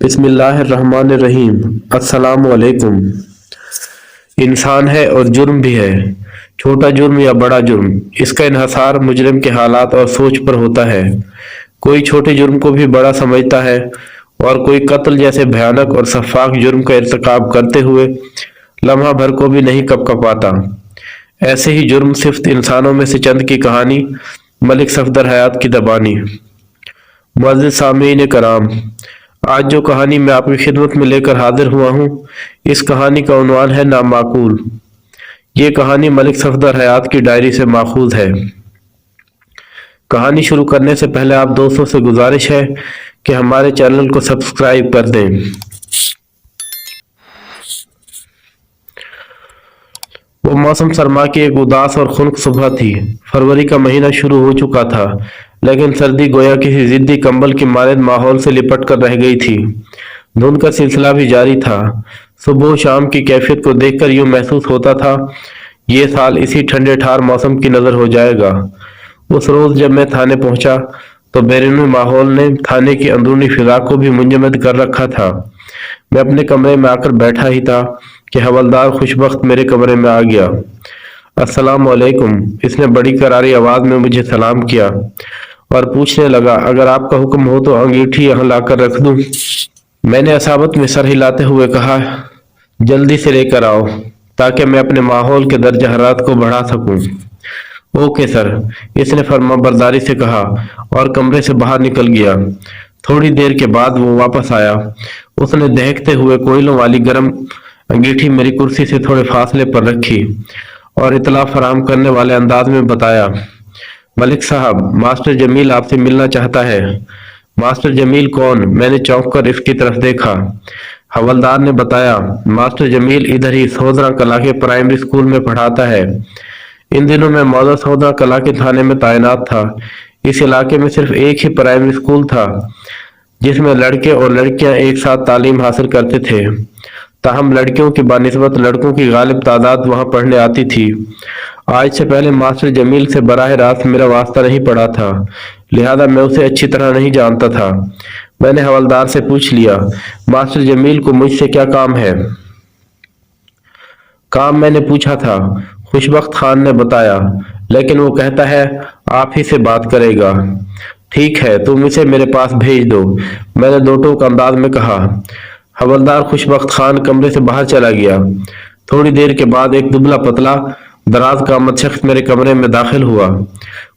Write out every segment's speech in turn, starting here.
बिस्मिल्लाहिर्रहमानिर्रहीम। अस्सलाम वालेकुम। इंसान है और जुर्म भी है। छोटा जुर्म या बड़ा जुर्म, इसका इन्हसार मुजरिम के हालात और सोच पर होता है। कोई छोटे जुर्म को भी बड़ा समझता है और कोई कत्ल जैसे भयानक और सफाक जुर्म का इर्तिकाब करते हुए लम्हा भर को भी नहीं कपकपाता। ऐसे ही जुर्म सिर्फ इंसानों में से चंद की कहानी मलिक सफदर हयात की ज़बानी। मुअज़्ज़िज़ सामीईन कराम, आज जो कहानी मैं आपकी खिदमत में लेकर हाजिर हुआ हूँ, इस कहानी का उन्वान है नामाकूल। ये कहानी मलिक सफदर हयात की डायरी से माखूज है। कहानी शुरू करने से पहले आप दोस्तों से गुजारिश है कि हमारे चैनल को सब्सक्राइब कर दें। वो मौसम सरमा की एक उदास और खुनक सुबह थी। फरवरी का महीना शुरू हो चुका था, लेकिन सर्दी गोया किसी जिद्दी कंबल की मानद माहौल से लिपट कर रह गई थी। धुंध का सिलसिला भी जारी था। सुबह शाम की कैफियत को देखकर यूं महसूस होता था, ये साल इसी ठंडे ठार मौसम की नजर हो जाएगा। उस रोज जब मैं थाने पहुंचा तो बैरूनी माहौल ने थाने की अंदरूनी फिजा को भी मुंजमद कर रखा था। मैं अपने कमरे में आकर बैठा ही था कि हवलदार खुशबख्त मेरे कमरे में आ गया। अस्सलाम वालेकुम, इसने बड़ी करारी आवाज में मुझे सलाम किया और पूछने लगा, अगर आपका हुक्म हो तो अंगीठी यहाँ लाकर रख दूं। मैंने असाबत में सर हिलाते हुए कहा, जल्दी से लेकर आओ ताकि मैं अपने माहौल के दर्जा हरारत को बढ़ा सकूं। ओके सर, इसने फर्माबरदारी से कहा और कमरे से बाहर निकल गया। थोड़ी देर के बाद वो वापस आया। उसने दहकते हुए कोयलों वाली गर्म अंगीठी मेरी कुर्सी से थोड़े फासले पर रखी और इतला फराहम करने वाले अंदाज में बताया, मलिक साहब, मास्टर जमील आपसे मिलना चाहता है। मास्टर जमील कौन? मैंने चौंक कर इसकी तरफ देखा। हवलदार ने बताया, मास्टर जमील इधर ही सोदरा कला के प्राइमरी स्कूल में पढ़ाता है। इन दिनों मैं मौजूदा सोदरा कला के थाने में तैनात था। इस इलाके में सिर्फ एक ही प्राइमरी स्कूल था जिसमें लड़के और लड़कियां एक साथ तालीम हासिल करते थे। ताहम लड़कियों की बानिस्बत लड़कों की गालिब तादाद वहां पढ़ने आती थी। आज से पहले मास्टर जमील से बराह रास्त मेरा वास्ता नहीं पड़ा था, लिहाजा मैं उसे अच्छी तरह नहीं जानता था। मैंने हवलदार से पूछ लिया, मास्टर जमील को मुझसे क्या काम है? काम मैंने पूछा था, खुशबख्त खान ने बताया, लेकिन वो कहता है आप ही से बात करेगा। ठीक है, तुम इसे मेरे पास भेज दो, मैंने दो टोक अंदाज में कहा। हवलदार खुशबख्त खान कमरे से बाहर चला गया। थोड़ी देर के बाद एक दुबला पतला दराज कामत शख्स मेरे कमरे में दाखिल हुआ।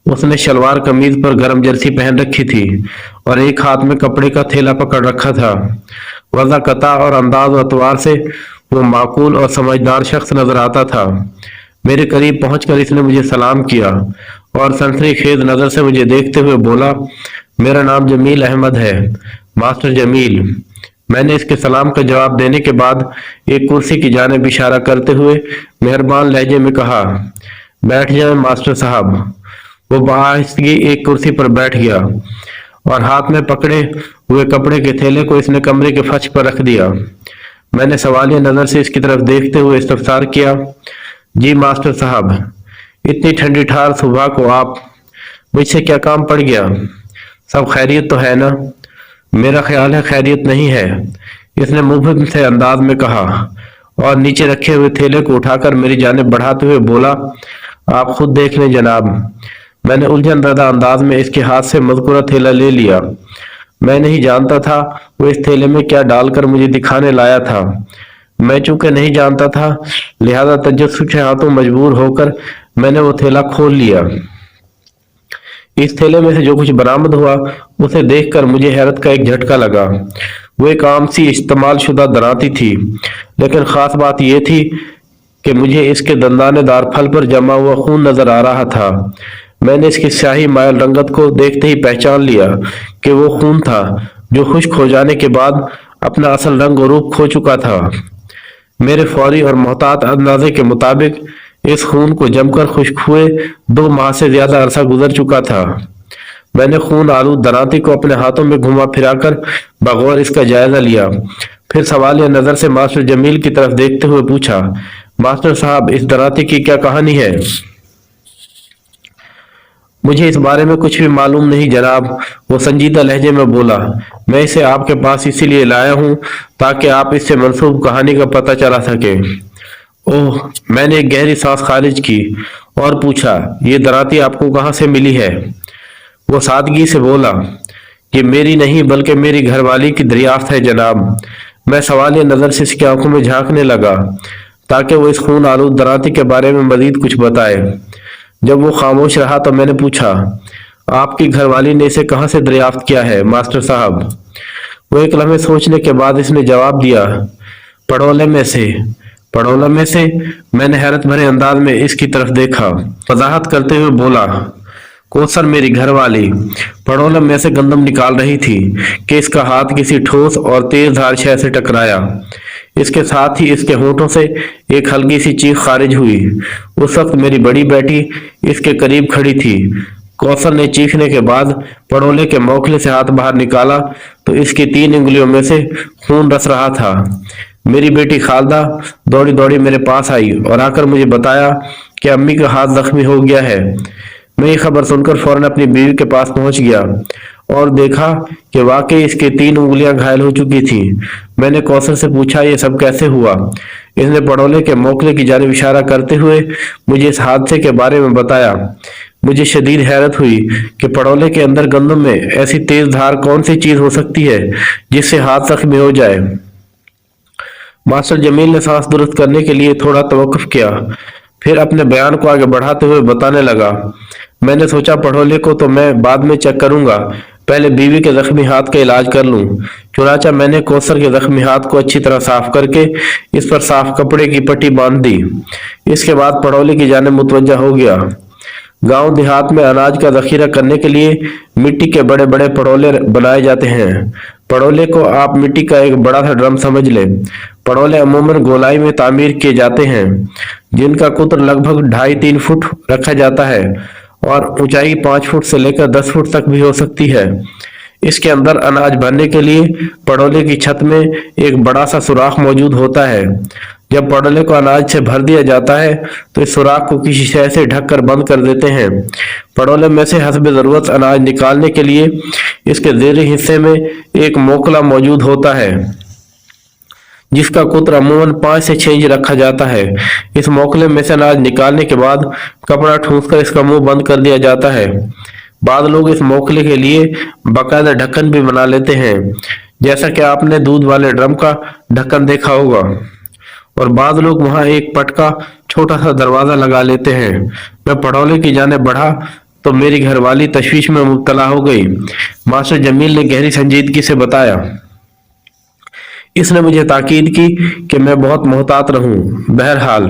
उसने शलवार कमीज पर गर्म जर्सी पहन रखी थी और एक हाथ में कपड़े का थैला पकड़ रखा था। वज़ा कता और अंदाज व अतवार से वो माकूल और समझदार शख्स नजर आता था। मेरे करीब पहुंचकर इसने मुझे सलाम किया और सनसनी खेज नजर से मुझे देखते हुए बोला, मेरा नाम जमील अहमद है, मास्टर जमील। मैंने इसके सलाम का जवाब देने के बाद एक कुर्सी की जानिब इशारा करते हुए मेहरबान लहजे में कहा, बैठ जाएं मास्टर साहब। वो बाहिस्तगी एक कुर्सी पर बैठ गया और हाथ में पकड़े हुए कपड़े के थैले को इसने कमरे के फर्श पर रख दिया। मैंने सवालिया नजर से इसकी तरफ देखते हुए इस्तफसार किया, जी मास्टर साहब, इतनी ठंडी ठार सुबह को आप मुझसे क्या काम पड़ गया? सब खैरियत तो है ना? मेरा ख्याल है खैरियत नहीं है, इसने मुबहिम से अंदाज में कहा और नीचे रखे हुए थैले को उठाकर मेरी जानिब बढ़ाते हुए बोला, आप खुद देख लें जनाब। मैंने उलझन ज़दा अंदाज में इसके हाथ से मज़कूरा थैला ले लिया। मैं नहीं जानता था वो इस थैले में क्या डालकर मुझे दिखाने लाया था। मैं चूंकि नहीं जानता था, लिहाजा तजस्सुस के हाथों मजबूर होकर मैंने वो थैला खोल लिया। इस थैले में से जो कुछ बरामद हुआ उसे देखकर मुझे हैरत का एक झटका लगा। वो एक आम सी इस्तेमाल शुदा दराती थी, लेकिन खास बात यह थी कि मुझे इसके दंदानेदार फल पर जमा हुआ खून नजर आ रहा था। मैंने इसकी स्याही मायल रंगत को देखते ही पहचान लिया कि वो खून था जो खुश्क हो जाने के बाद अपना असल रंग और रूप खो चुका था। मेरे फौरी और मोहतात अंदाजे के मुताबिक इस खून को जमकर खुश्क हुए 2 माह से ज्यादा अरसा गुजर चुका था। मैंने खून आलूद दराती को अपने हाथों में घुमा फिराकर बगौर इसका जायजा लिया। फिर सवालिया नजर से मास्टर जमील की तरफ देखते हुए पूछा, मास्टर साहब, इस दराती की क्या कहानी है? मुझे इस बारे में कुछ भी मालूम नहीं जनाब, वो संजीदा लहजे में बोला। मैं इसे आपके पास इसीलिए लाया हूँ ताकि आप इससे मंसूब कहानी का पता चला सके। ओह, मैंने एक गहरी सांस खारिज की और पूछा, ये दराती आपको कहाँ से मिली है? वो सादगी से बोला, ये मेरी नहीं बल्कि मेरी घरवाली की दरियाफ्त है जनाब। मैं सवालिया नजर से इसकी आंखों में झांकने लगा ताकि वो इस खून आलूद दराती के बारे में मजीद कुछ बताए। जब वो खामोश रहा तो मैंने पूछा, आपकी घरवाली ने इसे कहाँ से दरियाफ्त किया है मास्टर साहब? वो एक लम्हे सोचने के बाद इसने जवाब दिया, पड़ोले में से। पड़ोला में से? मैंने हैरत भरे अंदाज में इसकी तरफ देखा। वजाहत करते हुए बोला, कौसर मेरी घरवाली पड़ोला में से गंदम निकाल रही थी कि इसका हाथ किसी ठोस और तेज धार शय से टकराया। इसके साथ ही इसके होठों से एक हल्की सी चीख खारिज हुई। उस वक्त मेरी बड़ी बेटी इसके करीब खड़ी थी। कौसर ने चीखने के बाद पड़ोले के मोखले से हाथ बाहर निकाला तो इसकी 3 उंगलियों में से खून रस रहा था। मेरी बेटी खालदा दौड़ी दौड़ी मेरे पास आई और आकर मुझे बताया कि अम्मी का हाथ जख्मी हो गया है। मैं ये खबर सुनकर फौरन अपनी बीवी के पास पहुंच गया और देखा कि वाकई इसकी 3 उंगलियां घायल हो चुकी थी। मैंने कौसर से पूछा, ये सब कैसे हुआ? इसने पड़ोले के मोकले की जानिब इशारा करते हुए मुझे इस हादसे के बारे में बताया। मुझे शदीद हैरत हुई कि पड़ोले के अंदर गंदम में ऐसी तेज धार कौन सी चीज हो सकती है जिससे हाथ जख्मी हो जाए। मास्टर जमील ने सांस दुरुस्त करने के लिए थोड़ा तवक्कुफ किया, फिर अपने बयान को आगे बढ़ाते हुए बताने लगा, मैंने सोचा पड़ोले को तो मैं बाद में चेक करूंगा, पहले बीवी के जख्मी हाथ का इलाज कर लूं। चुनाचा मैंने कौसर के जख्मी हाथ को अच्छी तरह साफ करके इस पर साफ कपड़े की पट्टी बांध दी। इसके बाद पड़ोले की जानिब मुतवज्जा हो गया। गांव देहात में अनाज का जखीरा करने के लिए मिट्टी के बड़े बड़े पड़ोले बनाए जाते हैं। पड़ोले को आप मिट्टी का एक बड़ा सा ड्रम समझ लें। पड़ोले अमूमन गोलाई में तामीर किए जाते हैं, जिनका कुत्र लगभग 2.5-3 फुट रखा जाता है और ऊंचाई 5 फुट से लेकर 10 फुट तक भी हो सकती है। इसके अंदर अनाज भरने के लिए पड़ोले की छत में एक बड़ा सा सुराख मौजूद होता है। जब पड़ोले को अनाज से भर दिया जाता है तो इस सुराख को किसी शय से ढककर बंद कर देते हैं। पड़ोले में से हस्ब जरूरत अनाज निकालने के लिए इसके ज़ेरी हिस्से में एक मोकला मौजूद होता है, जिसका कुत्र अमूमन 5 से 6 इंच रखा जाता है। इस मोकले में से अनाज निकालने के बाद कपड़ा ठूंसकर इसका मुंह बंद कर दिया जाता है। बाद लोग इस मोकले के लिए बाकायदा ढक्कन भी बना लेते हैं, जैसा कि आपने दूध वाले ड्रम का ढक्कन देखा होगा, और बाद लोग वहां एक पटका छोटा सा दरवाजा लगा लेते हैं। मैं पड़ोले की जाने बढ़ा तो मेरी घरवाली तशवीश में मुब्तला हो गई। मास्टर जमील ने गहरी संजीदगी से बताया। इसने मुझे ताकीद की कि मैं बहुत मोहतात रहूं। बहरहाल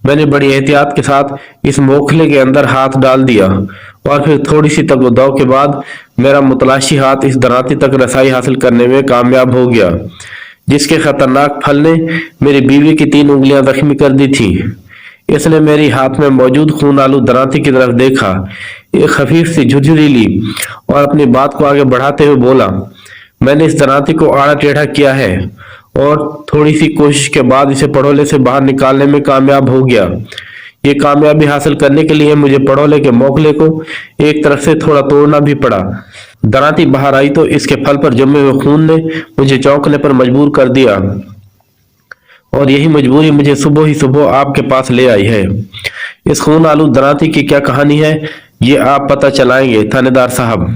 मैंने बड़ी एहतियात के साथ इस मोखले के अंदर हाथ डाल दिया और फिर थोड़ी सी तगदाव के बाद मेरा मुतलाशी हाथ इस दराती तक रसाई हासिल करने में कामयाब हो गया, जिसके खतरनाक फल ने मेरी बीवी की 3 उंगलियां जख्मी कर दी थी। इसने मेरी हाथ में मौजूद खून आलू दराती की तरफ देखा, एक खफीफ सी झुरझुरी ली और अपनी बात को आगे बढ़ाते हुए बोला, मैंने इस दराती को आड़ा टेढ़ा किया है और थोड़ी सी कोशिश के बाद इसे पड़ोले से बाहर निकालने में कामयाब हो गया। ये कामयाबी हासिल करने के लिए मुझे पड़ोले के मोकले को एक तरफ से थोड़ा तोड़ना भी पड़ा। दराती बाहर आई तो इसके फल पर जमे हुए खून ने मुझे चौंकने पर मजबूर कर दिया, और यही मजबूरी मुझे सुबह ही सुबह आपके पास ले आई है। इस खून आलू दराती की क्या कहानी है, ये आप पता चलाएंगे थानेदार साहब।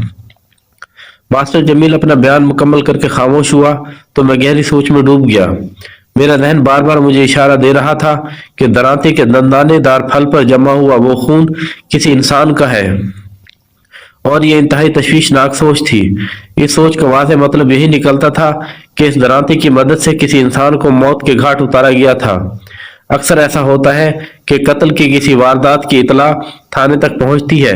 मास्टर जमील अपना बयान मुकम्मल करके खामोश हुआ तो मैं गहरी सोच में डूब गया। मेरा जहन बार बार मुझे इशारा दे रहा था कि दराती के दंदानेदार फल पर जमा हुआ वो खून किसी इंसान का है, और ये इंतहाई तशवीशनाक सोच थी। इस सोच का वाज़ेह मतलब यही निकलता था कि इस दराती की मदद से किसी इंसान को मौत के घाट उतारा गया था। अक्सर ऐसा होता है कि कत्ल की किसी वारदात की इतला थाने तक पहुंचती है,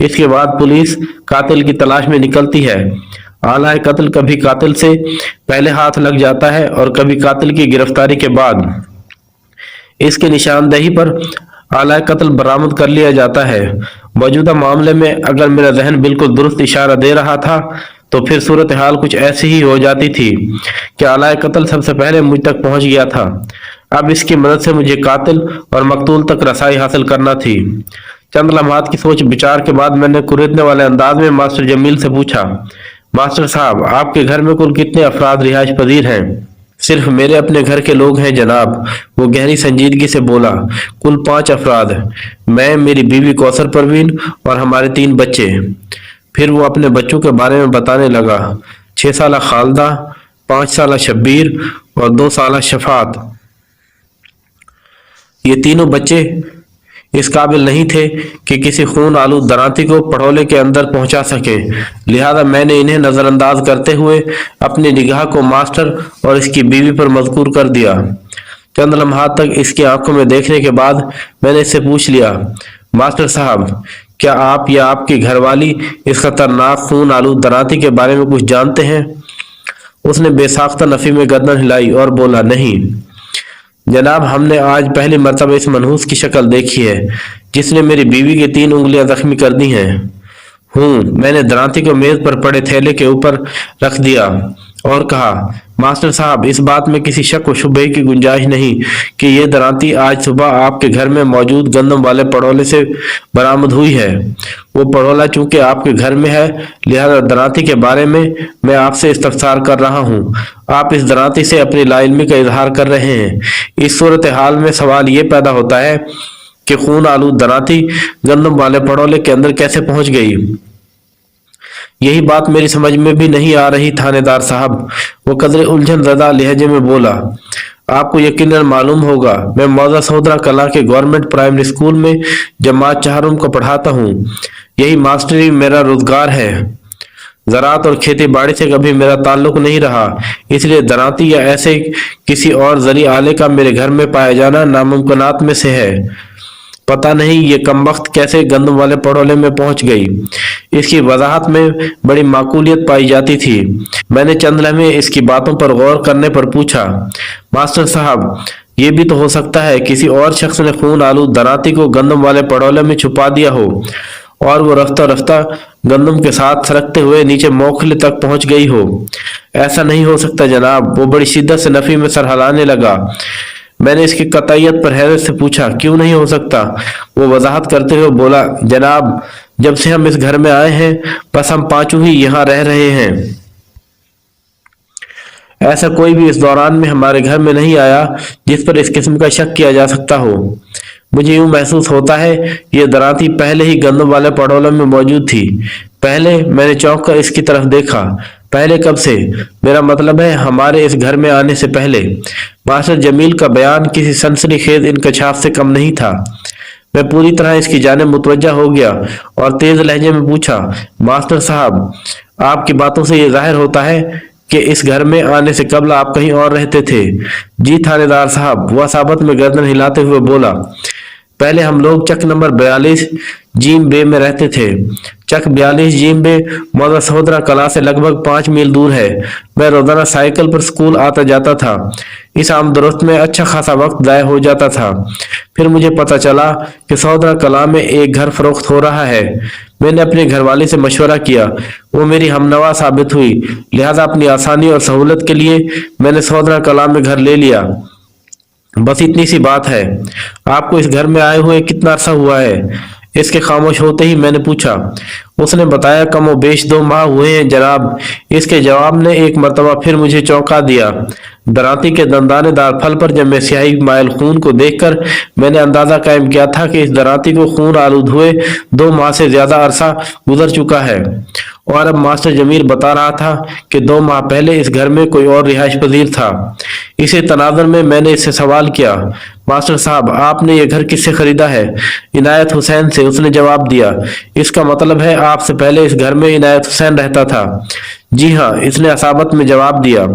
इसके बाद पुलिस कातिल की तलाश में निकलती है। आला कत्ल कभी कातिल से पहले हाथ लग जाता है और कभी कातिल की गिरफ्तारी के बाद। इसके निशानदेही पर आला कत्ल बरामद कर लिया जाता है। मौजूदा मामले में अगर मेरा जहन बिल्कुल दुरुस्त इशारा दे रहा था तो फिर सूरत हाल कुछ ऐसी ही हो जाती थी कि आला कत्ल सबसे पहले मुझ तक पहुंच गया था। अब इसकी मदद से मुझे कातिल और मकतूल तक रसाई हासिल करना थी। चंद लम्हात की सोच विचार के बाद मैंने कुरेदने वाले अंदाज में मास्टर जमील से पूछा, मास्टर साहब, आपके घर में कुल कितने अफराद रिहाइश पजीर हैं? सिर्फ मेरे अपने घर के लोग हैं जनाब, वो गहरी संजीदगी से बोला। कुल 5 अफराद, मैं, मेरी बीवी कौसर परवीन और हमारे 3 बच्चे। फिर वो अपने बच्चों के बारे में बताने लगा। 6 साला खालदा, 5 साला शब्बीर और 2 साला शफात। ये तीनों बच्चे इस काबिल नहीं थे कि किसी खून आलूद दरांती को पड़ोले के अंदर पहुंचा सके, लिहाजा मैंने इन्हें नजरअंदाज करते हुए अपनी निगाह को मास्टर और इसकी बीवी पर मजकूर कर दिया। चंद लम्हात तक इसकी आंखों में देखने के बाद मैंने इससे पूछ लिया, मास्टर साहब, क्या आप या आपकी घरवाली इस खतरनाक खून आलूद दरांती के बारे में कुछ जानते हैं? उसने बेसाख्ता नफी में गर्दन हिलाई और बोला, नहीं जनाब, हमने आज पहली मर्तबा इस मनहूस की शक्ल देखी है जिसने मेरी बीवी की 3 उंगलियां जख्मी कर दी हैं। मैंने दरांती को मेज पर पड़े थैले के ऊपर रख दिया और कहा, मास्टर साहब, इस बात में किसी शक व शुबे की गुंजाइश नहीं कि ये दरांती आज सुबह आपके घर में मौजूद गंदम वाले पड़ोले से बरामद हुई है। वो पड़ोला चूंकि आपके घर में है, लिहाजा दरांती के बारे में मैं आपसे इस्तफसार कर रहा हूँ। आप इस दरांती से अपनी लाइल्मी का इजहार कर रहे हैं। इस सूरत हाल में सवाल ये पैदा होता है कि खून आलूद दरांती गंदम वाले पड़ोले के अंदर कैसे पहुंच गई। यही बात मेरी समझ में भी नहीं आ रही थानेदार साहब, वो कदरे उलझन ज़दा लहजे में बोला। आपको यकीनन मालूम होगा, मैं मौजा सौदरा कला के गवर्नमेंट प्राइमरी स्कूल में जमात 4 को पढ़ाता हूँ। यही मास्टरी मेरा रोजगार है। ज़राअत और खेती बाड़ी से कभी मेरा ताल्लुक नहीं रहा, इसलिए दरांती या ऐसे किसी और ज़री आले का मेरे घर में पाया जाना नामुमकिनात में से है। पता नहीं ये कमबख्त कैसे गंदम वाले पड़ोले में पहुंच गई। इसकी वजाहत में बड़ी माकूलियत पाई जाती थी। मैंने चंद लम्हे इसकी बातों पर गौर करने पर पूछा, मास्टर साहब, ये भी तो हो सकता है किसी और शख्स ने खून आलूद दरांती को गंदम वाले पड़ोले में छुपा दिया हो और वो रफ्ता रफ्ता गंदम के साथ सरकते हुए नीचे मोखले तक पहुंच गई हो। ऐसा नहीं हो सकता जनाब, वो बड़ी शिद्दत से नफी में सर हिलाने लगा। मैंने इसकी कतईयत पर हैरत से पूछा, क्यों नहीं हो सकता? वो वजाहत करते हुए बोला, जनाब, जब से हम इस घर में आए हैं बस हम 5 ही यहाँ रह रहे हैं। ऐसा कोई भी इस दौरान में हमारे घर में नहीं आया जिस पर इस किस्म का शक किया जा सकता हो। मुझे यूं महसूस होता है ये दरांती पहले ही गंदम वाले पड़ोले में मौजूद थी। पहले मैंने चौंक कर इसकी तरफ देखा। पहले कब से? मेरा मतलब है हमारे इस घर में आने से पहले। मास्टर जमील का बयान किसी सनसनीखेज इंकशाफ से कम नहीं था। मैं पूरी तरह इसकी जानिब मुतवज्जा हो गया और तेज लहजे में पूछा, मास्टर साहब, आपकी बातों से ये जाहिर होता है कि इस घर में आने से कबल आप कहीं और रहते थे। जी थानेदार साहब, वह साबत में गर्दन हिलाते हुए बोला, पहले हम लोग चक नंबर 42 जीम बे में रहते थे। चक 42 जीम बे मौजा सहोदरा कला से लगभग 5 मील दूर है। मैं रोजाना साइकिल पर स्कूल आता जाता था। इस आमदोरस्त में अच्छा खासा वक्त ज़ाया हो जाता था। फिर मुझे पता चला कि सहोदरा कला में एक घर फरोख्त हो रहा है। मैंने अपने घरवाली से मशवरा किया, वो मेरी हमनवा साबित हुई। लिहाजा अपनी आसानी और सहूलत के लिए मैंने सहोदरा कला में घर ले लिया। बस इतनी सी बात है। आपको इस घर में आए हुए कितना अरसा हुआ है? इसके खामोश होते ही मैंने पूछा। उसने बताया, कम व बेश 2 माह हुए हैं जनाब। इसके जवाब ने एक मर्तबा फिर मुझे चौंका दिया। दरांती के दंदानेदार फल पर जब मैं स्याही मायल खून को देखकर मैंने अंदाजा कायम किया था कि इस दरांती को खून आलूद हुए 2 माह से ज्यादा अरसा गुजर चुका है। और अब मास्टर जमील बता रहा था कि 2 माह पहले इस घर में कोई और रिहाइश पजीर था। इसी तनाज़ुर में मैंने इससे सवाल किया, मास्टर साहब, आपने ये घर किससे खरीदा है? इनायत हुसैन से, उसने जवाब दिया। इसका मतलब है आपसे पहले इस घर में इनायत हुसैन रहता था? जी हाँ, इसने असाबत में जवाब दिया।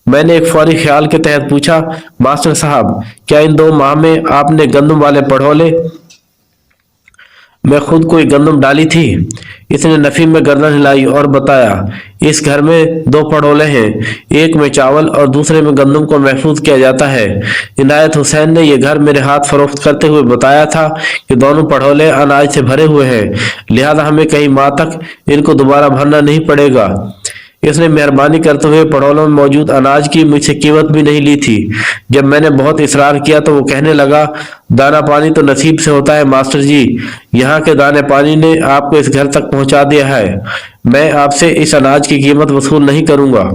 मैंने एक फौरी ख्याल के तहत पूछा, मास्टर साहब, क्या इन 2 माह में आपने गंदम वाले पड़ोले मैं खुद कोई गंदम डाली थी? इसने नफी में गर्दन हिलाई और बताया, इस घर में 2 पड़ोले हैं, एक में चावल और दूसरे में गंदम को महफूज किया जाता है। इनायत हुसैन ने यह घर मेरे हाथ फरोख्त करते हुए बताया था कि दोनों पड़ोले अनाज से भरे हुए हैं, लिहाजा हमें कई माह तक इनको दोबारा भरना नहीं पड़ेगा। इसने मेहरबानी करते हुए पड़ोलों में मौजूद अनाज की मुझसे कीमत भी नहीं ली थी। जब मैंने बहुत इसरार किया तो वो कहने लगा, दाना पानी तो नसीब से होता है मास्टर जी, यहाँ के दाने पानी ने आपको इस घर तक पहुंचा दिया है। मैं आपसे इस अनाज की कीमत वसूल नहीं करूंगा।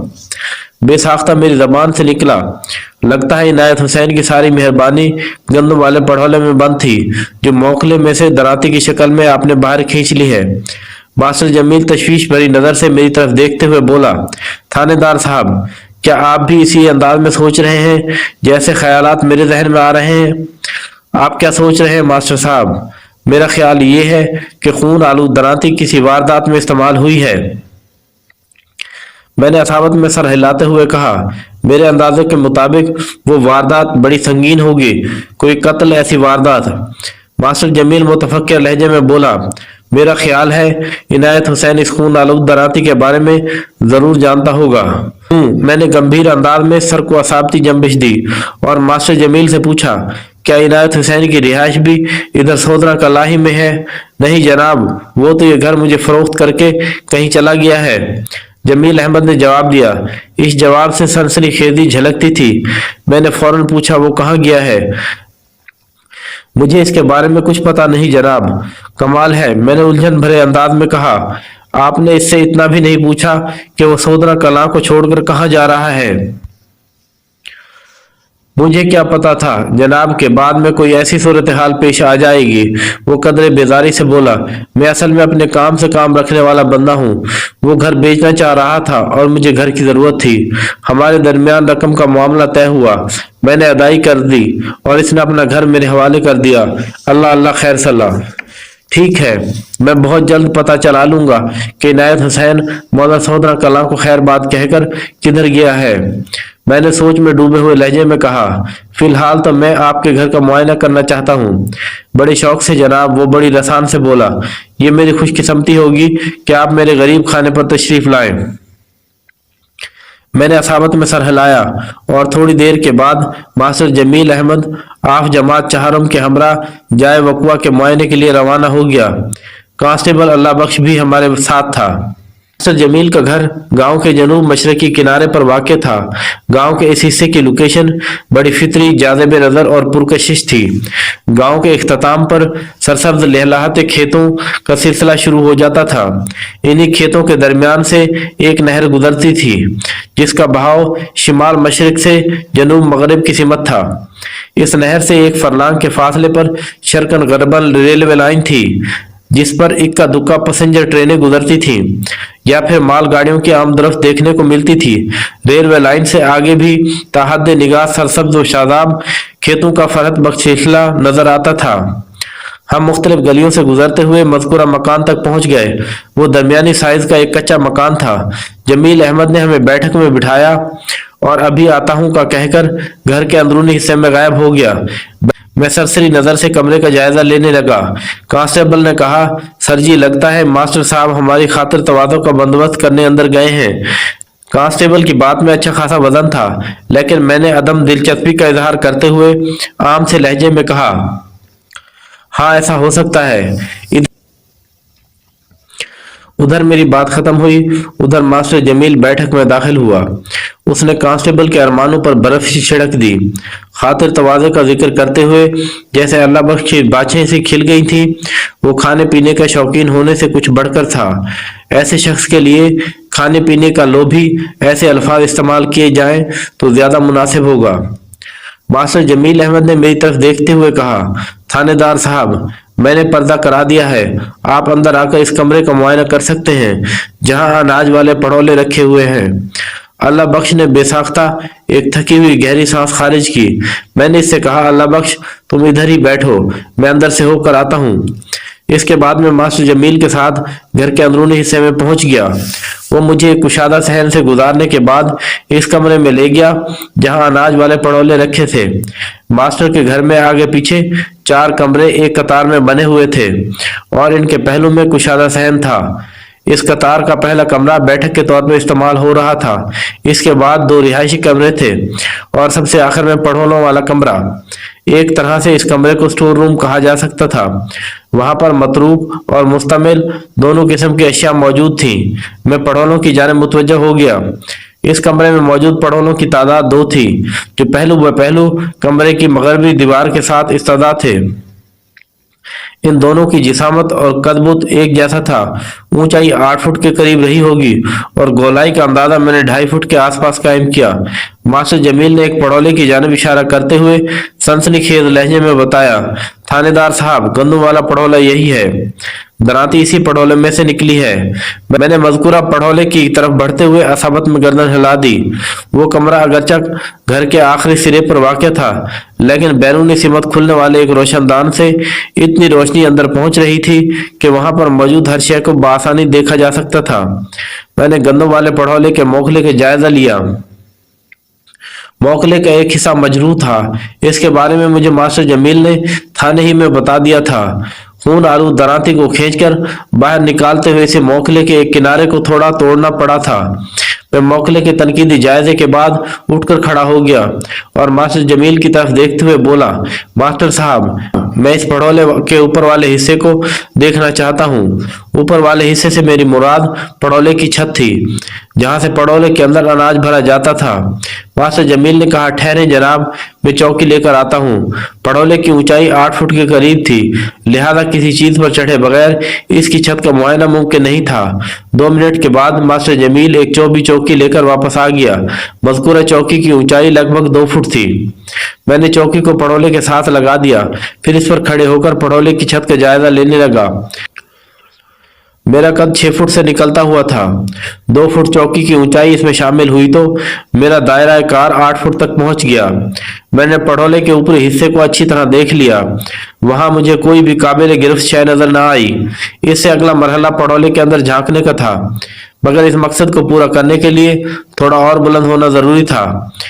बेसाख्ता मेरी जबान से निकला, लगता है इनायत हुसैन की सारी मेहरबानी गंदम वाले पड़ोले में बंद थी, जो मोखले में से दराती की शक्ल में आपने बाहर खींच ली है। मास्टर जमील तशवीश भरी नजर से मेरी तरफ देखते हुए बोला, थानेदार साहब, क्या आप भी इसी अंदाज में सोच रहे हैं जैसे ख्यालात मेरे जहन में आ रहे हैं? आप क्या सोच रहे हैं मास्टर साहब? मेरा ख्याल ये है कि खून आलूद दराती किसी वारदात में इस्तेमाल हुई है। मैंने असावत में सर हिलाते हुए कहा, मेरे अंदाजे के मुताबिक वो वारदात बड़ी संगीन होगी, कोई कत्ल ऐसी वारदात। मास्टर जमील मुतफक्किर लहजे में बोला, मेरा ख्याल है इनायत हुसैन इस खून आलूद दराती के बारे में जरूर जानता होगा। मैंने गंभीर अंदाज में सर को असाबती जंबिश दी और मास्टर जमील से पूछा, क्या इनायत हुसैन की रिहाइश भी इधर सोदरा कलाही में है? नहीं जनाब, वो तो ये घर मुझे फरोख्त करके कहीं चला गया है। जमील अहमद ने जवाब दिया। इस जवाब से सनसनीखेजी झलकती थी। मैंने फौरन पूछा, वो कहाँ गया है? मुझे इसके बारे में कुछ पता नहीं जनाब। कमाल है, मैंने उलझन भरे अंदाज में कहा, आपने इससे इतना भी नहीं पूछा कि वो सोदरा कलां को छोड़कर कहाँ जा रहा है? मुझे क्या पता था जनाब के बाद में कोई ऐसी सूरत हाल पेश आ जाएगी। वो कदरे बेजारी से बोला, मैं असल में अपने काम से काम रखने वाला बंदा हूँ। वो घर बेचना चाह रहा था और मुझे घर की जरूरत थी। हमारे दरमियान रकम का मामला तय हुआ, मैंने अदाई कर दी और इसने अपना घर मेरे हवाले कर दिया। अल्लाह अल्लाह खैर सलाह। ठीक है, मैं बहुत जल्द पता चला लूंगा कि इनायत हुसैन मौला सोदरा कलां को खैर बात कहकर किधर गया है। मैंने सोच में डूबे हुए लहजे में कहा, फिलहाल तो मैं आपके घर का मुआयना करना चाहता हूँ। बड़े शौक से जनाब, वो बड़ी रसान से बोला, ये मेरी खुशकिस्मती होगी कि आप मेरे गरीब खाने पर तशरीफ लाएं। मैंने असावत में सर हिलाया और थोड़ी देर के बाद मास्टर जमील अहमद आफ जमात चाहरम के हमरा जाए वकुआ के मुआयने के लिए रवाना हो गया। कांस्टेबल अल्लाह बख्श भी हमारे साथ था। मास्टर जमील का घर गांव के जनूब मशरकी किनारे पर वाक़ था। गांव के इस हिस्से की लोकेशन बड़ी फितरी, जाज़िब नज़र और पुरकशिश थी। गांव के इख्तिताम पर सरसब्ज लहलहाते खेतों का सिलसिला शुरू हो जाता था। इन्हीं खेतों के दरमियान से एक नहर गुजरती थी, जिसका बहाव शिमाल मशरिक से जनूब मगरिब की सिमत था। इस नहर से एक फरलांग के फासले पर शरकन गरबल रेलवे लाइन थी, जिस पर इक्का दुक्का पैसेंजर ट्रेनें गुजरती थीं या फिर माल गाड़ियों की आमदरफ्त देखने को मिलती थी। रेलवे लाइन से आगे भी ताहद निगाह सरसब्ज व शादाब खेतों का फरहत बख्श सिलसिला नजर आता था। हम मुख्तलिफ गलियों से गुजरते हुए मज़कूरा मकान तक पहुंच गए। वो दरमियानी साइज का एक कच्चा मकान था। जमील अहमद ने हमें बैठक में बिठाया और अभी आता हूं का कहकर घर के अंदरूनी हिस्से में गायब हो गया। मैं सरसरी नजर से कमरे का जायजा लेने लगा। कांस्टेबल ने कहा, सर जी, लगता है मास्टर साहब हमारी खातिर तवाज़ो का बंदोबस्त करने अंदर गए हैं। कांस्टेबल की बात में अच्छा खासा वजन था, लेकिन मैंने अदम दिलचस्पी का इजहार करते हुए आम से लहजे में कहा, हाँ ऐसा हो सकता है। उधर मेरी बात खत्म हुई, उधर मास्टर जमील बैठक में दाखिल हुआ। उसने कांस्टेबल के अरमानों पर बर्फ से छिड़क दी, खातिर तवाज़े का जिक्र करते हुए जैसे अल्लाह बख्श की बाछें सी खिल गई थी। वो खाने पीने का शौकीन होने से कुछ बढ़कर था। ऐसे शख्स के लिए खाने पीने का लोभी ऐसे अल्फाज इस्तेमाल किए जाएं तो ज्यादा मुनासिब होगा। मास्टर जमील अहमद ने मेरी तरफ देखते हुए कहा, थानेदार साहब, मैंने पर्दा करा दिया है, आप अंदर आकर इस कमरे का मुआयना कर सकते हैं जहां अनाज वाले पड़ोले रखे हुए हैं। अल्लाह बख्श ने बेसाख्ता एक थकी हुई गहरी सांस खारिज की। मैंने इससे कहा, अल्लाह बख्श, तुम इधर ही बैठो, मैं अंदर से होकर आता हूँ। इसके बाद में मास्टर जमील के साथ घर के अंदरूनी हिस्से में पहुंच गया। वो मुझे कुशादा सहन से गुजारने के बाद इस कमरे में ले गया जहां अनाज वाले पड़ोले रखे थे। मास्टर के घर में आगे पीछे 4 कमरे एक कतार में बने हुए थे और इनके पहलू में कुशादा सहन था। इस कतार का पहला कमरा बैठक के तौर पर इस्तेमाल हो रहा था। इसके बाद 2 रिहायशी कमरे थे और सबसे आखिर में पड़ोलों वाला कमरा। एक तरह से इस कमरे को स्टोर रूम कहा जा सकता था। वहां पर मतरूक और मुस्तमिल दोनों किस्म की अशिया मौजूद थीं। मैं पड़ोलों की जानिब मुतवज्जह हो गया। इस कमरे में मौजूद पड़ोलों की तादाद 2 थी, जो पहलू ब पहलू कमरे की मगरबी दीवार के साथ इस्तेदा थे। इन दोनों की जिसामत और कदबुत एक जैसा था। ऊंचाई 8 फुट के करीब रही होगी और गोलाई का अंदाजा मैंने 2.5 फुट के आसपास कायम किया। मास्टर जमील ने एक पड़ोले की जानिब इशारा करते हुए सनसनीखेज लहजे में बताया, थानेदार साहब, गंदम वाला पड़ोला यही है। दरांती इसी पड़ोले में से निकली है। मैंने मजकूरा पड़ोले की तरफ बढ़ते हुए असाबत में गर्दन हिला दी। वो कमरा अगरचे घर के आखिरी सिरे पर वाक़ था, लेकिन बैरूनी सिमत खुलने वाले एक रोशनदान से इतनी रोशनी अंदर पहुंच रही थी कि वहां पर मौजूद हर शय को बआसानी देखा जा सकता था। मैंने गंदम वाले पड़ोले के मोखले का जायजा लिया। मोखले का एक हिस्सा मजरूह था। इसके बारे में मुझे मास्टर जमील ने थाने ही में बता दिया था। खून आलू दरांती को खींचकर बाहर निकालते हुए इसे मोखले के एक किनारे को थोड़ा तोड़ना पड़ा था। मैं मोखले के तनकीदी जायजे के बाद उठकर खड़ा हो गया और मास्टर जमील की तरफ देखते हुए बोला, मास्टर साहब, मैं इस पड़ोले के ऊपर वाले हिस्से को देखना चाहता हूँ। ऊपर वाले हिस्से से मेरी मुराद पड़ोले की छत थी, जहां से पड़ोले के अंदर अनाज भरा जाता था। मास्टर जमील ने कहा, ठहरे जनाब, मैं चौकी लेकर आता हूँ। पड़ोले की ऊंचाई 8 फुट के करीब थी, लिहाजा किसी चीज पर चढ़े बगैर इसकी छत का मुआयना मुमकिन नहीं था। 2 मिनट के बाद मास्टर जमील एक चौबी चौकी लेकर वापस आ गया। मज़कूरा चौकी की ऊंचाई लगभग 2 फुट थी। मैंने चौकी को पड़ोले के साथ लगा दिया, फिर इस पर खड़े होकर पड़ोले की छत का जायजा लेने लगा। मेरा कद 6 फुट से निकलता हुआ था। 2 फुट चौकी की ऊंचाई इसमें शामिल हुई तो मेरा दायरा कार 8 फुट तक पहुंच गया। मैंने पड़ोले के ऊपरी हिस्से को अच्छी तरह देख लिया। वहां मुझे कोई भी काबिल गिरफ्त शय नजर न आई। इससे अगला मरहला पड़ोले के अंदर झांकने का था, मगर इस मकसद को पूरा करने के लिए थोड़ा और बुलंद होना जरूरी था।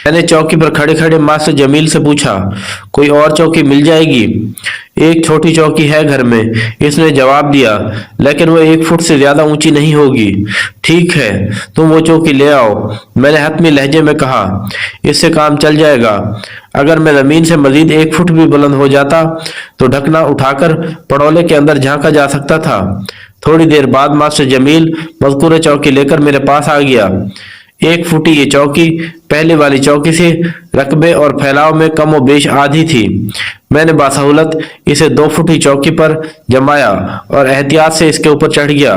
मैंने चौकी पर खड़े खड़े मास्टर जमील से पूछा, कोई और चौकी मिल जाएगी? एक छोटी चौकी है घर में, इसने जवाब दिया, लेकिन वो 1 फुट से ज्यादा ऊंची नहीं होगी। ठीक है, तुम वो चौकी ले आओ, मैंने हतमी लहजे में कहा। इससे काम चल जाएगा। अगर मैं जमीन से मजीद 1 फुट भी बुलंद हो जाता तो ढकना उठाकर पड़ोले के अंदर झांका जा सकता था। थोड़ी देर बाद मास्टर जमील मज़कूर चौकी लेकर मेरे पास आ गया। 1 फुटी ये चौकी पहले वाली चौकी से रकबे और फैलाव में कम व बेश आधी थी। मैंने बासहूलत इसे 2 फुटी चौकी पर जमाया और एहतियात से इसके ऊपर चढ़ गया।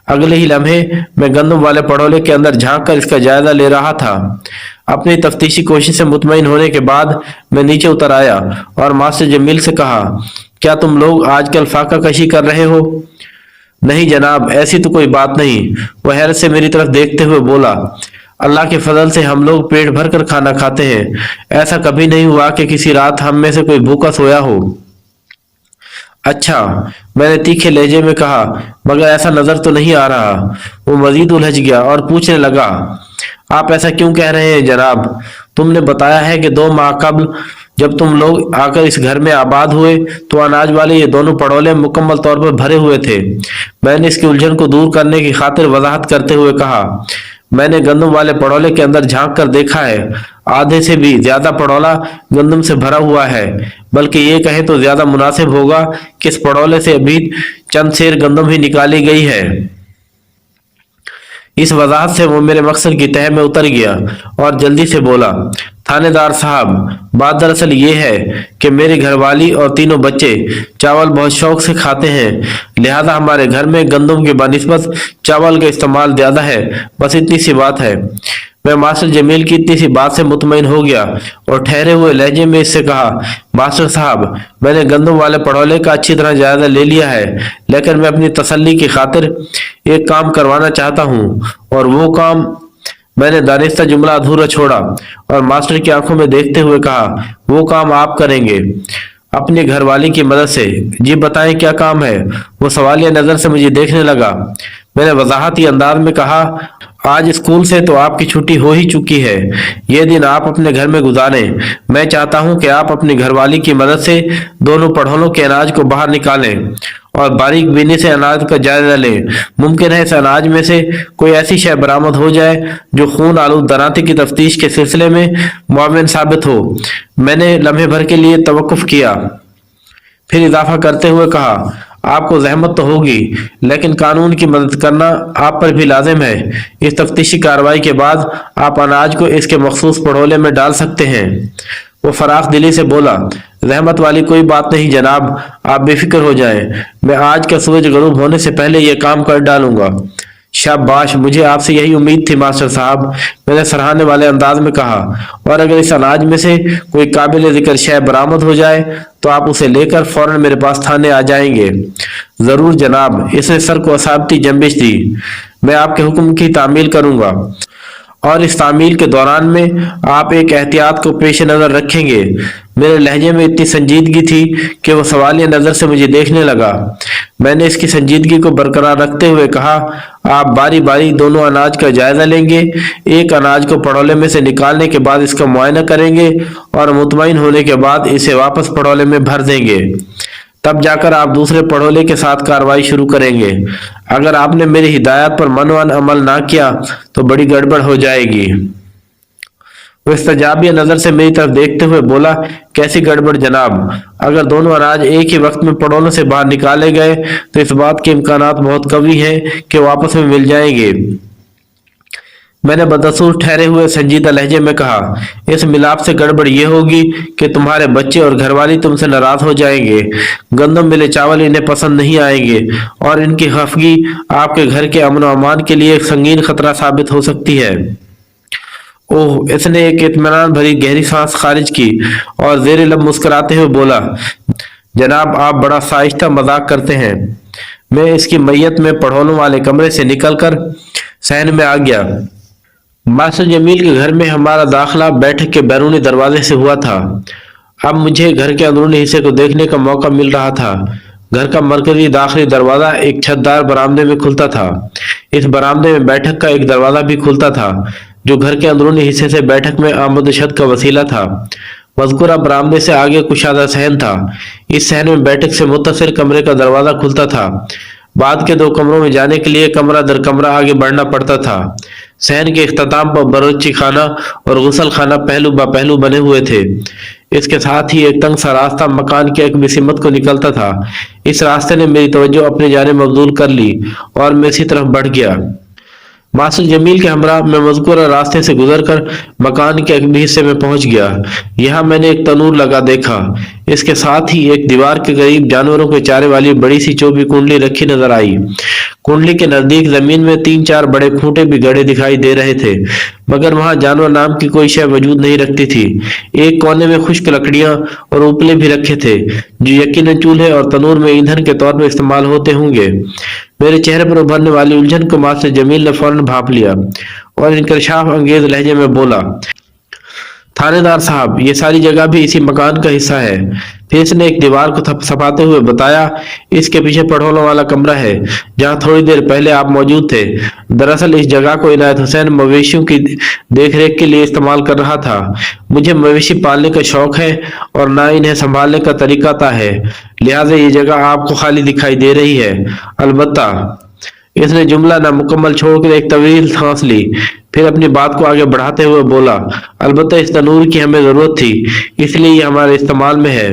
अगले ही लम्हे मैं गंदम वाले पड़ोले के अंदर झांक कर इसका जायजा ले रहा था। अपनी तफ्तीशी कोशिश से मुतमईन होने के बाद मैं नीचे उतर आया और मास्टर जमील से कहा, क्या तुम लोग आजकल फाका कशी कर रहे हो? नहीं जनाब, ऐसी तो कोई बात नहीं। वह हैरत से मेरी तरफ देखते हुए बोला, अल्लाह के फजल से हम लोग पेट भर कर खाना खाते हैं। ऐसा कभी नहीं हुआ कि किसी रात हम में से कोई भूखा सोया हो। अच्छा, मैंने तीखे लहजे में कहा, मगर ऐसा नजर तो नहीं आ रहा। वो मजीद उलझ गया और पूछने लगा, आप ऐसा क्यों कह रहे हैं जनाब? तुमने बताया है कि 2 माह कबल जब तुम लोग आकर इस घर में आबाद हुए तो अनाज वाले ये दोनों पड़ोले मुकम्मल तौर पर भरे हुए थे। मैंने इसकी उलझन को दूर करने की खातिर वजाहत करते हुए कहा, मैंने गंदम वाले पड़ोले के अंदर झांक कर देखा है। आधे से भी ज्यादा पड़ोला गंदम से भरा हुआ है, बल्कि ये कहें तो ज्यादा मुनासिब होगा कि इस पड़ोले से अभी चंद सेर गंदम ही निकाली गई है। इस वजाहत से वो मेरे मकसद की तह में उतर गया और जल्दी से बोला, थानेदार साहब, बात दरअसल ये है कि मेरी घरवाली और तीनों बच्चे चावल बहुत शौक से खाते हैं, लिहाजा हमारे घर में गंदम के बनिस्बत चावल का इस्तेमाल ज्यादा है। बस इतनी सी बात है। मैं मास्टर जमील की इतनी सी बात से मुतमईन हो गया और ठहरे हुए लहजे में इससे कहा, मास्टर साहब, मैंने गंदम वाले पड़ोले का अच्छी तरह जायजा ले लिया है, लेकिन मैं अपनी तसल्ली की खातिर एक काम करवाना चाहता हूँ, और वो काम। मैंने दानिस्ता जुमला अधूरा छोड़ा और मास्टर की आंखों में देखते हुए कहा, वो काम आप करेंगे अपनी घरवाली की मदद से। जी बताएं, क्या काम है? वो सवालिया नजर से मुझे देखने लगा। मैंने वजाहती अंदाज में कहा, आज स्कूल से तो आपकी छुट्टी हो ही चुकी है। ये दिन आप अपने घर में गुजारें। मैं चाहता हूं कि आप अपनी घरवाली की मदद से दोनों पड़ोलों के अनाज को बाहर निकालें और बारीक बीनी से अनाज का जायजा लें। मुमकिन है इस अनाज में से कोई ऐसी शय बरामद हो जाए जो खून आलूद दरांती की तफ्तीश के सिलसिले में मुआविन साबित हो। मैंने लम्हे भर के लिए तवक्कुफ किया, फिर इजाफा करते हुए कहा, आपको जहमत तो होगी, लेकिन कानून की मदद करना आप पर भी लाजिम है। इस तफ्तीशी कार्रवाई के बाद आप अनाज को इसके मखसूस पड़ोले में डाल सकते हैं। वो फराख दिली से बोला, रहमत वाली कोई बात नहीं जनाब, आप बेफिक्र हो जाएं, मैं आज का सूरज गरूब होने से पहले यह काम कर डालूंगा। शाबाश, मुझे आपसे यही उम्मीद थी मास्टर साहब, मैंने सराहने वाले अंदाज में कहा। और अगर इस अनाज में से कोई काबिल जिक्र शय बरामद हो जाए तो आप उसे लेकर फौरन मेरे पास थाने आ जाएंगे। जरूर जनाब। इसने सर को असाबती जंबिश दी। मैं आपके हुक्म की तामील करूंगा और इस तामील के दौरान में आप एक एहतियात को पेश नजर रखेंगे। मेरे लहजे में इतनी संजीदगी थी कि वो सवालिया नजर से मुझे देखने लगा। मैंने इसकी संजीदगी को बरकरार रखते हुए कहा, आप बारी बारी दोनों अनाज का जायजा लेंगे, एक अनाज को पड़ोले में से निकालने के बाद इसका मुआयना करेंगे और मुतमईन होने के बाद इसे वापस पड़ोले में भर देंगे। तब जाकर आप दूसरे पड़ोले के साथ कार्रवाई शुरू करेंगे। अगर आपने मेरी हिदायत पर मनवन अमल ना किया तो बड़ी गड़बड़ हो जाएगी। वो इस्तजाबिया नजर से मेरी तरफ देखते हुए बोला, कैसी गड़बड़ जनाब? अगर दोनों अनाज एक ही वक्त में पड़ोलों से बाहर निकाले गए तो इस बात के इम्कानात बहुत कवी हैं कि वो आपस में मिल जाएंगे। मैंने बदसूर ठहरे हुए संजीदा लहजे में कहा, इस मिलाप से गड़बड़ ये होगी कि तुम्हारे बच्चे और घरवाली तुमसे नाराज हो जाएंगे। गंदम मिले चावल इन्हें पसंद नहीं आएंगे और इनकी खफगी आपके घर के अमन और अमान के लिए एक संगीन खतरा साबित हो सकती है। ओह, इसने एक इत्मीनान भरी गहरी सांस खारिज की और जेर लब मुस्कुराते हुए बोला, जनाब आप बड़ा साइस्ता मजाक करते हैं। मैं इसकी मैयत में पड़ोलों वाले कमरे से निकलकर सहन में आ गया। मास्टर जमील के घर में हमारा दाखिला बैठक के बैरूनी दरवाजे से हुआ था। अब मुझे घर के अंदरूनी हिस्से को देखने का मौका मिल रहा था। घर का मरकजी दाखिली दरवाजा एक छतदार बरामदे में खुलता था। इस बरामदे में बैठक का एक दरवाजा भी खुलता था जो घर के अंदरूनी हिस्से से बैठक में आमद-ओ-शत का वसीला था। मज़कूरा बरामदे से आगे कुशादा सहन था। इस सहन में बैठक से मुत्तसिल कमरे का दरवाजा खुलता था। बाद के 2 कमरों में जाने के लिए कमरा दर कमरा आगे बढ़ना पड़ता था। सहन के इख्तिताम पर बरूची खाना और गुसल खाना पहलू ब पहलू बने हुए थे। इसके साथ ही एक तंग सा रास्ता मकान के एक बिसिमत को निकलता था। इस रास्ते ने मेरी तवज्जो अपनी जानिब मबजूल कर ली और मैं इसी तरफ बढ़ गया। मास्टर जमील के हमरा मैं मज़कूरा रास्ते से गुजरकर मकान के एक भी हिस्से में पहुंच गया। यहाँ मैंने एक तनूर लगा देखा। इसके साथ ही एक दीवार के करीब जानवरों के चारे वाली बड़ी सी चौबी कुंडली रखी नजर आई। कुंडली के नजदीक जमीन में 3-4 बड़े खूंटे भी गड़े दिखाई दे रहे थे, मगर वहां जानवर नाम की कोई शय वजूद नहीं रखती थी। एक कोने में खुश्क लकड़ियां और उपले भी रखे थे जो यकीनन चूल्हे और तनूर में ईंधन के तौर पर इस्तेमाल होते होंगे। मेरे चेहरे पर उभरने वाली उलझन को मास्टर जमील ने फौरन भांप लिया और इंकशाफ अंगेज लहजे में बोला, थानेदार साहब, ये सारी जगह भी इसी मकान का हिस्सा है। फिर इसने एक दीवार को सपाते हुए बताया, इसके पीछे पड़ोलों वाला कमरा है जहाँ थोड़ी देर पहले आप मौजूद थे। दरअसल इस जगह को इनायत हुसैन मवेशियों की देखरेख के लिए इस्तेमाल कर रहा था। मुझे मवेशी पालने का शौक है और ना इन्हें संभालने का तरीका आता है, लिहाजा ये जगह आपको खाली दिखाई दे रही है। अलबत्ता, इसने जुमला नामुकम्मल छोड़कर एक तवील सांस ली, फिर अपनी बात को आगे बढ़ाते हुए बोला, अलबत्ता इस तनूर की हमें जरूरत थी, इसलिए ये हमारे इस्तेमाल में है।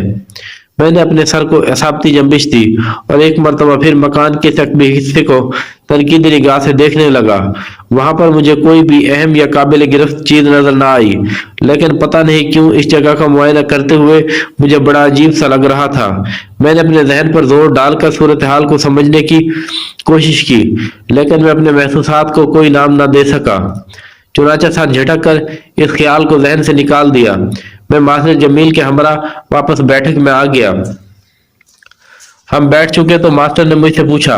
मैंने अपने सर को असाबती जंबिश दी और एक मरतबा फिर मकान के सकबी हिस्से को तनकीदी निगाह से देखने लगा। वहां पर मुझे कोई भी अहम या काबिल गिरफ्त चीज नजर ना आई, लेकिन पता नहीं क्यों इस जगह का मुआयना करते हुए मुझे बड़ा अजीब सा लग रहा था। मैंने अपने जहन पर जोर डालकर सूरत हाल को समझने की कोशिश की, लेकिन मैं अपने महसूसात को कोई नाम ना दे सका। चुनाचा सर झटक कर इस ख्याल को जहन से निकाल दिया। मैं मास्टर जमील के हमरा वापस बैठक में आ गया। हम बैठ चुके तो मास्टर ने मुझसे पूछा,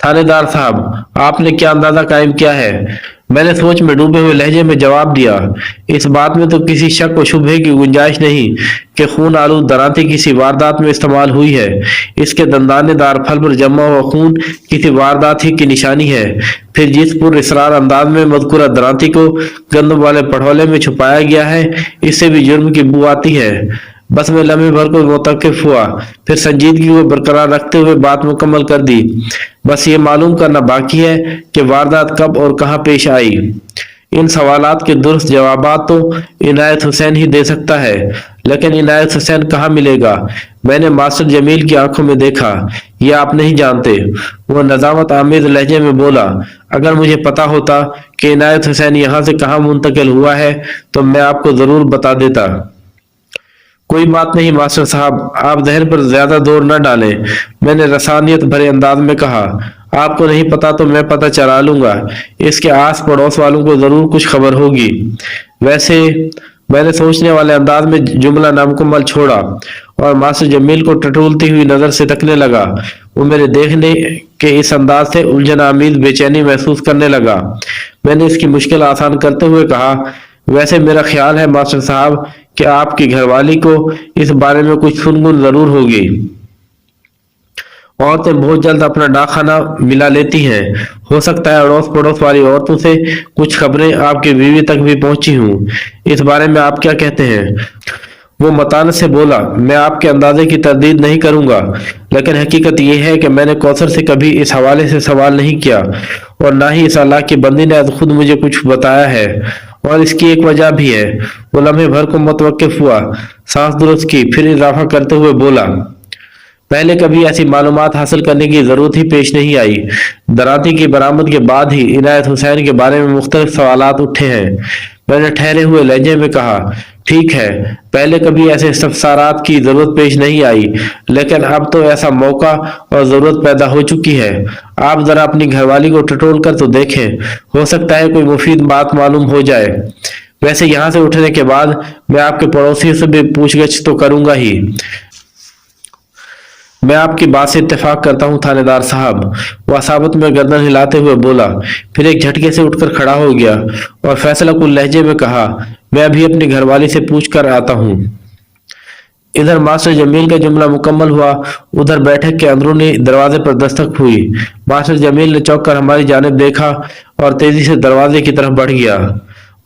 थानेदार साहब, आपने क्या अंदाजा कायम किया है? मैंने सोच में डूबे हुए लहजे में जवाब दिया, इस बात में तो किसी शक व शुबहे की गुंजाइश नहीं कि खून आलूद दरांती किसी वारदात में इस्तेमाल हुई है। इसके दंदानेदार फल पर जमा हुआ खून किसी वारदात ही की निशानी है। फिर जिस पुर इसरार अंदाज में मज़कूरा दरांती को गंदम वाले पड़ोले में छुपाया गया है, इससे भी जुर्म की बू आती है। बस मैं लम्हे भर को मुतकिफ हुआ, फिर संजीदगी को बरकरार रखते हुए बात मुकम्मल कर दी। बस ये मालूम करना बाकी है कि वारदात कब और कहाँ पेश आई। इन सवालात के दुरुस्त जवाबात तो इनायत हुसैन ही दे सकता है, लेकिन इनायत हुसैन कहाँ मिलेगा? मैंने मास्टर जमील की आंखों में देखा। ये आप नहीं जानते। वो नजामत आमेज लहजे में बोला, अगर मुझे पता होता कि इनायत हुसैन यहाँ से कहाँ मुंतकिल हुआ है तो मैं आपको जरूर बता देता। कोई बात नहीं मास्टर साहब, आप जहन पर ज्यादा जोर न डालें, मैंने रसानियत भरे अंदाज में कहा। आपको नहीं पता तो मैं पता चला लूंगा। इसके आस पड़ोस वालों को जरूर कुछ खबर होगी। वैसे, मैंने सोचने वाले अंदाज में जुमला नामुकम्मल छोड़ा और मास्टर जमील को टटोलती हुई नजर से तकने लगा। वो मेरे देखने के इस अंदाज से उलझन आमीज बेचैनी महसूस करने लगा। मैंने इसकी मुश्किल आसान करते हुए कहा, वैसे मेरा ख्याल है मास्टर साहब कि आपकी घरवाली को इस बारे में कुछ सुनगुन जरूर होगी। औरतें बहुत जल्द अपना डाकखाना मिला लेती हैं। हो सकता है अड़ोस पड़ोस वाली औरतों से कुछ खबरें आपकी बीवी तक भी पहुंची हूं। इस बारे में आप क्या कहते हैं? वो मतानत से बोला, मैं आपके अंदाजे की तरदीद नहीं करूंगा, लेकिन हकीकत यह है कि मैंने कौसर से कभी इस हवाले से सवाल नहीं किया और ना ही इस अल्लाह की बंदी ने खुद मुझे कुछ बताया है। और इसकी एक वजह भी है। वो लम्हे भर को मुतवक्किफ हुआ, सांस दुरुस्त की, फिर इजाफा करते हुए बोला, पहले कभी ऐसी मालूमात हासिल करने की जरूरत ही पेश नहीं आई। दराती की बरामद के बाद ही इनायत हुसैन के बारे में मुख्तलिफ सवालात उठे हैं। मैंने ठहरे हुए लहजे में कहा, ठीक है, पहले कभी ऐसे इस्तफसारात की जरूरत पेश नहीं आई, लेकिन अब तो ऐसा मौका और जरूरत पैदा हो चुकी है। आप जरा अपनी घरवाली को टटोल कर तो देखें, हो सकता है कोई मुफीद बात मालूम हो जाए। वैसे यहाँ से उठने के बाद मैं आपके पड़ोसियों से भी पूछगछ तो करूंगा ही। मैं आपकी बात से इत्तेफाक करता हूँ थानेदार साहब, वह साबत में गर्दन हिलाते हुए बोला, फिर एक झटके से उठकर खड़ा हो गया और फैसला कुल लहजे में कहा, मैं अभी अपनी घरवाली से पूछ कर आता हूँ। इधर मास्टर जमील का जुमला मुकम्मल हुआ, उधर बैठक के अंदरूनी दरवाजे पर दस्तक हुई। मास्टर जमील ने चौंक कर हमारी जानिब देखा और तेजी से दरवाजे की तरफ बढ़ गया।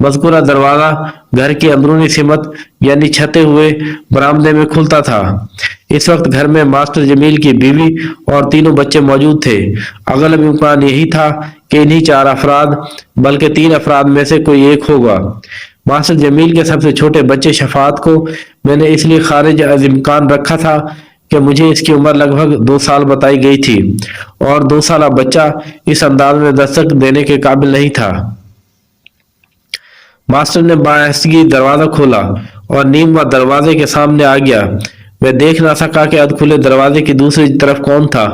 मज़कूरा दरवाजा घर की अंदरूनी सिमत यानी छते हुए बरामदे में खुलता था। इस वक्त घर में मास्टर जमील की बीवी और तीनों बच्चे मौजूद थे। अगलब इम्कान यही था कि इन्हीं 4 अफराद बल्कि 3 अफराद में से कोई एक होगा। मास्टर जमील के सबसे छोटे बच्चे शफात को मैंने इसलिए खारिज अज इम्कान रखा था कि मुझे इसकी उम्र लगभग 2 साल बताई गई थी और 2 साल बच्चा इस अंदाज में दस्तक देने के काबिल नहीं था। मास्टर ने बाइस्तगी दरवाजा खोला और नीम व दरवाजे के सामने आ गया। मैं देख ना सका कि अध खुले दरवाजे की दूसरी तरफ कौन था।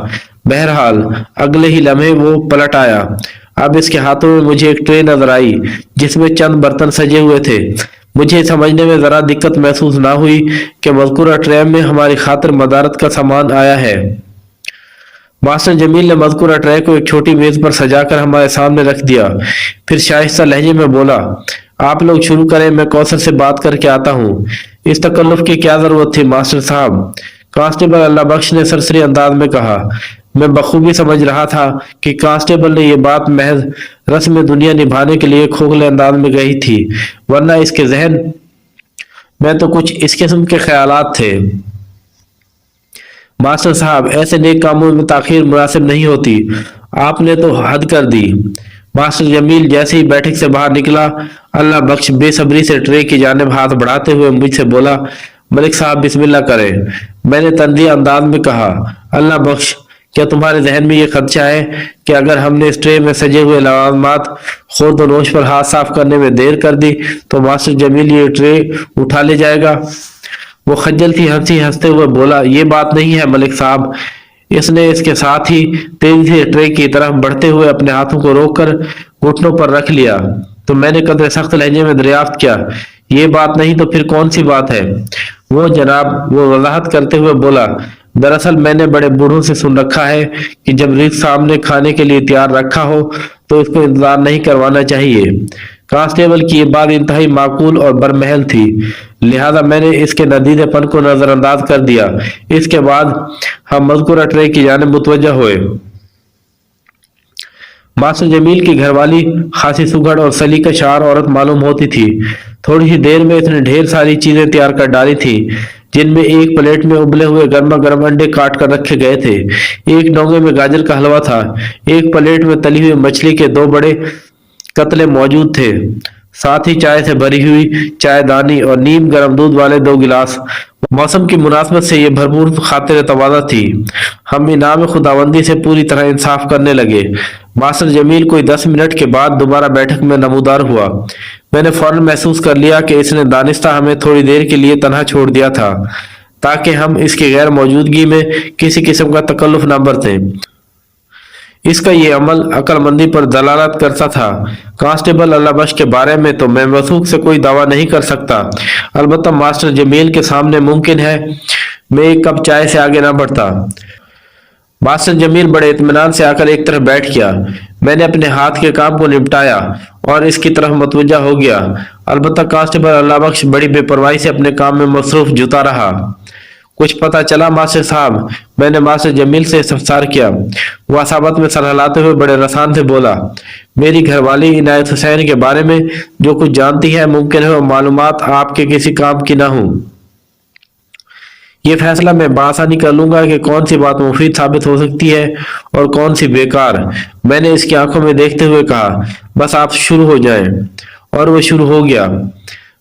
बहरहाल अगले ही लम्हे वो पलट आया। अब इसके हाथों में मुझे एक ट्रे नजर आई जिसमें चंद बर्तन सजे हुए थे। मुझे समझने में जरा दिक्कत महसूस ना हुई कि मज़कूरा ट्रे में हमारी खातिर मदारत का सामान आया है। मास्टर जमील ने मज़कूरा ट्रे को एक छोटी मेज पर सजाकर हमारे सामने रख दिया। फिर शाइस्ता लहजे में बोला, आप लोग शुरू करें, मैं कौसर से बात करके आता हूँ। इस तकल्लुफ की क्या जरूरत थी मास्टर साहब? कांस्टेबल अल्लाह बख्श ने सरसरी अंदाज में कहा। मैं बखूबी समझ रहा था कि कांस्टेबल ने यह बात महज रस्म दुनिया निभाने के लिए खोखले अंदाज में कही थी, वरना इसके जहन में तो कुछ इस किस्म के ख्यालात थे। मास्टर साहब, ऐसे नेक कामों में ताखीर मुनासिब नहीं होती। आपने तो हद कर दी। मास्टर जमील जैसे ही बैठक से बाहर निकला, अल्लाह बख्श बेसब्री से ट्रे की जानिब हाथ बढ़ाते हुए मुझसे बोला, मलिक साहब बिस्मिल्लाह करें। मैंने तंज़ीह अंदाज में कहा, अल्लाह बख्श, क्या तुम्हारे जहन में ये खदशा है कि अगर हमने इस ट्रे में सजे हुए लवाजमात खुर्द व नोश पर हाथ साफ करने में देर कर दी तो मास्टर जमील ये ट्रे उठा ले जाएगा? वो खज्जल थी हंसते हुए बोला, ये बात नहीं है मलिक साहब। इसने इसके साथ ही तेजी से ट्रे की तरफ बढ़ते हुए अपने हाथों को रोककर घुटनों पर रख लिया। तो मैंने कदर सख्त लहजे में दरियाफ्त किया, ये बात नहीं तो फिर कौन सी बात है? वो जनाब, वो वजाहत करते हुए बोला, दरअसल मैंने बड़े बूढ़ों से सुन रखा है कि जब रिज़्क सामने खाने के लिए तैयार रखा हो तो इसको इंतजार नहीं करवाना चाहिए। कांस्टेबल की ये बात इंतहाई माकूल और बरमहल थी, लिहाजा मैंने इसके नदीदेपन को नजरअंदाज कर दिया। इसके बाद हम मज़कूरा ट्रे की जानिब मुतवज्जा हुए। मास्टर जमील की घरवाली खासी सुघड़ और सलीकाशार औरत मालूम होती थी। थोड़ी सी देर में इसने ढेर सारी चीजें तैयार कर डाली थी, जिनमें एक प्लेट में उबले हुए गर्मा गर्म अंडे काट कर रखे गए थे। एक डोंगे में गाजर का हलवा था। एक प्लेट में तली हुई मछली के 2 बड़े कतले मौजूद थे। साथ ही चाय से भरी हुई चायदानी और नीम गर्म दूध वाले 2 गिलास। मौसम की मुनासबत से ये भरपूर खातिर तवाज़ा थी। हम इनाम खुदाबंदी से पूरी तरह इंसाफ करने लगे। मास्टर जमील कोई 10 मिनट के बाद दोबारा बैठक में नमूदार हुआ। मैंने फौरन महसूस कर लिया कि इसने दानिस्ता हमें थोड़ी देर के लिए तन्हा छोड़ दिया था, ताकि हम इसकी गैर मौजूदगी में किसी किस्म का तकल्लुफ न बरतें। इसका ये अमल अक्लमंदी पर दलालत करता था। कांस्टेबल अल्लाह बख्श के बारे में तो मैं वसूख से कोई दावा नहीं कर सकता। अलबत्ता मास्टर जमील के सामने मुमकिन है मैं एक कप चाय से आगे ना बढ़ता। मास्टर जमील बड़े इत्मीनान से आकर एक तरफ बैठ गया। मैंने अपने हाथ के काम को निपटाया और इसकी तरफ मुतवज्जा हो गया। अलबत्ता कांस्टेबल अल्लाह बख्श बड़ी बेपरवाही से अपने काम में मसरूफ जुटा रहा। कुछ पता चला मास्टर साहब? मैंने मास्टर जमील से इस्तफसार किया। वह असाबत में सर हिलाते हुए बड़े रसान से बोला, मेरी घरवाली इनायत हुसैन के बारे में जो कुछ जानती है, मुमकिन है वो मालूमात आपके किसी काम की ना हो। ये फैसला मैं बासानी कर लूंगा कि कौन सी बात मुफीद साबित हो सकती है और कौन सी बेकार। मैंने इसकी आंखों में देखते हुए कहा, बस आप शुरू हो जाएं। और वो शुरू हो गया।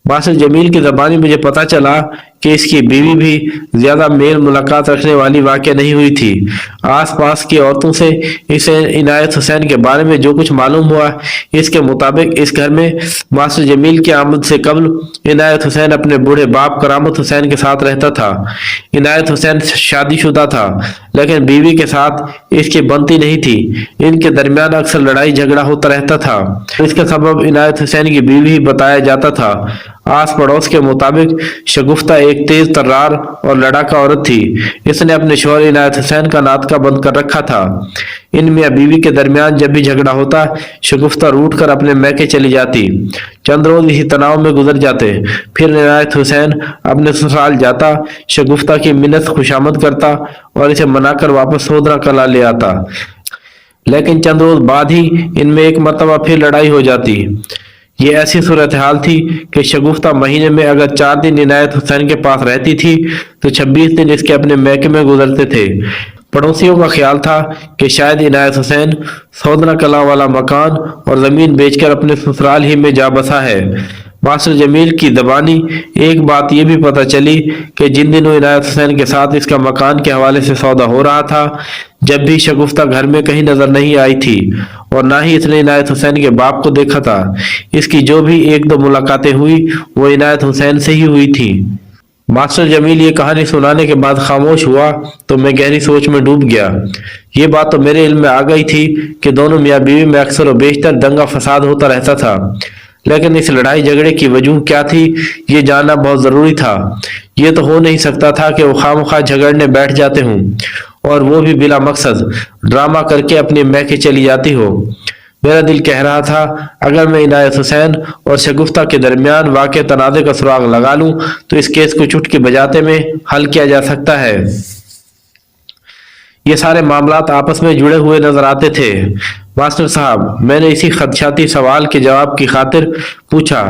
मास्टर जमील की ज़बानी मुझे पता चला कि इसकी बीवी भी ज्यादा मेल मुलाकात रखने वाली वाक़या नहीं हुई थी। आसपास की औरतों से इसे इनायत हुसैन के बारे में जो कुछ मालूम हुआ, इसके मुताबिक इस घर में मास्टर जमील की आमद से कबल इनायत हुसैन अपने बूढ़े बाप करामत हुसैन के साथ रहता था। इनायत हुसैन शादीशुदा था, लेकिन बीवी के साथ इसकी बनती नहीं थी। इनके दरमियान अक्सर लड़ाई झगड़ा होता रहता था। इसका सबब इनायत हुसैन की बीवी ही बताया जाता था। आस पड़ोस के मुताबिक शगुफ्ता एक तेज तर्रार और लड़ाका औरत थी। इसने अपने शौहर इनायत हुसैन का नातका बंद कर रखा था। इन मियाँ बीवी के दरमियान जब भी झगड़ा होता, शगुफ्ता रूठ कर अपने मैके चली जाती। चंद रोज इसी तनाव में गुजर जाते। फिर इनायत हुसैन अपने ससुराल जाता, शगुफ्ता की मिन्नत खुशामद करता और इसे मनाकर वापस सोदरा कला ले आता। लेकिन चंद रोज बाद ही इनमें एक मरतबा फिर लड़ाई हो जाती। ये ऐसी सूरत हाल थी कि शगुफ्ता महीने में अगर 4 दिन इनायत हुसैन के पास रहती थी तो 26 दिन इसके अपने मैके में गुजरते थे। पड़ोसियों का ख्याल था कि शायद इनायत हुसैन सौदना कला वाला मकान और जमीन बेचकर अपने ससुराल ही में जा बसा है। मास्टर जमील की ज़बानी एक बात यह भी पता चली कि जिन दिनों इनायत हुसैन के साथ इसका मकान के हवाले से सौदा हो रहा था, जब भी शगुफ्ता घर में कहीं नजर नहीं आई थी और ना ही इसने इनायत हुसैन के बाप को देखा था। इसकी जो भी 1-2 मुलाकातें हुई वो इनायत हुसैन से ही हुई थी। मास्टर जमील ये कहानी सुनाने के बाद खामोश हुआ तो मैं गहरी सोच में डूब गया। ये बात तो मेरे इल्म में आ गई थी कि दोनों मियाँ बीवी में अक्सर और बेशतर दंगा फसाद होता रहता था, लेकिन इस लड़ाई झगड़े की वजह क्या थी ये जानना बहुत जरूरी था। ये तो हो नहीं सकता था कि वो खामखा झगड़ने बैठ जाते हों और वो भी बिला मकसद ड्रामा करके अपनी मैके चली जाती हो। मेरा दिल कह रहा था अगर मैं इनायत हुसैन और शगुफ्ता के दरमियान वाक़े तनाज़े का सुराग लगा लूं तो इस केस को चुटकी बजाते में हल किया जा सकता है। ये सारे मामलात आपस में जुड़े हुए नजर आते थे। मास्टर साहब, मैंने इसी खदशाती सवाल के जवाब की खातिर पूछा,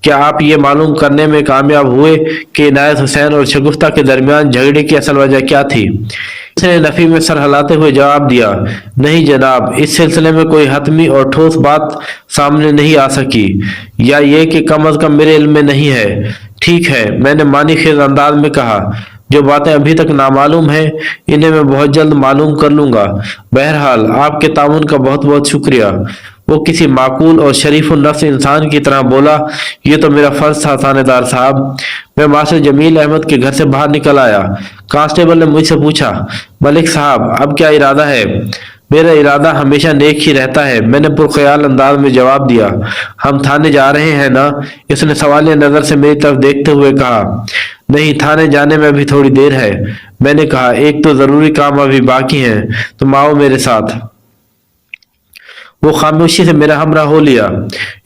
क्या आप ये मालूम करने में कामयाब हुए कि इनायत हुसैन और शगुफ्ता के दरमियान झगड़े की असल वजह क्या थी? इसने नफी में सर हिलाते हुए जवाब दिया, नहीं जनाब, इस सिलसिले में कोई हतमी और ठोस बात सामने नहीं आ सकी, या ये कि कम अज कम मेरे इल्म में नहीं है। ठीक है, मैंने मानी खेज अंदाज में कहा, जो बातें अभी तक नामालूम हैं इन्हें मैं बहुत जल्द मालूम कर लूंगा। बहरहाल आपके ताउन का बहुत बहुत शुक्रिया। वो किसी माकूल और शरीफ नफ्स इंसान की तरह बोला, ये तो मेरा फर्ज था थानेदार साहब। मैं मास्टर जमील अहमद के घर से बाहर निकल आया। कांस्टेबल ने मुझसे पूछा, मलिक साहब अब क्या इरादा है? मेरा इरादा हमेशा नेक ही रहता है, मैंने पुरख्याल अंदाज में जवाब दिया। हम थाने जा रहे हैं ना? इसने सवालिया नजर से मेरी तरफ देखते हुए कहा। नहीं, थाने जाने में भी थोड़ी देर है। मैंने कहा, एक तो जरूरी काम अभी बाकी है, तुम आओ मेरे साथ। वो खामोशी से मेरा हमरा हो लिया।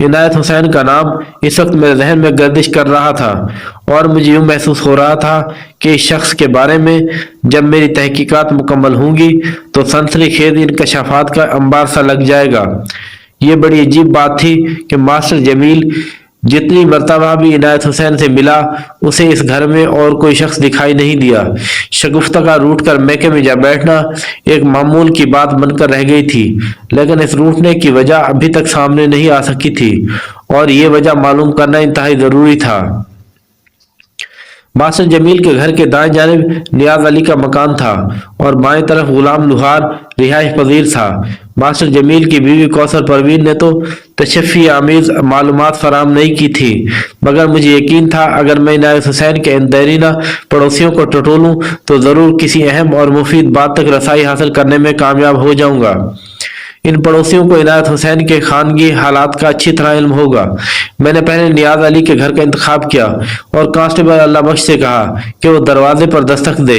इनायत हुसैन का नाम इस वक्त मेरे जहन में गर्दिश कर रहा था और मुझे यूं महसूस हो रहा था कि इस शख्स के बारे में जब मेरी तहकीकात मुकम्मल होंगी तो सनसनीखेज इंकशाफात का अंबार सा लग जाएगा। ये बड़ी अजीब बात थी कि मास्टर जमील जितनी मर्तबा भी इनायत हुसैन से मिला उसे इस घर में और कोई शख्स दिखाई नहीं दिया। शगुफ्ता रूठ कर मैके में जा बैठना एक मामूल की बात बनकर रह गई थी, लेकिन इस रूठने की वजह अभी तक सामने नहीं आ सकी थी और ये वजह मालूम करना इंतहाई जरूरी था। मास्टर जमील के घर के दाएं जानिब नियाज अली का मकान था और बाएं तरफ गुलाम लुहार रिहाइश पजीर था। मास्टर जमील की बीवी कौसर परवीन ने तो तशफ़ी आमीज मालूमात फराम नहीं की थी, मगर मुझे यकीन था अगर मैं इनायत हुसैन के इन देरीना पड़ोसियों को टटोलूं तो ज़रूर किसी अहम और मुफीद बात तक रसाई हासिल करने में कामयाब हो जाऊंगा। इन पड़ोसियों को इनायत हुसैन के खानगी हालात का अच्छी तरह इल्म होगा। मैंने पहले नियाज अली के घर का इंतखाब किया और कांस्टेबल अल्लाह बख्श से कहा कि वो दरवाजे पर दस्तक दे।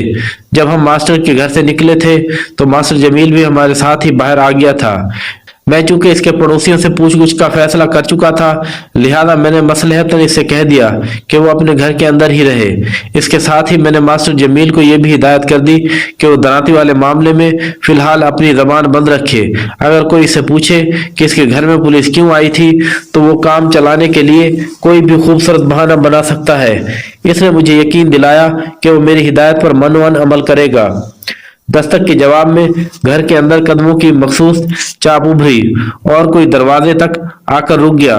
जब हम मास्टर के घर से निकले थे तो मास्टर जमील भी हमारे साथ ही बाहर आ गया था। मैं चूंकि इसके पड़ोसियों से पूछगछ का फैसला कर चुका था, लिहाजा मैंने मसलहतन इससे कह दिया कि वो अपने घर के अंदर ही रहे। इसके साथ ही मैंने मास्टर जमील को यह भी हिदायत कर दी कि वो दराती वाले मामले में फिलहाल अपनी जबान बंद रखे। अगर कोई इससे पूछे कि इसके घर में पुलिस क्यों आई थी तो वो काम चलाने के लिए कोई भी खूबसूरत बहाना बना सकता है। इसने मुझे यकीन दिलाया कि वो मेरी हिदायत पर मनोवन अमल करेगा। दस्तक के जवाब में घर के अंदर कदमों की मखसूस चाप उभरी और कोई दरवाजे तक आकर रुक गया।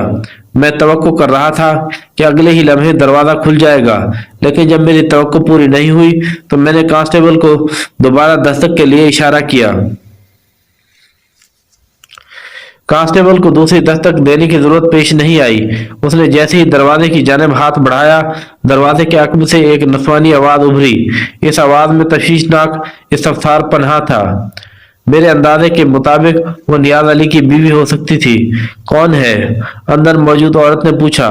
मैं तवक्को कर रहा था कि अगले ही लम्हे दरवाजा खुल जाएगा, लेकिन जब मेरी तवक्को पूरी नहीं हुई तो मैंने कांस्टेबल को दोबारा दस्तक के लिए इशारा किया। कांस्टेबल को दूसरी दस्तक देने की जरूरत पेश नहीं आई। उसने जैसे ही दरवाजे की जानिब हाथ बढ़ाया, दरवाजे के अकब से एक नस्वानी आवाज उभरी। इस आवाज में तशवीशनाक इस्तफसार पनहा था। मेरे अंदाजे के मुताबिक वो नियाज अली की बीवी हो सकती थी। कौन है? अंदर मौजूद औरत ने पूछा।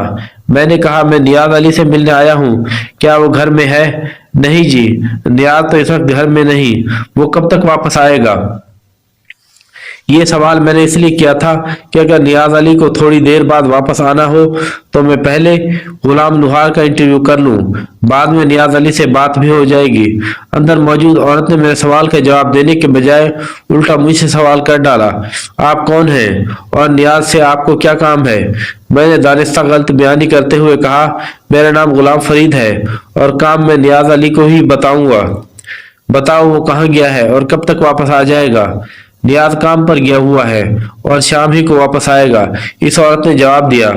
मैंने कहा, मैं नियाज अली से मिलने आया हूँ, क्या वो घर में है? नहीं जी, नियाज तो इस वक्त घर में नहीं, वो कब तक वापस आएगा? ये सवाल मैंने इसलिए किया था कि अगर नियाज अली को थोड़ी देर बाद वापस आना हो तो मैं पहले गुलाम लुहार का इंटरव्यू कर लूं, बाद में नियाज अली से बात भी हो जाएगी। अंदर मौजूद औरत ने मेरे सवाल का जवाब देने के बजाय उल्टा मुझसे सवाल कर डाला। आप कौन हैं और नियाज से आपको क्या काम है? मैंने दानिस्ता गलत बयानी करते हुए कहा, मेरा नाम गुलाम फरीद है और काम मैं नियाज अली को ही बताऊंगा। बताओ वो कहाँ गया है और कब तक वापस आ जाएगा? नियाज काम पर गया हुआ है और शाम ही को वापस आएगा, इस औरत ने जवाब दिया।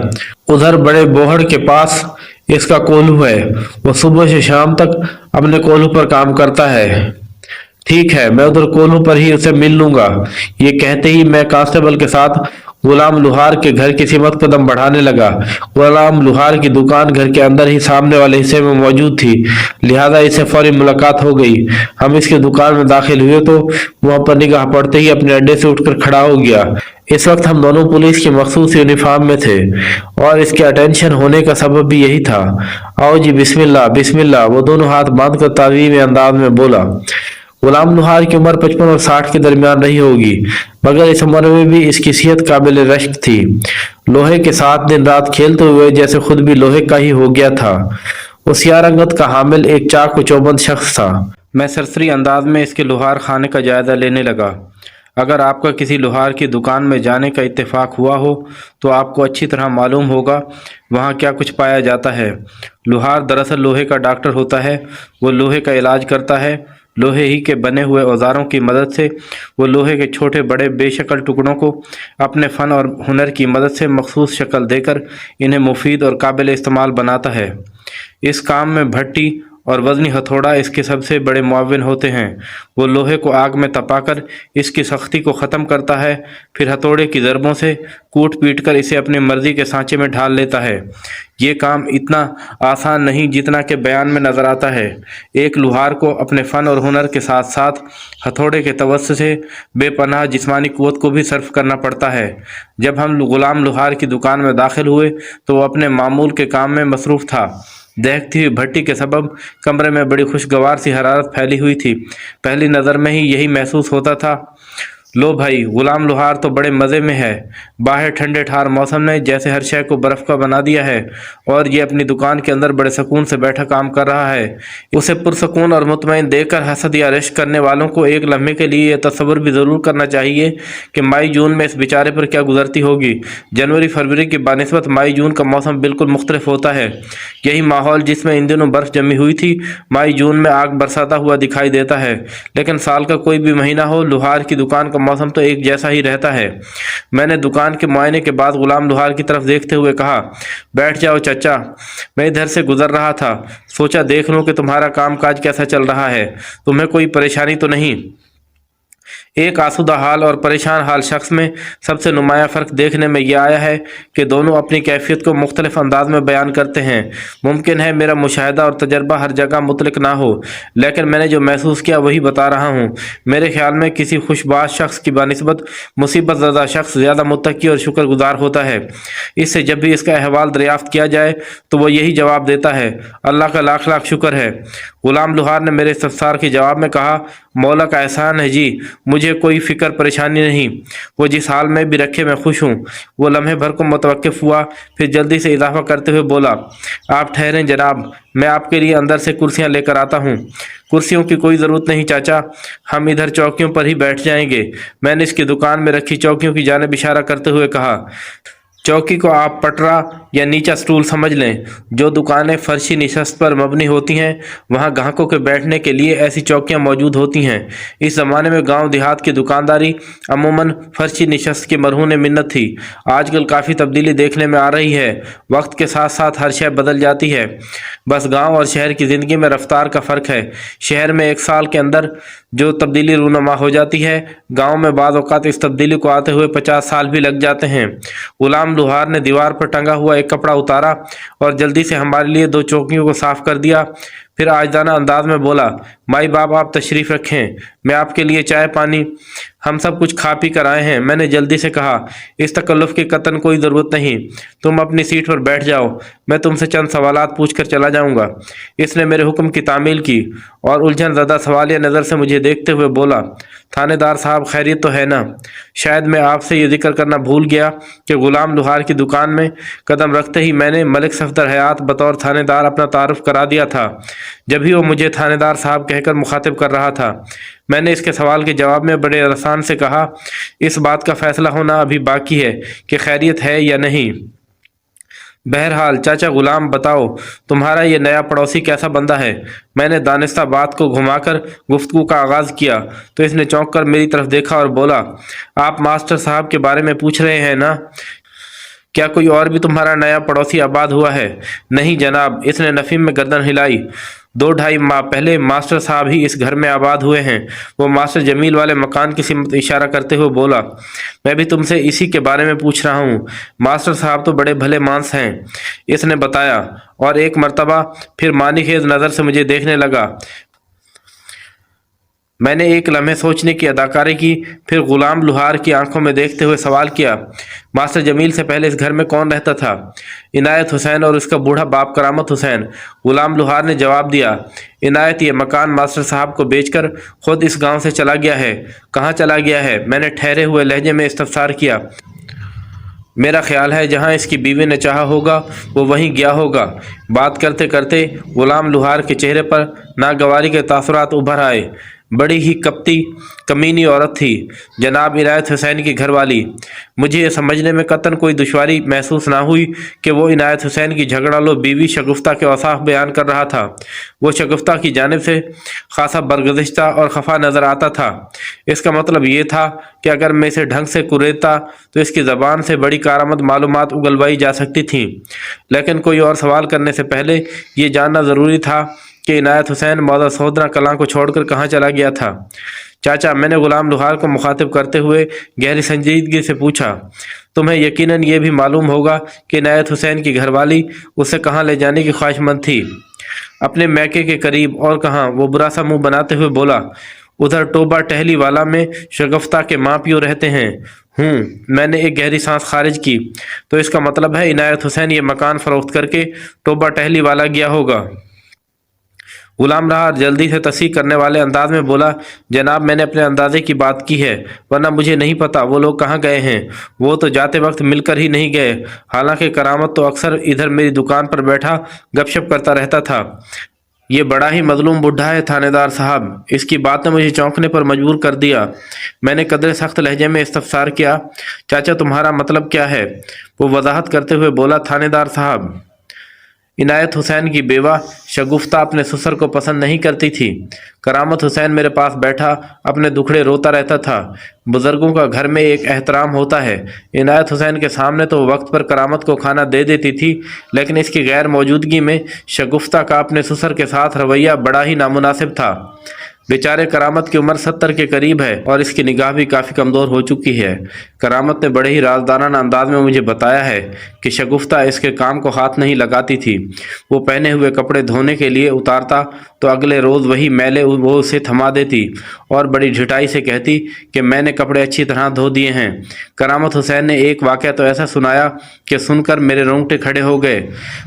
उधर बड़े बोहड़ के पास इसका कोल्हू है, वो सुबह से शाम तक अपने कोल्हू पर काम करता है। ठीक है, मैं उधर कोल्हू पर ही उसे मिल लूंगा। ये कहते ही मैं कांस्टेबल के साथ गुलाम लुहार के घर की सिमत कदम बढ़ाने लगा। गुलाम लुहार की दुकान घर के अंदर ही सामने वाले हिस्से में मौजूद थी, लिहाजा इससे फौरी मुलाकात हो गई। हम इसकी दुकान में दाखिल हुए तो वहां पर निगाह पड़ते ही अपने अड्डे से उठकर खड़ा हो गया। इस वक्त हम दोनों पुलिस की मखसूस यूनिफॉर्म में थे और इसके अटेंशन होने का सबब भी यही था। आओ जी, बिस्मिल्लाह बिस्मिल्लाह, वो दोनों हाथ बांधकर ताज़ीम अंदाज में बोला। गुलाम लुहार की उम्र 55 और 60 के दरमियान रही होगी, मगर इस उम्र में भी इसकी सेहत काबिल रश्क थी। लोहे के साथ दिन रात खेलते हुए जैसे खुद भी लोहे का ही हो गया था। उसियार रंगत का हामिल एक चाक व चौबंद शख्स था। मैं सरसरी अंदाज में इसके लोहार खाने का जायजा लेने लगा। अगर आपका किसी लोहार की दुकान में जाने का इत्तेफाक हुआ हो तो आपको अच्छी तरह मालूम होगा वहाँ क्या कुछ पाया जाता है। लोहार दरअसल लोहे का डॉक्टर होता है। वो लोहे का इलाज करता है। लोहे ही के बने हुए औजारों की मदद से वो लोहे के छोटे बड़े बेशकल टुकड़ों को अपने फ़न और हुनर की मदद से मखसूस शक्ल देकर इन्हें मुफीद और काबिल इस्तेमाल बनाता है। इस काम में भट्टी और वज़नी हथौड़ा इसके सबसे बड़े मुआविन होते हैं। वो लोहे को आग में तपाकर इसकी सख्ती को ख़त्म करता है, फिर हथौड़े की ज़रबों से कूट पीट कर इसे अपनी मर्ज़ी के सांचे में ढाल लेता है। ये काम इतना आसान नहीं जितना कि बयान में नज़र आता है। एक लुहार को अपने फ़न और हुनर के साथ साथ हथौड़े के तवस्सुत से बेपनाह जिस्मानी क़ुव्वत को भी सर्फ करना पड़ता है। जब हम गुलाम लुहार की दुकान में दाखिल हुए तो वो अपने मामूल के काम में मसरूफ़ था। दहकती हुई भट्टी के सबब कमरे में बड़ी खुशगवार सी हरारत फैली हुई थी। पहली नज़र में ही यही महसूस होता था। लो भाई, गुलाम लोहार तो बड़े मज़े में है। बाहर ठंडे ठार मौसम ने जैसे हर शय को बर्फ़ का बना दिया है और ये अपनी दुकान के अंदर बड़े सुकून से बैठा काम कर रहा है। उसे पुरसकून और मुतमईन देखकर हसद या रिश्क करने वालों को एक लम्हे के लिए यह तस्वुर भी ज़रूर करना चाहिए कि मई जून में इस बेचारे पर क्या गुजरती होगी। जनवरी फरवरी की बानिस्बत मई जून का मौसम बिल्कुल मुख्तलिफ होता है। यही माहौल जिसमें इन दिनों बर्फ़ जमी हुई थी, मई जून में आग बरसाता हुआ दिखाई देता है। लेकिन साल का कोई भी महीना हो, लोहार की दुकान का मौसम तो एक जैसा ही रहता है। मैंने दुकान के मुआयने के बाद गुलाम लोहार की तरफ देखते हुए कहा, बैठ जाओ चचा। मैं इधर से गुजर रहा था, सोचा देख लूं कि तुम्हारा कामकाज कैसा चल रहा है, तुम्हें कोई परेशानी तो नहीं। एक आसूदा हाल और परेशान हाल शख्स में सबसे नुमाया फ़र्क देखने में यह आया है कि दोनों अपनी कैफियत को मुख्तलिफ अंदाज में बयान करते हैं। मुमकिन है मेरा मुशाहिदा और तजर्बा हर जगह मुतलक ना हो, लेकिन मैंने जो महसूस किया वही बता रहा हूँ। मेरे ख्याल में किसी खुशबाज शख्स की बानिस्बत मुसीबत ज़दा शख्स ज़्यादा मुत्तकी और शुक्रगुजार होता है। इससे जब भी इसका अहवाल दरियाफ्त किया जाए तो वह यही जवाब देता है, अल्लाह का लाख लाख शुक्र है। गुलाम लोहार ने मेरे इस्तफसार के जवाब में कहा, मौला का एहसान है जी, मुझे कोई फ़िक्र परेशानी नहीं। वो जिस हाल में भी रखे मैं खुश हूँ। वो लम्हे भर को मुतवक्किफ़ हुआ, फिर जल्दी से इजाफा करते हुए बोला, आप ठहरें जनाब, मैं आपके लिए अंदर से कुर्सियाँ लेकर आता हूँ। कुर्सियों की कोई ज़रूरत नहीं चाचा, हम इधर चौकियों पर ही बैठ जाएंगे। मैंने इसकी दुकान में रखी चौकियों की जानिब इशारा करते हुए कहा। चौकी को आप पटरा या नीचा स्टूल समझ लें। जो दुकानें फर्शी नशस्त पर मबनी होती हैं, वहाँ ग्राहकों के बैठने के लिए ऐसी चौकियाँ मौजूद होती हैं। इस ज़माने में गांव देहात की दुकानदारी अमूमन फर्शी नशस्त की मरहून मिन्नत थी। आजकल काफ़ी तब्दीली देखने में आ रही है। वक्त के साथ साथ हर शय बदल जाती है। बस गाँव और शहर की ज़िंदगी में रफ्तार का फ़र्क है। शहर में एक साल के अंदर जो तब्दीली रूनमा हो जाती है, गाँव में बाज़ औक़ात इस तब्दीली को आते हुए 50 साल भी लग जाते हैं। गुलाम लोहार ने दीवार पर टंगा हुआ एक कपड़ा उतारा और जल्दी से हमारे लिए 2 चौकियों को साफ कर दिया। फिर आजदाना अंदाज में बोला, माई बाप आप तशरीफ़ रखें, मैं आपके लिए चाय पानी हम सब कुछ खा पी कर आए हैं। मैंने जल्दी से कहा, इस तकल्लुफ़ की कतन कोई ज़रूरत नहीं, तुम अपनी सीट पर बैठ जाओ, मैं तुमसे चंद सवालात पूछ कर चला जाऊँगा। इसने मेरे हुक्म की तामील की और उलझन ज़दा सवालिया नज़र से मुझे देखते हुए बोला, थानेदार साहब खैरियत तो है ना? शायद मैं आपसे ये जिक्र करना भूल गया कि गुलाम लोहार की दुकान में कदम रखते ही मैंने मलिक सफदर हयात बतौर थानेदार अपना तारुफ करा दिया था। जब ही वो मुझे थानेदार साहब कहकर मुखातिब कर रहा था, मैंने इसके सवाल के जवाब में बड़े आसान से कहा, इस बात का फैसला होना अभी बाकी है कि खैरियत है या नहीं। बहरहाल चाचा गुलाम बताओ, तुम्हारा ये नया पड़ोसी कैसा बंदा है? मैंने दानिस्ता बात को घुमाकर गुफ्तगू का आगाज़ किया तो इसने चौंक कर मेरी तरफ देखा और बोला, आप मास्टर साहब के बारे में पूछ रहे हैं ना? क्या कोई और भी तुम्हारा नया पड़ोसी आबाद हुआ है? नहीं जनाब, इसने नफीम में गर्दन हिलाई। 2-2.5 माह पहले मास्टर साहब ही इस घर में आबाद हुए हैं। वो मास्टर जमील वाले मकान की सिमत इशारा करते हुए बोला, मैं भी तुमसे इसी के बारे में पूछ रहा हूँ। मास्टर साहब तो बड़े भले मानस हैं, इसने बताया और एक मर्तबा फिर मानीखेज नज़र से मुझे देखने लगा। मैंने एक लम्हे सोचने की अदाकारी की, फिर गुलाम लोहार की आंखों में देखते हुए सवाल किया, मास्टर जमील से पहले इस घर में कौन रहता था? इनायत हुसैन और उसका बूढ़ा बाप करामत हुसैन। गुलाम लोहार ने जवाब दिया, इनायत ये मकान मास्टर साहब को बेचकर खुद इस गांव से चला गया है। कहाँ चला गया है? मैंने ठहरे हुए लहजे में इस्तफसार किया। मेरा ख्याल है जहाँ इसकी बीवी ने चाहा होगा वो वहीं गया होगा। बात करते करते गुलाम लोहार के चेहरे पर नागवारी के तासुरात उभर आए। बड़ी ही कपटी कमीनी औरत थी जनाब इनायत हुसैन की घरवाली। मुझे ये समझने में कतन कोई दुश्वारी महसूस ना हुई कि वो इनायत हुसैन की झगड़ालो बीवी शगुफ्ता के औसाफ बयान कर रहा था। वो शगुफ्ता की जानिब से खासा बरगज़िश्ता और खफा नज़र आता था। इसका मतलब ये था कि अगर मैं इसे ढंग से कुरेदता तो इसकी ज़बान से बड़ी कारामद मालूमात उगलवाई जा सकती थीं। लेकिन कोई और सवाल करने से पहले ये जानना ज़रूरी था कि इनायत हुसैन मौदा सोदरा कलां को छोड़कर कहाँ चला गया था। चाचा, मैंने गुलाम लोहार को मुखातिब करते हुए गहरी संजीदगी से पूछा, तुम्हें यकीनन ये भी मालूम होगा कि इनायत हुसैन की घरवाली उसे कहाँ ले जाने की ख्वाहिशमंद थी? अपने मैके के करीब। और कहाँ? वो बुरा सा मुंह बनाते हुए बोला, उधर टोबा टहली वाला में शगफ्ता के माँ पियो रहते हैं। मैंने एक गहरी सांस खारिज की। तो इसका मतलब है इनायत हुसैन ये मकान फरोख्त करके टोबा टहली वाला गया होगा। غلام لوہار جلدی سے تصحیح کرنے والے انداز میں بولا، جناب میں نے اپنے اندازے کی بات کی ہے، ورنہ مجھے نہیں پتا وہ لوگ کہاں گئے ہیں۔ وہ تو جاتے وقت مل کر ہی نہیں گئے، حالانکہ کرامت تو اکثر ادھر میری دکان پر بیٹھا گپ شپ کرتا رہتا تھا۔ یہ بڑا ہی مظلوم بڈھا ہے تھانے دار صاحب، اس کی بات نے مجھے چونکنے پر مجبور کر دیا۔ میں نے قدرے سخت لہجے میں استفسار کیا، چاچا تمہارا مطلب کیا ہے؟ وہ وضاحت کرتے ہوئے بولا، تھانے دار صاحب، عنایت حسین کی بیوہ شگفتہ اپنے سسر کو پسند نہیں کرتی تھی۔ کرامت حسین میرے پاس بیٹھا اپنے دکھڑے روتا رہتا تھا۔ بزرگوں کا گھر میں ایک احترام ہوتا ہے۔ عنایت حسین کے سامنے تو وہ وقت پر کرامت کو کھانا دے دیتی تھی، لیکن اس کی غیر موجودگی میں شگفتہ کا اپنے سسر کے ساتھ رویہ بڑا ہی نامناسب تھا۔ بیچارے کرامت کی عمر 70 کے قریب ہے اور اس کی نگاہ بھی کافی کمزور ہو چکی ہے۔ کرامت نے بڑے ہی رازدارانہ انداز میں مجھے بتایا ہے کہ شگفتہ اس کے کام کو ہاتھ نہیں لگاتی تھی۔ وہ پہنے ہوئے کپڑے دھونے کے لیے اتارتا تو اگلے روز وہی میلے وہ اسے تھما دیتی اور بڑی ڈھٹائی سے کہتی کہ میں نے کپڑے اچھی طرح دھو دیے ہیں۔ کرامت حسین نے ایک واقعہ تو ایسا سنایا کہ سن کر میرے رونگٹے کھڑے ہو گئے۔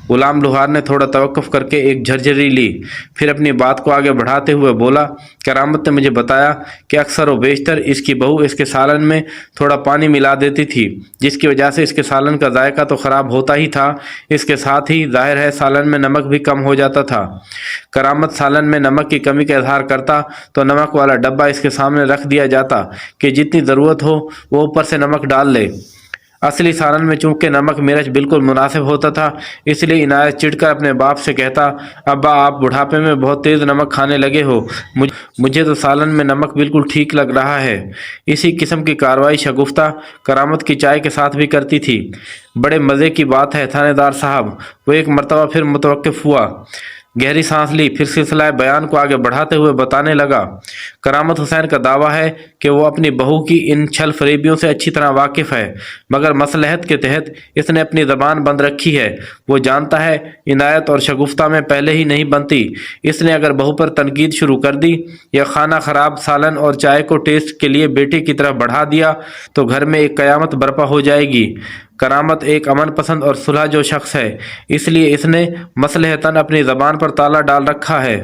غلام لوہار نے تھوڑا توقف کر کے ایک جھرجھری لی، پھر اپنی بات کو آگے بڑھاتے ہوئے بولا، کرامت نے مجھے بتایا کہ اکثر و بیشتر اس کی بہو اس کے سالن میں تھوڑا پانی ملا دیتی تھی، جس کی وجہ سے اس کے سالن کا ذائقہ تو خراب ہوتا ہی تھا، اس کے ساتھ ہی ظاہر ہے سالن میں نمک بھی کم ہو جاتا تھا۔ کرامت سالن میں نمک کی کمی کا اظہار کرتا تو نمک والا ڈبہ اس کے سامنے رکھ دیا جاتا کہ جتنی ضرورت ہو وہ اوپر سے نمک ڈال لے۔ اصلی سالن میں چونکہ نمک مرچ بالکل مناسب ہوتا تھا، اس لیے عنایت چڑھ کر اپنے باپ سے کہتا، ابا آپ بڑھاپے میں بہت تیز نمک کھانے لگے ہو، مجھے تو سالن میں نمک بالکل ٹھیک لگ رہا ہے۔ اسی قسم کی کارروائی شگفتہ کرامت کی چائے کے ساتھ بھی کرتی تھی۔ بڑے مزے کی بات ہے تھانے دار صاحب، وہ ایک مرتبہ پھر متوقف ہوا، گہری سانس لی، پھر سلسلہ بیان کو آگے بڑھاتے ہوئے بتانے لگا، کرامت حسین کا دعویٰ ہے کہ وہ اپنی بہو کی ان چھل فریبیوں سے اچھی طرح واقف ہے، مگر مصلحت کے تحت اس نے اپنی زبان بند رکھی ہے۔ وہ جانتا ہے عنایت اور شگفتہ میں پہلے ہی نہیں بنتی، اس نے اگر بہو پر تنقید شروع کر دی یا کھانا خراب سالن اور چائے کو ٹیسٹ کے لیے بیٹے کی طرف بڑھا دیا تو گھر میں ایک قیامت برپا ہو جائے گی۔ کرامت ایک امن پسند اور صلح جو شخص ہے، اس لیے اس نے مصلحتاً اپنی زبان پر تالا ڈال رکھا ہے۔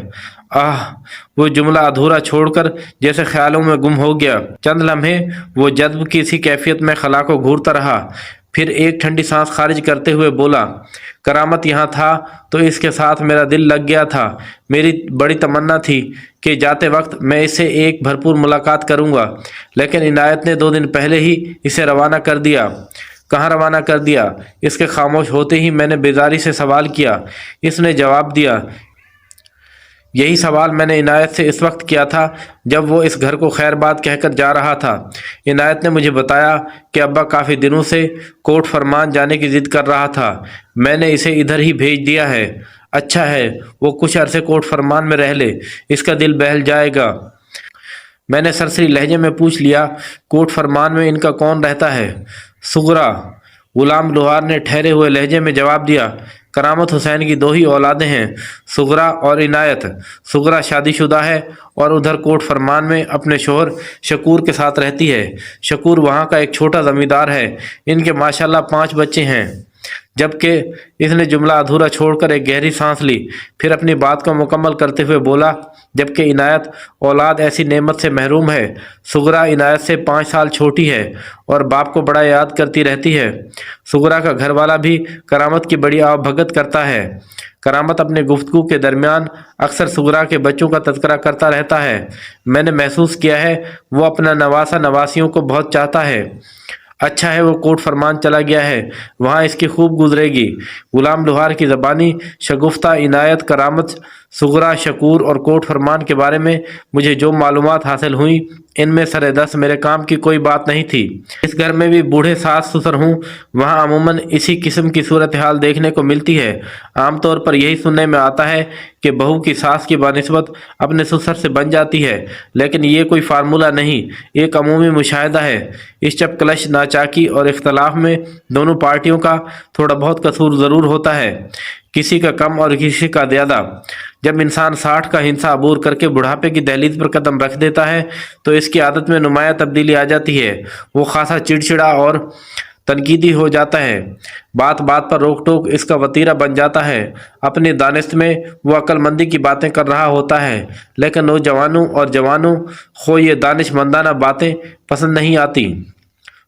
وہ جملہ ادھورا چھوڑ کر جیسے خیالوں میں گم ہو گیا۔ چند لمحے وہ جذب کی سی کیفیت میں خلا کو گھورتا رہا، پھر ایک ٹھنڈی سانس خارج کرتے ہوئے بولا، کرامت یہاں تھا تو اس کے ساتھ میرا دل لگ گیا تھا۔ میری بڑی تمنا تھی کہ جاتے وقت میں اس سے ایک بھرپور ملاقات کروں گا، لیکن عنایت نے 2 دن پہلے ہی اسے روانہ کر دیا۔ کہاں روانہ کر دیا؟ اس کے خاموش ہوتے ہی میں نے بیزاری سے سوال کیا۔ اس نے جواب دیا، یہی سوال میں نے عنایت سے اس وقت کیا تھا جب وہ اس گھر کو خیر بات کہہ کر جا رہا تھا۔ عنایت نے مجھے بتایا کہ ابا کافی دنوں سے کوٹ فرمان جانے کی ضد کر رہا تھا، میں نے اسے ادھر ہی بھیج دیا ہے۔ اچھا ہے، وہ کچھ عرصے کوٹ فرمان میں رہ لے، اس کا دل بہل جائے گا۔ میں نے سرسری لہجے میں پوچھ لیا، کوٹ فرمان میں ان کا کون رہتا ہے؟ سغرا، غلام لوہار نے ٹھہرے ہوئے لہجے میں جواب دیا، کرامت حسین کی 2 ہی اولادیں ہیں، سغرا اور عنایت۔ سغرا شادی شدہ ہے اور ادھر کوٹ فرمان میں اپنے شوہر شکور کے ساتھ رہتی ہے۔ شکور وہاں کا ایک چھوٹا زمیندار ہے، ان کے ماشاءاللہ 5 بچے ہیں۔ جبکہ اس نے جملہ ادھورا چھوڑ کر ایک گہری سانس لی، پھر اپنی بات کو مکمل کرتے ہوئے بولا، جبکہ عنایت اولاد ایسی نعمت سے محروم ہے۔ سغرا عنایت سے 5 سال چھوٹی ہے اور باپ کو بڑا یاد کرتی رہتی ہے۔ سغرا کا گھر والا بھی کرامت کی بڑی آؤ بھگت کرتا ہے۔ کرامت اپنے گفتگو کے درمیان اکثر سغرا کے بچوں کا تذکرہ کرتا رہتا ہے۔ میں نے محسوس کیا ہے وہ اپنا نواسہ نواسیوں کو بہت چاہتا ہے۔ اچھا ہے وہ کوٹ فرمان چلا گیا ہے، وہاں اس کی خوب گزرے گی۔ غلام لوہار کی زبانی شگفتہ، عنایت، کرامت، سغرا، شکور اور کوٹ فرمان کے بارے میں مجھے جو معلومات حاصل ہوئیں، ان میں سر دست میرے کام کی کوئی بات نہیں تھی۔ اس گھر میں بھی بوڑھے ساس سسر ہوں، وہاں عموماً اسی قسم کی صورتحال دیکھنے کو ملتی ہے۔ عام طور پر یہی سننے میں آتا ہے کہ بہو کی ساس کی بنسبت اپنے سسر سے بن جاتی ہے، لیکن یہ کوئی فارمولہ نہیں، ایک عمومی مشاہدہ ہے۔ اس چپ کلش، ناچاکی اور اختلاف میں دونوں پارٹیوں کا تھوڑا بہت قصور ضرور ہوتا ہے، کسی کا کم اور کسی کا زیادہ۔ جب انسان 60 کا ہنسا عبور کر کے بڑھاپے کی دہلیز پر قدم رکھ دیتا ہے تو اس کی عادت میں نمایاں تبدیلی آ جاتی ہے۔ وہ خاصا چڑچڑا اور तनकीदी हो जाता है, बात बात पर रोक टोक इसका वतीरा बन जाता है। अपनी दानिश में वो अक्लमंदी की बातें कर रहा होता है, लेकिन नौजवानों और जवानों को ये दानिशमंदाना बातें पसंद नहीं आती,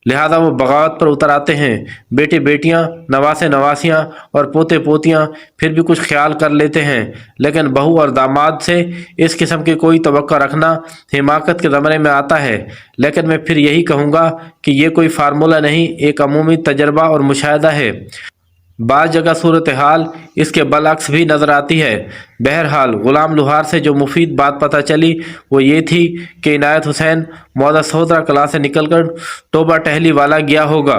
लिहाजा वो बगावत पर उतर आते हैं। बेटे बेटियां, नवासे नवासियां और पोते पोतियां फिर भी कुछ ख्याल कर लेते हैं, लेकिन बहू और दामाद से इस किस्म की कोई तवक्को रखना हिमाकत के ज़मरे में आता है। लेकिन मैं फिर यही कहूँगा कि ये कोई फार्मूला नहीं, एक अमूमी तजर्बा और मुशाहिदा है। बाज़ जगह सूरत हाल इसके बलअक्स भी नज़र आती है। बहरहाल ग़ुलाम लुहार से जो मुफीद बात पता चली वो ये थी कि इनायत हुसैन मौदा सहोदरा कला से निकलकर टोबा टहली वाला गया होगा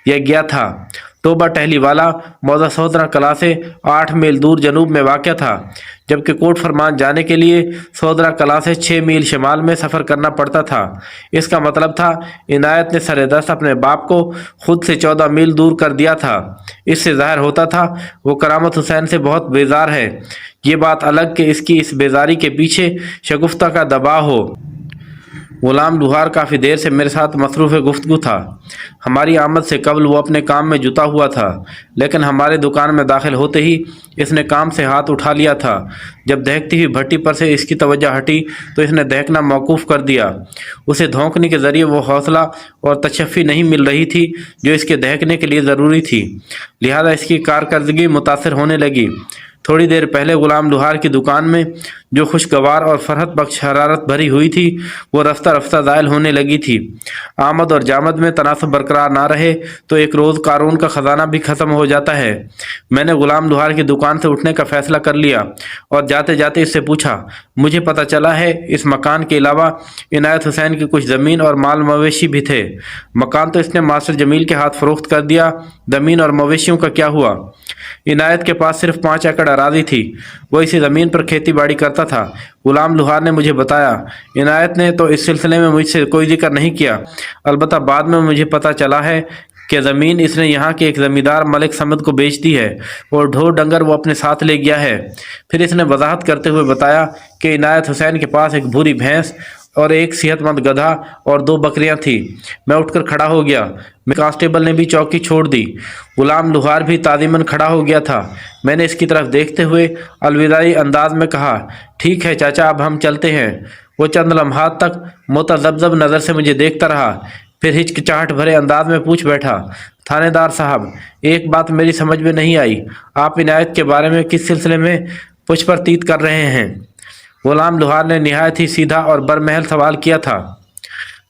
या गया था। टोबा टहली वाला मौदा सहोदरा कला से 8 मील दूर जनूब में वाक़ था, जबकि कोट फरमान जाने के लिए सहोदरा कला से 6 मील शिमाल में सफ़र करना पड़ता था। इसका मतलब था इनायत ने सरेदस्त अपने बाप को खुद से 14 मील दूर कर दिया था। इससे ज़ाहिर होता था वो करामत हुसैन से बहुत बेजार है। ये बात अलग कि इसकी इस बेजारी के पीछे शगुफ्ता का दबाव हो। ग़ुलाम लुहार काफ़ी देर से मेरे साथ मसरूफ़ गुफ्तगू था। हमारी आमद से कबल वो अपने काम में जुटा हुआ था, लेकिन हमारे दुकान में दाखिल होते ही इसने काम से हाथ उठा लिया था। जब दहकती हुई भट्टी पर से इसकी तवज्जो हटी तो इसने दहकना मौकूफ़ कर दिया। उसे धौंकने के ज़रिए वो हौसला और तशफ़ी नहीं मिल रही थी जो इसके दहकने के लिए ज़रूरी थी, लिहाजा इसकी कारकर्दगी मुतासिर होने लगी। थोड़ी देर पहले ग़ुलाम लुहार की दुकान में जो खुशगवार और फरहत बख्श हरारत भरी हुई थी वो रफ्ता रफ्ता ज़ायल होने लगी थी। आमद और जामद में तनासब बरकरार ना रहे तो एक रोज़ कारून का ख़जाना भी ख़त्म हो जाता है। मैंने ग़ुलाम लुहार की दुकान से उठने का फ़ैसला कर लिया और जाते जाते इससे पूछा, मुझे पता चला है इस मकान के अलावा इनायत हुसैन की कुछ ज़मीन और माल मवेशी भी थे। मकान तो इसने मास्टर जमील के हाथ फ़रोख्त कर दिया, ज़मीन और मवेशियों का क्या हुआ? इनायत के पास सिर्फ 5 एकड़ अराज़ी थी, वो इसी ज़मीन पर खेती बाड़ी करता था। ग़ुलाम लुहार ने मुझे बताया। इनायत ने तो इस सिलसिले में मुझसे कोई जिक्र नहीं किया, अलबत्ता बाद में मुझे पता चला है कि ज़मीन इसने यहाँ के एक ज़मींदार मलिक समद को बेच दी है और ढोर डंगर वो अपने साथ ले गया है। फिर इसने वजाहत करते हुए बताया कि इनायत हुसैन के पास एक भूरी भैंस और एक सेहतमंद गधा और 2 बकरियां थी। मैं उठकर खड़ा हो गया। मैं कांस्टेबल ने भी चौकी छोड़ दी। ग़ुलाम लुहार भी ताज़ीमन खड़ा हो गया था। मैंने इसकी तरफ देखते हुए अलविदाई अंदाज में कहा, ठीक है चाचा, अब हम चलते हैं। वो चंद लम्हात तक मुतज़ब्ज़ब नज़र से मुझे देखता रहा, फिर हिचकिचाहट भरे अंदाज में पूछ बैठा, थानेदार साहब, एक बात मेरी समझ में नहीं आई, आप इनायत के बारे में किस सिलसिले में पुछ परतीत कर रहे हैं? ग़ुलाम लुहार ने निहायत ही सीधा और बरमहल सवाल किया था।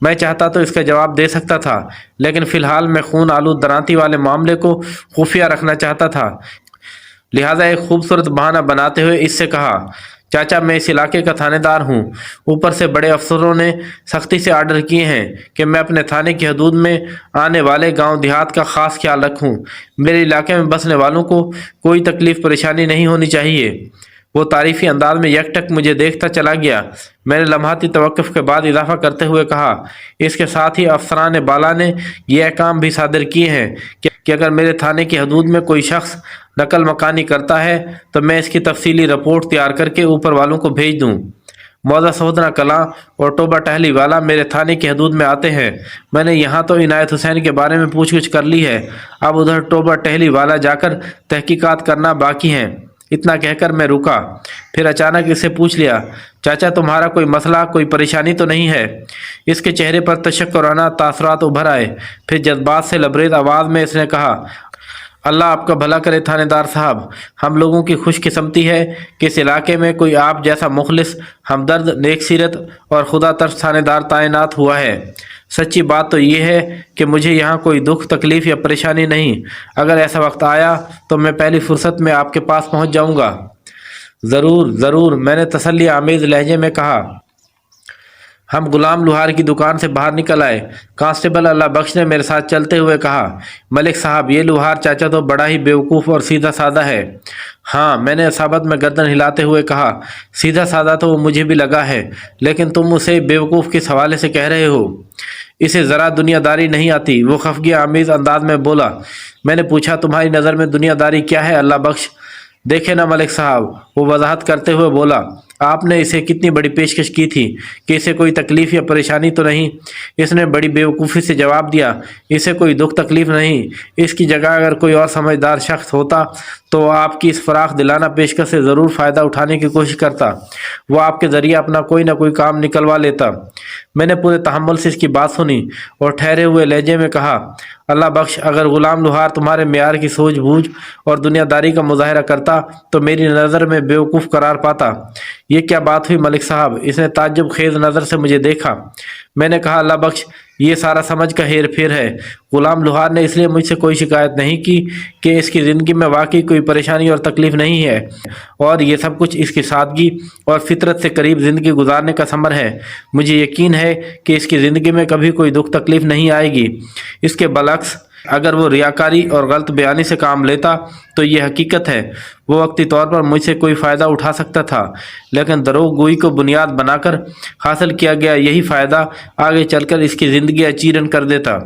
मैं चाहता तो इसका जवाब दे सकता था, लेकिन फ़िलहाल मैं खून आलूद दरांती वाले मामले को खुफिया रखना चाहता था। लिहाजा एक खूबसूरत बहाना बनाते हुए इससे कहा, चाचा, मैं इस इलाके का थानेदार हूँ। ऊपर से बड़े अफसरों ने सख्ती से आर्डर किए हैं कि मैं अपने थाने की हदूद में आने वाले गांव देहात का ख़ास ख्याल रखूँ। मेरे इलाके में बसने वालों को कोई तकलीफ़ परेशानी नहीं होनी चाहिए। वो तारीफ़ी अंदाज में यकटक मुझे देखता चला गया। मैंने लम्हाती तवक्कुफ़ के बाद इजाफ़ा करते हुए कहा, इसके साथ ही अफसरान बाला ने यह अहकाम भी सादर किए हैं कि अगर मेरे थाने की हदूद में कोई शख्स नकल मकानी करता है तो मैं इसकी तफसीली रिपोर्ट तैयार करके ऊपर वालों को भेज दूँ। मौदा सहोदरा कलां और टोबा टहली वाला मेरे थाने की हदूद में आते हैं। मैंने यहाँ तो इनायत हुसैन के बारे में पूछ कर ली है, अब उधर टोबा टहली वाला जाकर तहकीकात करना बाकी हैं। इतना कहकर मैं रुका, फिर अचानक इससे पूछ लिया, चाचा, तुम्हारा कोई मसला, कोई परेशानी तो नहीं है? इसके चेहरे पर तशक्कुराना तासरात उभर आए। फिर जज्बात से लबरेज आवाज़ में इसने कहा, अल्लाह आपका भला करे थानेदार साहब, हम लोगों की खुशकिस्मती है कि इस इलाके में कोई आप जैसा मुखलिस, हमदर्द, नेक सीरत और खुदा तरस थानेदार तैनात हुआ है। सच्ची बात तो ये है कि मुझे यहाँ कोई दुख, तकलीफ़ या परेशानी नहीं। अगर ऐसा वक्त आया तो मैं पहली फुर्सत में आपके पास पहुँच जाऊँगा। ज़रूर ज़रूर, मैंने तसल्ली आमेज़ लहजे में कहा। हम ग़ुलाम लुहार की दुकान से बाहर निकल आए। कांस्टेबल अल्लाह बख्श ने मेरे साथ चलते हुए कहा, मलिक साहब, ये लुहार चाचा तो बड़ा ही बेवकूफ़ और सीधा साधा है। हाँ, मैंने असाबत में गर्दन हिलाते हुए कहा, सीधा साधा तो वो मुझे भी लगा है, लेकिन तुम उसे बेवकूफ़ किस हवाले से कह रहे हो? इसे ज़रा दुनियादारी नहीं आती। वो खफगी आमीज़ अंदाज में बोला। मैंने पूछा, तुम्हारी नज़र में दुनियादारी क्या है अल्लाह बख्श? देखे ना मलिक साहब, वो वजाहत करते हुए बोला, آپ نے اسے کتنی بڑی پیشکش کی تھی کہ اسے کوئی تکلیف یا پریشانی تو نہیں؟ اس نے بڑی بیوقوفی سے جواب دیا، اسے کوئی دکھ تکلیف نہیں۔ اس کی جگہ اگر کوئی اور سمجھدار شخص ہوتا تو وہ آپ کی اس فراخ دلانہ پیشکش سے ضرور فائدہ اٹھانے کی کوشش کرتا، وہ آپ کے ذریعے اپنا کوئی نہ کوئی کام نکلوا لیتا۔ میں نے پورے تحمل سے اس کی بات سنی اور ٹھہرے ہوئے لہجے میں کہا، اللہ بخش، اگر غلام لوہار تمہارے معیار کی سوجھ بوجھ اور دنیا داری کا مظاہرہ کرتا تو میری نظر میں بیوقوف قرار پاتا۔ یہ کیا بات ہوئی ملک صاحب؟ اس نے تعجب خیز نظر سے مجھے دیکھا۔ میں نے کہا، اللہ بخش، یہ سارا سمجھ کا ہیر پھیر ہے۔ غلام لوہار نے اس لیے مجھ سے کوئی شکایت نہیں کی کہ اس کی زندگی میں واقعی کوئی پریشانی اور تکلیف نہیں ہے، اور یہ سب کچھ اس کی سادگی اور فطرت سے قریب زندگی گزارنے کا ثمر ہے۔ مجھے یقین ہے کہ اس کی زندگی میں کبھی کوئی دکھ تکلیف نہیں آئے گی۔ اس کے برعکس اگر وہ ریاکاری اور غلط بیانی سے کام لیتا تو یہ حقیقت ہے وہ وقتی طور پر مجھ سے کوئی فائدہ اٹھا سکتا تھا، لیکن دروغ گوئی کو بنیاد بنا کر حاصل کیا گیا یہی فائدہ آگے چل کر اس کی زندگی اچیرن کر دیتا۔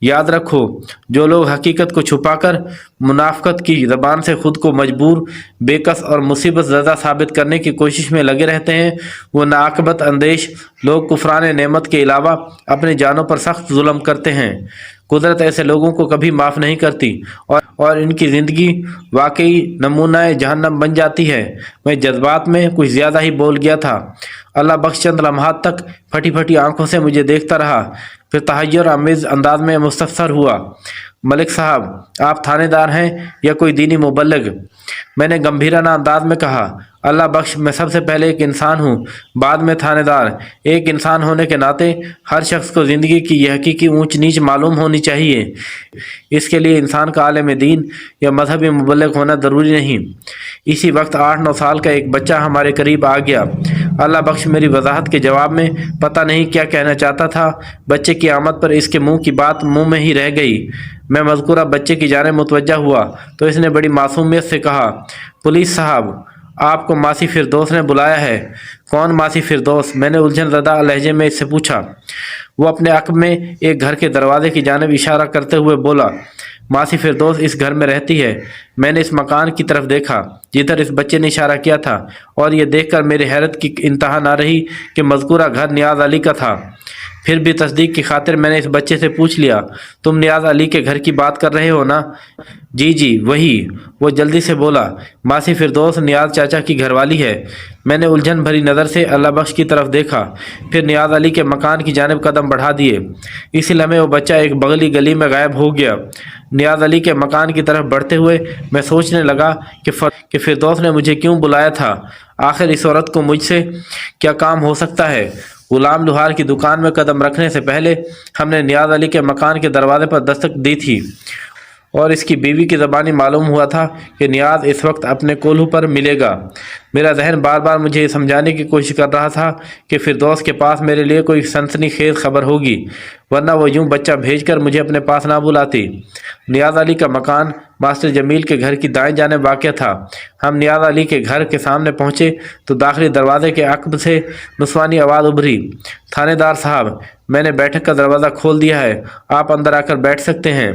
یاد رکھو، جو لوگ حقیقت کو چھپا کر منافقت کی زبان سے خود کو مجبور، بے کس اور مصیبت زدہ ثابت کرنے کی کوشش میں لگے رہتے ہیں، وہ ناعاقبت اندیش لوگ کفران نعمت کے علاوہ اپنی جانوں پر سخت ظلم کرتے ہیں۔ قدرت ایسے لوگوں کو کبھی معاف نہیں کرتی اور ان کی زندگی واقعی نمونہ جہنم بن جاتی ہے۔ میں جذبات میں کچھ زیادہ ہی بول گیا تھا۔ اللہ بخش چند لمحات تک پھٹی پھٹی آنکھوں سے مجھے دیکھتا رہا، پھر تحیر آمیز انداز میں مستفسر ہوا، ملک صاحب، آپ تھانے دار ہیں یا کوئی دینی مبلغ؟ میں نے گمبھیرانہ انداز میں کہا، اللہ بخش، میں سب سے پہلے ایک انسان ہوں، بعد میں تھانے دار۔ ایک انسان ہونے کے ناطے ہر شخص کو زندگی کی یہ حقیقی اونچ نیچ معلوم ہونی چاہیے۔ اس کے لیے انسان کا عالم دین یا مذہبی مبلغ ہونا ضروری نہیں۔ اسی وقت 8-9 سال کا ایک بچہ ہمارے قریب آ گیا۔ اللہ بخش میری وضاحت کے جواب میں پتہ نہیں کیا کہنا چاہتا تھا۔ بچے کی آمد پر اس کے منہ کی بات منہ میں ہی رہ گئی۔ میں مذکورہ بچے کی جانب متوجہ ہوا تو اس نے بڑی معصومیت سے کہا، پولیس صاحب، آپ کو ماسی فردوس نے بلایا ہے۔ کون ماسی فردوس؟ میں نے الجھن زدہ لہجے میں اس سے پوچھا۔ وہ اپنے عقب میں ایک گھر کے دروازے کی جانب اشارہ کرتے ہوئے بولا، ماسی فردوس اس گھر میں رہتی ہے۔ میں نے اس مکان کی طرف دیکھا جدھر اس بچے نے اشارہ کیا تھا، اور یہ دیکھ کر میری حیرت کی انتہا نہ رہی کہ مذکورہ گھر نیاز علی کا تھا۔ پھر بھی تصدیق کی خاطر میں نے اس بچے سے پوچھ لیا، تم نیاز علی کے گھر کی بات کر رہے ہو نا؟ جی جی وہی۔ وہ جلدی سے بولا، ماسی فردوس نیاز چاچا کی گھر والی ہے۔ میں نے الجھن بھری نظر سے اللہ بخش کی طرف دیکھا، پھر نیاز علی کے مکان کی جانب قدم بڑھا دیے۔ اسی لمحے وہ بچہ ایک بغلی گلی میں غائب ہو گیا۔ نیاز علی کے مکان کی طرف بڑھتے ہوئے میں سوچنے لگا کہ فردوس نے مجھے کیوں بلایا تھا؟ آخر اس عورت کو مجھ سے کیا کام ہو سکتا ہے؟ غلام لوہار کی دکان میں قدم رکھنے سے پہلے ہم نے نیاز علی کے مکان کے دروازے پر دستک دی تھی، اور اس کی بیوی کی زبانی معلوم ہوا تھا کہ نیاز اس وقت اپنے کولہو پر ملے گا۔ میرا ذہن بار بار مجھے یہ سمجھانے کی کوشش کر رہا تھا کہ فردوس کے پاس میرے لیے کوئی سنسنی خیز خبر ہوگی، ورنہ وہ یوں بچہ بھیج کر مجھے اپنے پاس نہ بلاتی۔ نیاز علی کا مکان ماسٹر جمیل کے گھر کی دائیں جانب واقع تھا۔ ہم نیاز علی کے گھر کے سامنے پہنچے تو داخلی دروازے کے عقب سے نسوانی آواز ابھری، تھانے دار صاحب، میں نے بیٹھک کا دروازہ کھول دیا ہے، آپ اندر آ کر بیٹھ سکتے ہیں۔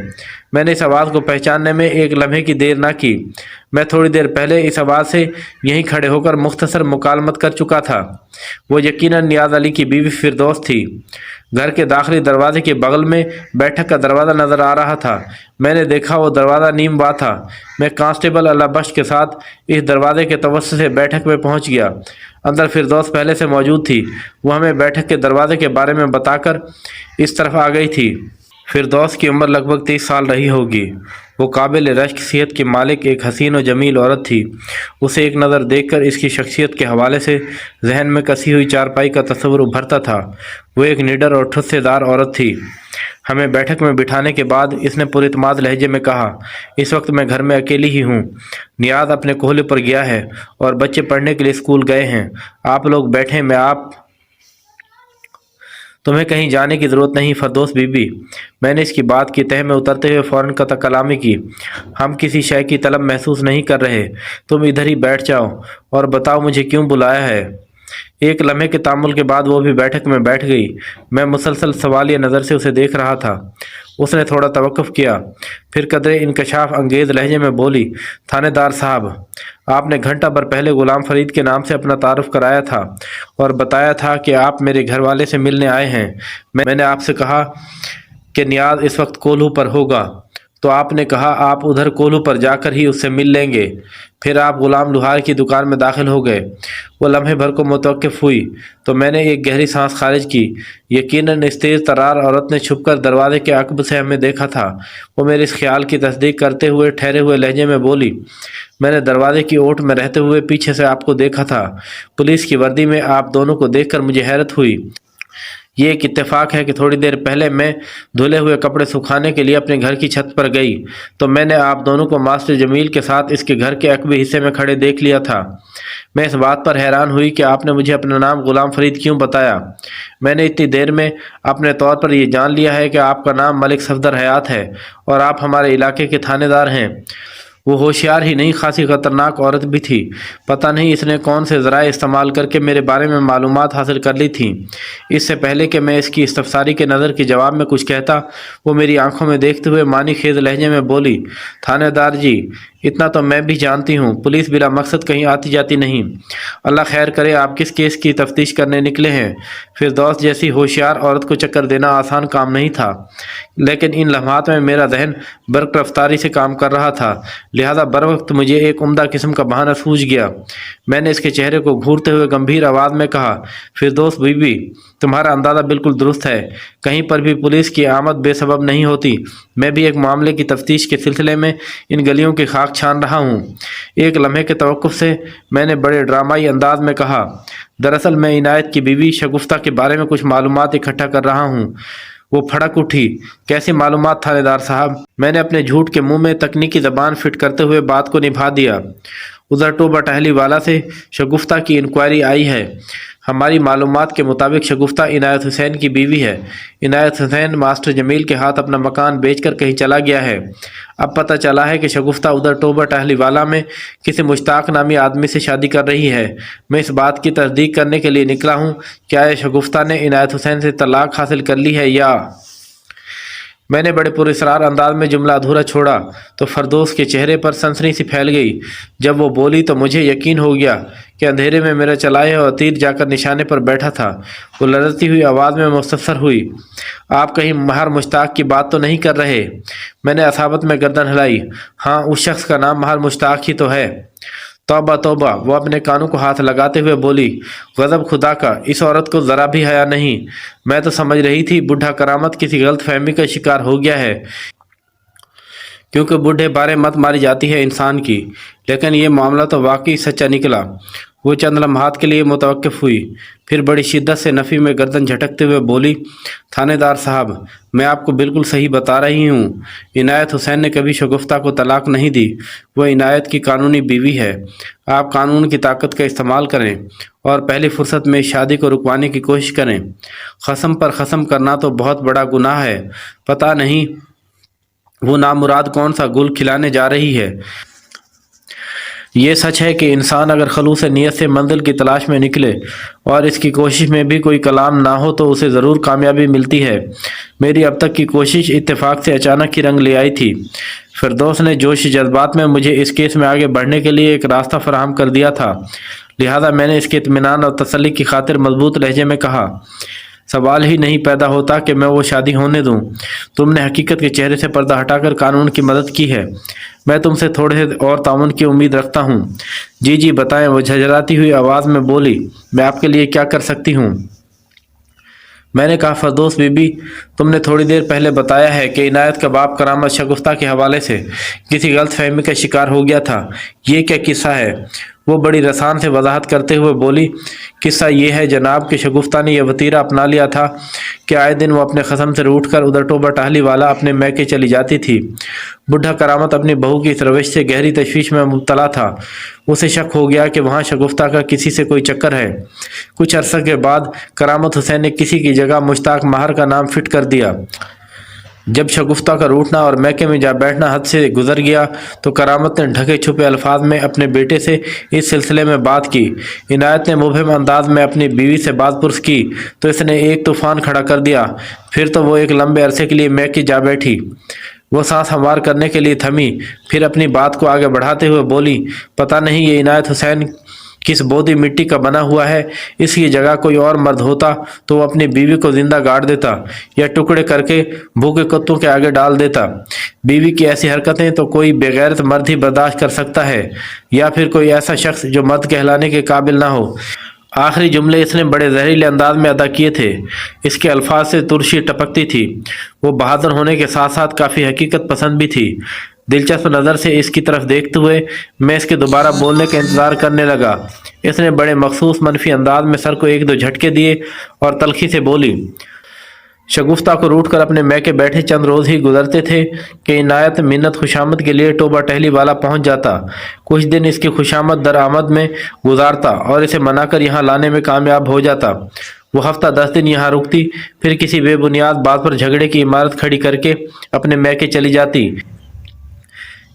میں نے اس آواز کو پہچاننے میں ایک لمحے کی دیر نہ کی۔ میں تھوڑی دیر پہلے اس آواز سے یہیں کھڑے ہو کر مختصر مکالمت کر چکا تھا۔ وہ یقیناً نیاز علی کی بیوی فردوس تھی۔ گھر کے داخلی دروازے کے بغل میں بیٹھک کا دروازہ نظر آ رہا تھا۔ میں نے دیکھا وہ دروازہ نیم وا تھا۔ میں کانسٹیبل اللہ بخش کے ساتھ اس دروازے کے توسط سے بیٹھک میں پہنچ گیا۔ اندر فردوس پہلے سے موجود تھی۔ وہ ہمیں بیٹھک کے دروازے کے بارے میں بتا کر اس طرف آ گئی تھی۔ فردوس کی عمر لگ بھگ 30 سال رہی ہوگی۔ وہ قابل رشک صحت کی مالک ایک حسین و جمیل عورت تھی۔ اسے ایک نظر دیکھ کر اس کی شخصیت کے حوالے سے ذہن میں کسی ہوئی چارپائی کا تصور ابھرتا تھا۔ وہ ایک نڈر اور ٹھسے دار عورت تھی۔ ہمیں بیٹھک میں بٹھانے کے بعد اس نے پر اعتماد لہجے میں کہا، اس وقت میں گھر میں اکیلی ہی ہوں۔ نیاز اپنے کوہلے پر گیا ہے اور بچے پڑھنے کے لیے اسکول گئے ہیں۔ آپ لوگ بیٹھیں، تمہیں کہیں جانے کی ضرورت نہیں فردوس بی بی۔ میں نے اس کی بات کی تہ میں اترتے ہوئے فوراً قطع کلامی کی، ہم کسی شے کی طلب محسوس نہیں کر رہے، تم ادھر ہی بیٹھ جاؤ اور بتاؤ مجھے کیوں بلایا ہے۔ एक लम्हे के तामुल के बाद वो भी बैठक में बैठ गई। मैं मुसलसल सवालिया नज़र से उसे देख रहा था। उसने थोड़ा तवक्कुफ किया, फिर कदरे इंकशाफ अंगेज़ लहजे में बोली, थानेदार साहब, आपने घंटा भर पहले गुलाम फरीद के नाम से अपना तारुफ कराया था और बताया था कि आप मेरे घर वाले से मिलने आए हैं। मैंने आपसे कहा कि नियाज इस वक्त कोल्हू पर होगा, तो आपने कहा आप उधर कोल्हू पर जाकर ही उससे मिल लेंगे। फिर आप गुलाम लुहार की दुकान में दाखिल हो गए। वो लम्हे भर को मुतवक्किफ हुई तो मैंने एक गहरी सांस खारिज की। यकीनन इस तेज़ तरार औरत ने छुपकर दरवाजे के अक़ब से हमें देखा था। वो मेरे इस ख्याल की तस्दीक करते हुए ठहरे हुए लहजे में बोली, मैंने दरवाजे की ओट में रहते हुए पीछे से आपको देखा था। पुलिस की वर्दी में आप दोनों को देखकर मुझे हैरत हुई। ये एक इत्तेफाक है कि थोड़ी देर पहले मैं धुले हुए कपड़े सुखाने के लिए अपने घर की छत पर गई तो मैंने आप दोनों को मास्टर जमील के साथ इसके घर के अकबी हिस्से में खड़े देख लिया था। मैं इस बात पर हैरान हुई कि आपने मुझे अपना नाम गुलाम फरीद क्यों बताया। मैंने इतनी देर में अपने तौर पर यह जान लिया है कि आपका नाम मलिक सफदर हयात है और आप हमारे इलाके के थानेदार हैं। वो होशियार ही नहीं, खासी खतरनाक औरत भी थी। पता नहीं इसने कौन से ज़राए इस्तेमाल करके मेरे बारे में मालूमात हासिल कर ली थी। इससे पहले कि मैं इसकी इस्तफसारी के नज़र के जवाब में कुछ कहता, वो मेरी आंखों में देखते हुए मानी खेज लहजे में बोली, थानेदार जी, इतना तो मैं भी जानती हूँ, पुलिस बिला मकसद कहीं आती जाती नहीं। अल्लाह खैर करे, आप किस केस की तफ्तीश करने निकले हैं। फिरदौस जैसी होशियार औरत को चक्कर देना आसान काम नहीं था, लेकिन इन लम्हात में मेरा जहन बर्क रफ्तारी से काम कर रहा था, लिहाजा बर वक्त मुझे एक उम्दा किस्म का बहाना सूझ गया। मैंने इसके चेहरे को घूरते हुए गंभीर आवाज़ में कहा, फिरदौस बीबी, तुम्हारा अंदाज़ा बिल्कुल दुरुस्त है। कहीं पर भी पुलिस की आमद बेसबब नहीं होती। मैं भी एक मामले की तफ्तीश के सिलसिले में इन गलियों की खाक छान रहा हूँ। एक लम्हे के तवक्कुफ से मैंने बड़े ड्रामाई अंदाज में कहा, दरअसल मैं इनायत की बीवी शगुफ्ता के बारे में कुछ मालूमात इकट्ठा कर रहा हूँ। वो फड़क उठी, कैसी मालूमात थानेदार साहब। मैंने अपने झूठ के मुंह में तकनीकी ज़बान फिट करते हुए बात को निभा दिया। उधर टोबा टहली वाला से शगुफ्ता की इंक्वायरी आई है। हमारी मालूमात के मुताबिक शगुफ्ता इनायत हुसैन की बीवी है। इनायत हुसैन मास्टर जमील के हाथ अपना मकान बेचकर कहीं चला गया है। अब पता चला है कि शगुफ्ता उधर टोबा टहली वाला में किसी मुश्ताक नामी आदमी से शादी कर रही है। मैं इस बात की तस्दीक करने के लिए निकला हूँ, क्या ये शगुफ्ता ने इनायत हुसैन से तलाक हासिल कर ली है या। मैंने बड़े पुरस्रार अंदाज में जुमला अधूरा छोड़ा तो फरदौस के चेहरे पर सनसनी सी फैल गई। जब वो बोली तो मुझे यकीन हो गया कि अंधेरे में मेरा चलाए हुआ तीर जाकर निशाने पर बैठा था। वो लड़ती हुई आवाज़ में मुस्तफसर हुई, आप कहीं महर मुश्ताक की बात तो नहीं कर रहे। मैंने असाबत में गर्दन हिलाई, हाँ, उस शख्स का नाम महर मुश्ताक ही तो है। तौबा तौबा, वो अपने कानों को हाथ लगाते हुए बोली, गज़ब खुदा का, इस औरत को ज़रा भी हया नहीं। मैं तो समझ रही थी बूढ़ा करामत किसी गलत फहमी का शिकार हो गया है, क्योंकि बूढ़े बारे मत मारी जाती है इंसान की, लेकिन ये मामला तो वाकई सच्चा निकला। वो चंद लम्हात के लिए मुतवक्किफ हुई, फिर बड़ी शिद्दत से नफ़ी में गर्दन झटकते हुए बोली, थानेदार साहब, मैं आपको बिल्कुल सही बता रही हूँ। इनायत हुसैन ने कभी शगुफ्ता को तलाक नहीं दी। वह इनायत की कानूनी बीवी है। आप कानून की ताकत का इस्तेमाल करें और पहली फुर्सत में शादी को रुकवाने की कोशिश करें। ख़स्म पर ख़स्म करना तो बहुत बड़ा गुनाह है। पता नहीं वो नामुराद कौन सा गुल खिलाने जा रही है। ये सच है कि इंसान अगर खलूस नीयत से मंजिल की तलाश में निकले और इसकी कोशिश में भी कोई कलाम ना हो तो उसे ज़रूर कामयाबी मिलती है। मेरी अब तक की कोशिश इत्तेफाक से अचानक ही रंग ले आई थी। फिरदौस ने जोश जज्बात में मुझे इस केस में आगे बढ़ने के लिए एक रास्ता फराहम कर दिया था, लिहाजा मैंने इसके इत्मीनान और तसल्ली की खातिर मजबूत लहजे में कहा, सवाल ही नहीं पैदा होता कि मैं वो शादी होने दूं। तुमने हकीकत के चेहरे से पर्दा हटाकर कानून की मदद की है। मैं तुमसे थोड़े और ताउन की उम्मीद रखता हूँ। जी जी बताएं, वो झरझराती हुई आवाज़ में बोली, मैं आपके लिए क्या कर सकती हूँ। मैंने कहा, फरदौस बीबी, तुमने थोड़ी देर पहले बताया है कि इनायत का बाप करामत शगुफ्ता के हवाले से किसी गलत फहमी का शिकार हो गया था। ये क्या किस्सा है। वो बड़ी रसान से वजाहत करते हुए बोली, किस्सा ये है जनाब कि शगुफ्ता ने यह वतीरा अपना लिया था कि आए दिन वो अपने कसम से रूठकर उधर टोबा टाहली वाला अपने मैके चली जाती थी। बुढ़ा करामत अपनी बहू की इस रविश से गहरी तशवीश में मुब्तला था। उसे शक हो गया कि वहाँ शगुफ्ता का किसी से कोई चक्कर है। कुछ अरसे के बाद करामत हुसैन ने किसी की जगह मुश्ताक महर का नाम फिट कर दिया। جب شگفتہ کا روٹنا اور میکے میں جا بیٹھنا حد سے گزر گیا تو کرامت نے ڈھکے چھپے الفاظ میں اپنے بیٹے سے اس سلسلے میں بات کی۔ عنایت نے مبہم انداز میں اپنی بیوی سے بات پرس کی تو اس نے ایک طوفان کھڑا کر دیا۔ پھر تو وہ ایک لمبے عرصے کے لیے میکے جا بیٹھی۔ وہ سانس ہموار کرنے کے لیے تھمی، پھر اپنی بات کو آگے بڑھاتے ہوئے بولی، پتہ نہیں یہ عنایت حسین کس بودی مٹی کا بنا ہوا ہے، اس کی جگہ کوئی اور مرد ہوتا تو وہ اپنی بیوی کو زندہ گاڑ دیتا یا ٹکڑے کر کے بھوکے کتوں کے آگے ڈال دیتا۔ بیوی کی ایسی حرکتیں تو کوئی بغیرت مرد ہی برداشت کر سکتا ہے، یا پھر کوئی ایسا شخص جو مرد کہلانے کے قابل نہ ہو۔ آخری جملے اس نے بڑے زہریلے انداز میں ادا کیے تھے۔ اس کے الفاظ سے ترشی ٹپکتی تھی۔ وہ بہادر ہونے کے ساتھ ساتھ کافی حقیقت پسند بھی تھی۔ دلچسپ نظر سے اس کی طرف دیکھتے ہوئے میں اس کے دوبارہ بولنے کا انتظار کرنے لگا۔ اس نے بڑے مخصوص منفی انداز میں سر کو ایک دو جھٹکے دیے اور تلخی سے بولی، شگفتہ کو روٹ کر اپنے میکے بیٹھے چند روز ہی گزرتے تھے کہ عنایت منت خوشامد کے لیے ٹوبہ ٹہلی والا پہنچ جاتا۔ کچھ دن اس کی خوشامد درآمد میں گزارتا اور اسے منا کر یہاں لانے میں کامیاب ہو جاتا۔ وہ ہفتہ 10 دن یہاں رکتی، پھر کسی بے بنیاد بات پر جھگڑے کی عمارت کھڑی کر کے اپنے میکے چلی جاتی۔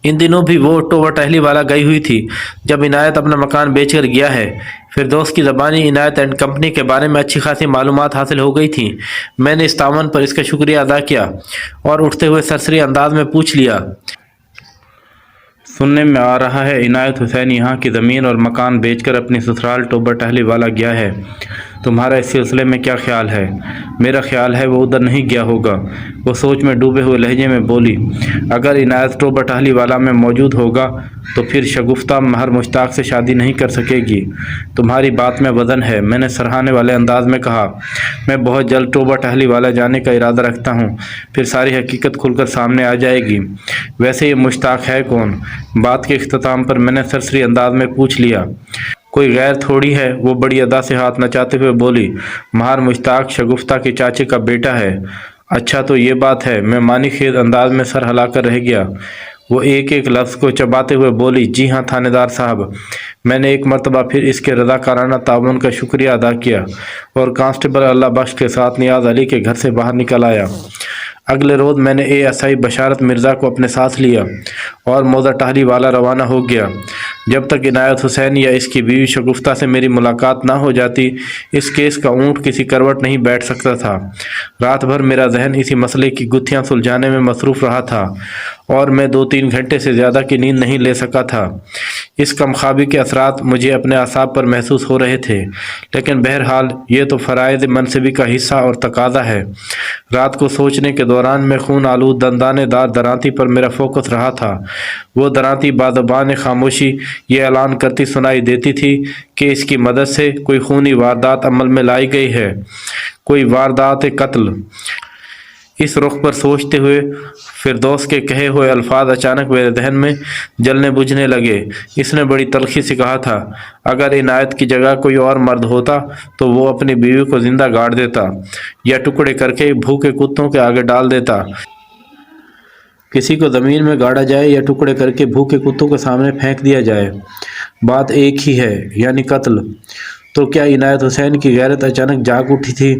ان دنوں بھی وہ ٹوبہ ٹہلی والا گئی ہوئی تھی جب عنایت اپنا مکان بیچ کر گیا ہے۔ فردوس کی زبانی عنایت اینڈ کمپنی کے بارے میں اچھی خاصی معلومات حاصل ہو گئی تھیں۔ میں نے اس تعاون پر اس کا شکریہ ادا کیا اور اٹھتے ہوئے سرسری انداز میں پوچھ لیا، سننے میں آ رہا ہے عنایت حسین یہاں کی زمین اور مکان بیچ کر اپنی سسرال ٹوبہ ٹہلی والا گیا ہے، تمہارا اس سلسلے میں کیا خیال ہے؟ میرا خیال ہے وہ ادھر نہیں گیا ہوگا۔ وہ سوچ میں ڈوبے ہوئے لہجے میں بولی، اگر عنایت ٹوبہ ٹہلی والا میں موجود ہوگا تو پھر شگفتہ مہر مشتاق سے شادی نہیں کر سکے گی۔ تمہاری بات میں وزن ہے، میں نے سراہنے والے انداز میں کہا۔ میں بہت جلد ٹوبہ ٹہلی والا جانے کا ارادہ رکھتا ہوں، پھر ساری حقیقت کھل کر سامنے آ جائے گی۔ ویسے یہ مشتاق ہے کون؟ بات کے اختتام پر میں نے سرسری انداز میں پوچھ لیا۔ کوئی غیر تھوڑی ہے، وہ بڑی ادا سے ہاتھ نچاتے ہوئے بولی، مہر مشتاق شگفتہ کے چاچے کا بیٹا ہے۔ اچھا تو یہ بات ہے؟ میں معنی خیز انداز میں سر ہلا کر رہ گیا۔ وہ ایک ایک لفظ کو چباتے ہوئے بولی، جی ہاں تھانے دار صاحب۔ میں نے ایک مرتبہ پھر اس کے رضاکارانہ تعاون کا شکریہ ادا کیا اور کانسٹیبل اللہ بخش کے ساتھ نیاز علی کے گھر سے باہر نکل آیا۔ اگلے روز میں نے ASI بشارت مرزا کو اپنے ساتھ لیا اور موزہ ٹہلی والا روانہ ہو گیا۔ جب تک عنایت حسین یا اس کی بیوی شگفتہ سے میری ملاقات نہ ہو جاتی، اس کیس کا اونٹ کسی کروٹ نہیں بیٹھ سکتا تھا۔ رات بھر میرا ذہن اسی مسئلے کی گتھیاں سلجھانے میں مصروف رہا تھا اور میں 2-3 گھنٹے سے زیادہ کی نیند نہیں لے سکا تھا۔ اس کم خوابی کے اثرات مجھے اپنے اعصاب پر محسوس ہو رہے تھے، لیکن بہرحال یہ تو فرائض منصبی کا حصہ اور تقاضا ہے۔ رات کو سوچنے کے دوران میں خون آلود دندانے دار درانتی پر میرا فوکس رہا تھا۔ وہ درانتی بازبان خاموشی یہ اعلان کرتی سنائی دیتی تھی کہ اس کی مدد سے کوئی خونی واردات عمل میں لائی گئی ہے، کوئی واردات قتل۔ اس رخ پر سوچتے ہوئے فردوس کے کہے ہوئے الفاظ اچانک میرے ذہن میں جلنے بجھنے لگے۔ اس نے بڑی تلخی سے کہا تھا، اگر عنایت کی جگہ کوئی اور مرد ہوتا تو وہ اپنی بیوی کو زندہ گاڑ دیتا یا ٹکڑے کر کے بھوکے کتوں کے آگے ڈال دیتا۔ کسی کو زمین میں گاڑا جائے یا ٹکڑے کر کے بھوکے کتوں کے سامنے پھینک دیا جائے، بات ایک ہی ہے، یعنی قتل۔ تو کیا عنایت حسین کی غیرت اچانک جاگ اٹھی تھی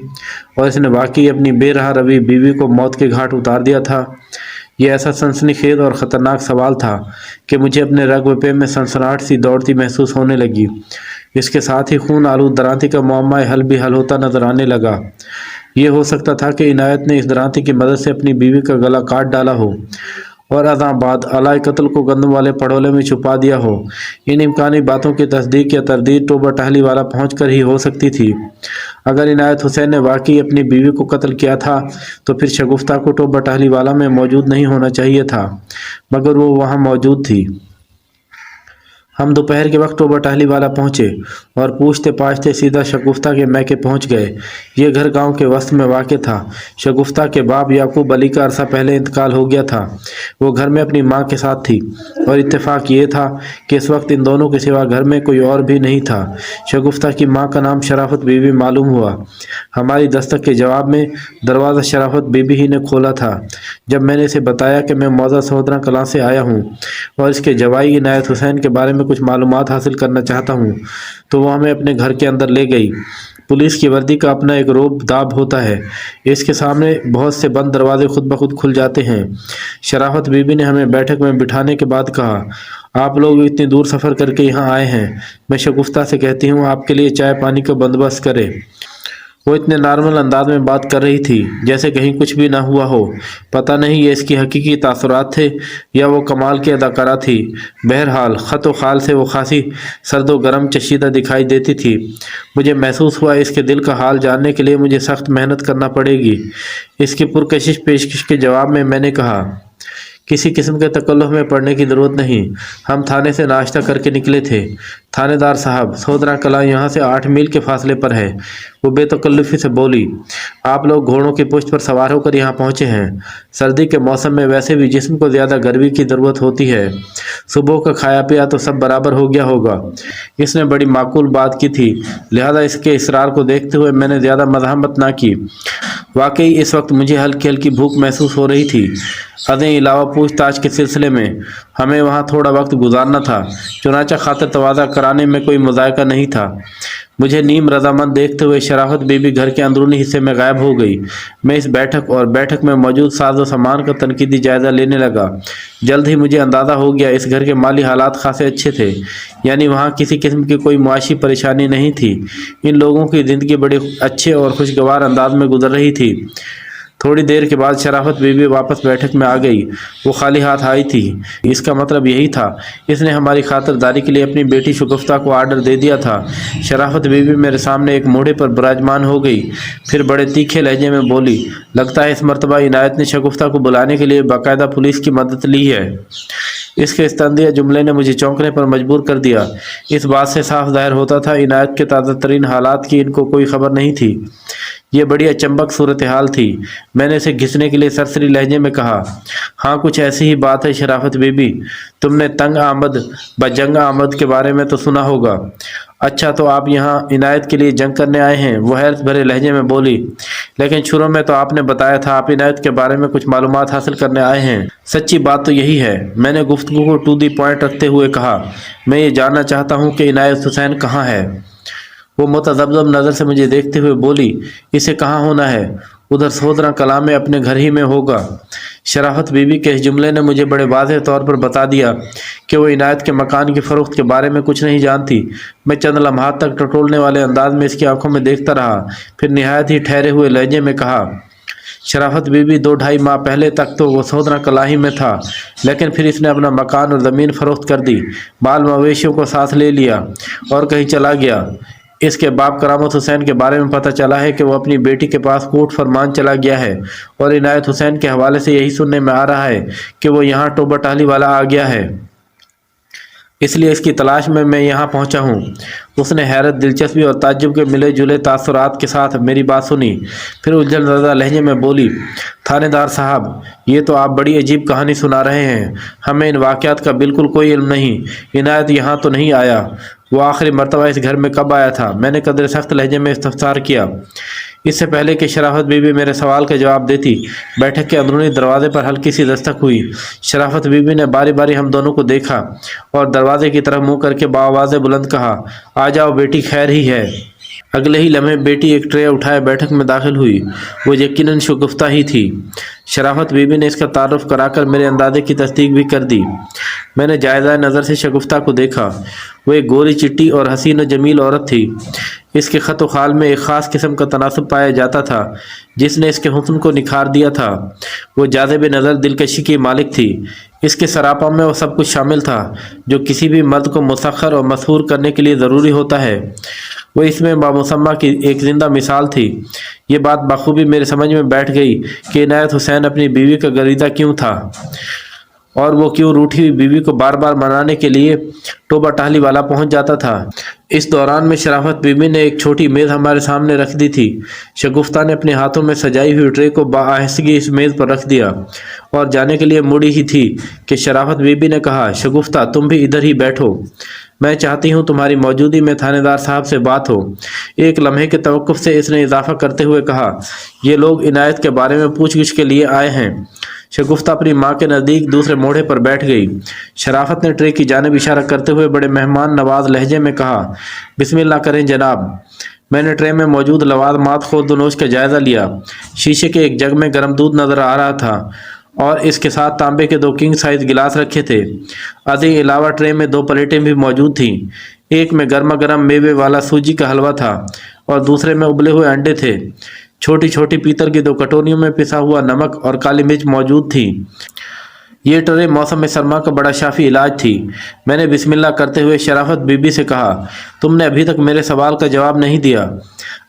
اور اس نے واقعی اپنی بے رحم روی بیوی کو موت کے گھاٹ اتار دیا تھا؟ یہ ایسا سنسنی خیز اور خطرناک سوال تھا کہ مجھے اپنے رگ و پے میں سنسناہٹ سی دوڑتی محسوس ہونے لگی۔ اس کے ساتھ ہی خون آلود درانتی کا معمہ حل بھی حل ہوتا نظر آنے لگا۔ یہ ہو سکتا تھا کہ عنایت نے اس درانتی کی مدد سے اپنی بیوی کا گلا کاٹ ڈالا ہو اور ازاں بعد آلائے قتل کو گندم والے پڑولے میں چھپا دیا ہو۔ ان امکانی باتوں کی تصدیق یا تردید ٹوبہ ٹہلی والا پہنچ کر ہی ہو سکتی تھی۔ اگر عنایت حسین نے واقعی اپنی بیوی کو قتل کیا تھا تو پھر شگفتہ کو ٹوبہ ٹہلی والا میں موجود نہیں ہونا چاہیے تھا، مگر وہ وہاں موجود تھی۔ ہم دوپہر کے وقت ٹوبہ ٹہلی والا پہنچے اور پوچھتے پاچھتے سیدھا شگفتہ کے میکے پہنچ گئے۔ یہ گھر گاؤں کے وسط میں واقع تھا۔ شگفتہ کے باپ یعقوب علی کا عرصہ پہلے انتقال ہو گیا تھا۔ وہ گھر میں اپنی ماں کے ساتھ تھی اور اتفاق یہ تھا کہ اس وقت ان دونوں کے سوا گھر میں کوئی اور بھی نہیں تھا۔ شگفتہ کی ماں کا نام شرافت بی بی معلوم ہوا۔ ہماری دستک کے جواب میں دروازہ شرافت بی بی ہی نے کھولا تھا۔ جب میں نے اسے بتایا کہ میں موضع سہودرا کلاں سے آیا ہوں اور اس کے جوائی عنایت حسین کے بارے میں کچھ معلومات حاصل کرنا چاہتا ہوں تو وہ ہمیں اپنے گھر کے اندر لے گئی۔ पुलिस की वर्दी का अपना एक रोब दाब होता है, इसके सामने बहुत से बंद दरवाजे खुद ब खुद खुल जाते हैं। शराफत बीबी ने हमें बैठक में बिठाने के बाद कहा, आप लोग इतनी दूर सफ़र करके यहाँ आए हैं, मैं शगुफ्ता से कहती हूँ आपके लिए चाय पानी का बंदोबस्त करे। वो इतने नॉर्मल अंदाज में बात कर रही थी जैसे कहीं कुछ भी ना हुआ हो। पता नहीं ये इसकी हकीकी तासुरात थे या वो कमाल की अदाकारा थी। बहरहाल ख़त व ख़ाल से वो खासी सर्द व गर्म चशीदा दिखाई देती थी। मुझे महसूस हुआ इसके दिल का हाल जानने के लिए मुझे सख्त मेहनत करना पड़ेगी। इसकी पुरकशिश पेशकश के जवाब में मैंने कहा, किसी किस्म के तकल्लुफ़ में पड़ने की ज़रूरत नहीं, हम थाने से नाश्ता करके निकले थे। थानेदार साहब, सोदरा कला यहाँ से 8 मील के फासले पर है। वो बेतकल्लुफ़ी से बोली, आप लोग घोड़ों की पुश्त पर सवार होकर यहाँ पहुँचे हैं। सर्दी के मौसम में वैसे भी जिस्म को ज़्यादा गर्मी की ज़रूरत होती है। सुबह का खाया पिया तो सब बराबर हो गया होगा। इसने बड़ी माकूल बात की थी, लिहाजा इसके इसरार को देखते हुए मैंने ज़्यादा मज़ाहमत ना की। वाकई इस वक्त मुझे हल्की हल्की भूख महसूस हो रही थी। अदें अलावा पूछताछ के सिलसिले में हमें वहाँ थोड़ा वक्त गुजारना था, चुनाचा खातिर तवाज़ा कराने में कोई मुज़ायका नहीं था। मुझे नीम रजामंद देखते हुए शराफत बीबी घर के अंदरूनी हिस्से में गायब हो गई। मैं इस बैठक में मौजूद साजो सामान का तनकीदी जायज़ा लेने लगा। जल्द ही मुझे अंदाज़ा हो गया इस घर के माली हालात खासे अच्छे थे, यानी वहाँ किसी किस्म की कोई मुआशी परेशानी नहीं थी। इन लोगों की ज़िंदगी बड़े अच्छे और खुशगवार अंदाज में गुजर रही थी। थोड़ी देर के बाद शराफत बीबी वापस बैठक में आ गई। वो खाली हाथ आई थी। इसका मतलब यही था इसने हमारी खातिरदारी के लिए अपनी बेटी शगुफ्ता को आर्डर दे दिया था। शराफत बीबी मेरे सामने एक मोढ़े पर विराजमान हो गई, फिर बड़े तीखे लहजे में बोली, लगता है इस मरतबा इनायत ने शगुफ्ता को बुलाने के लिए बाकायदा पुलिस की मदद ली है। इसके इस तंदिया जुमले ने मुझे चौंकने पर मजबूर कर दिया। इस बात से साफ जाहिर होता था इनायत के ताज़ा तरीन हालात की इनको कोई खबर नहीं थी। ये बड़ी अचंबक सूरत हाल थी। मैंने इसे घिसने के लिए सरसरी लहजे में कहा, हाँ कुछ ऐसी ही बात है शराफत बीबी, तुमने तंग आमद बजंग आमद के बारे में तो सुना होगा। अच्छा तो आप यहाँ इनायत के लिए जंग करने आए हैं? वो हैरत भरे लहजे में बोली, लेकिन शुरू में तो आपने बताया था आप इनायत के बारे में कुछ मालूमात हासिल करने आए हैं। सच्ची बात तो यही है, मैंने गुफ्तगू को टू दी पॉइंट रखते हुए कहा। मैं ये जानना चाहता हूँ कि इनायत हुसैन कहाँ है। वो मुतज़ब्ज़ब नज़र से मुझे देखते हुए बोली, इसे कहाँ होना है, उधर सोदरा कला में अपने घर ही में होगा। शराफत बीबी के इस जुमले ने मुझे बड़े वाज़ेह तौर पर बता दिया कि वो इनायत के मकान की फ़रोख्त के बारे में कुछ नहीं जानती। मैं चंद लम्हात तक टटोलने वाले अंदाज में इसकी आंखों में देखता रहा, फिर निहायत ही ठहरे हुए लहजे में कहा, शराफत बीबी 2-2.5 माह पहले तक तो वो सोदरा कलाही में था, लेकिन फिर इसने अपना मकान और ज़मीन फ़रोख्त कर दी, बाल मवेशियों को साथ ले लिया और कहीं चला गया। इसके बाप करामत हुसैन के बारे में पता चला है कि वो अपनी बेटी के पास कोर्ट फरमान चला गया है और इनायत हुसैन के हवाले से यही सुनने में आ रहा है कि वो यहाँ टोबा टाली वाला आ गया है, इसलिए इसकी तलाश में मैं यहाँ पहुँचा हूँ। उसने हैरत, दिलचस्पी और ताज्जुब के मिले जुले तासुरात के साथ मेरी बात सुनी, फिर उलझन ज़दा लहजे में बोली, थानेदार साहब, ये तो आप बड़ी अजीब कहानी सुना रहे हैं। हमें इन वाक़यात का बिल्कुल कोई इल्म नहीं। इनायत यहाँ तो नहीं आया। वो आखिरी मरतबा इस घर में कब आया था? मैंने कदर सख्त लहजे में इस्तफसार किया। इससे पहले कि शराफत बीबी मेरे सवाल का जवाब देती, बैठक के अंदरूनी दरवाजे पर हल्की सी दस्तक हुई। शराफत बीबी ने बारी बारी हम दोनों को देखा और दरवाजे की तरफ मुंह करके बाआवाज़ बुलंद कहा, आ जाओ बेटी, खैर ही है। अगले ही लम्हे बेटी एक ट्रे उठाए बैठक में दाखिल हुई। वो यकीनन शगुफ्ता ही थी। शराफत बीबी ने इसका तारुफ कराकर मेरे अंदाजे की तस्दीक भी कर दी। मैंने जायज़ा नज़र से शगुफ्ता को देखा। वो एक गोरी चिट्टी और हसीन जमील औरत थी। इसके ख़त व ख़ाल में एक ख़ास किस्म का तनासब पाया जाता था जिसने इसके हुस्न को निखार दिया था। वो जाज़िब नज़र दिलकशी की मालिक थी। इसके सरापा में वो सब कुछ शामिल था जो किसी भी मर्द को मुसख्खर और मसहूर करने के लिए ज़रूरी होता है। वो इसमें बामुसम्मा की एक ज़िंदा मिसाल थी। ये बात बखूबी मेरे समझ में बैठ गई कि इनायत हुसैन अपनी बीवी का गरीदा क्यों था और वो क्यों रूठी हुई बीवी को बार बार मनाने के लिए टोबा टाली वाला पहुंच जाता था। इस दौरान में शराफत बीबी ने एक छोटी मेज़ हमारे सामने रख दी थी। शगुफ्ता ने अपने हाथों में सजाई हुई ट्रे को बाआहिस्तगी इस मेज़ पर रख दिया और जाने के लिए मुड़ी ही थी कि शराफत बीबी ने कहा, शगुफ्ता तुम भी इधर ही बैठो, मैं चाहती हूँ तुम्हारी मौजूदगी में थानेदार साहब से बात हो। एक लम्हे के तवक्कुफ से इसने इजाफा करते हुए कहा, ये लोग इनायत के बारे में पूछ-गिछ के लिए आए हैं। शगुफ्ता अपनी माँ के नज़दीक दूसरे मोढ़े पर बैठ गई। शराफत ने ट्रे की जानिब इशारा करते हुए बड़े मेहमान नवाज लहजे में कहा, बिस्मिल्लाह करें जनाब। मैंने ट्रे में मौजूद लवाजमात खुर्दनोश का जायज़ा लिया। शीशे के एक जग में गर्म दूध नज़र आ रहा था और इसके साथ तांबे के 2 किंग साइज गिलास रखे थे। इसके अलावा ट्रे में 2 प्लेटें भी मौजूद थीं। एक में गर्मा गर्म मेवे वाला सूजी का हलवा था और दूसरे में उबले हुए अंडे थे। छोटी छोटी पीतल की 2 कटोरियों में पिसा हुआ नमक और काली मिर्च मौजूद थी। ये ट्रे मौसम में सरमा का बड़ा शाफी इलाज थी। मैंने बिस्मिल्लाह करते हुए शराफत बीबी से कहा, तुमने अभी तक मेरे सवाल का जवाब नहीं दिया।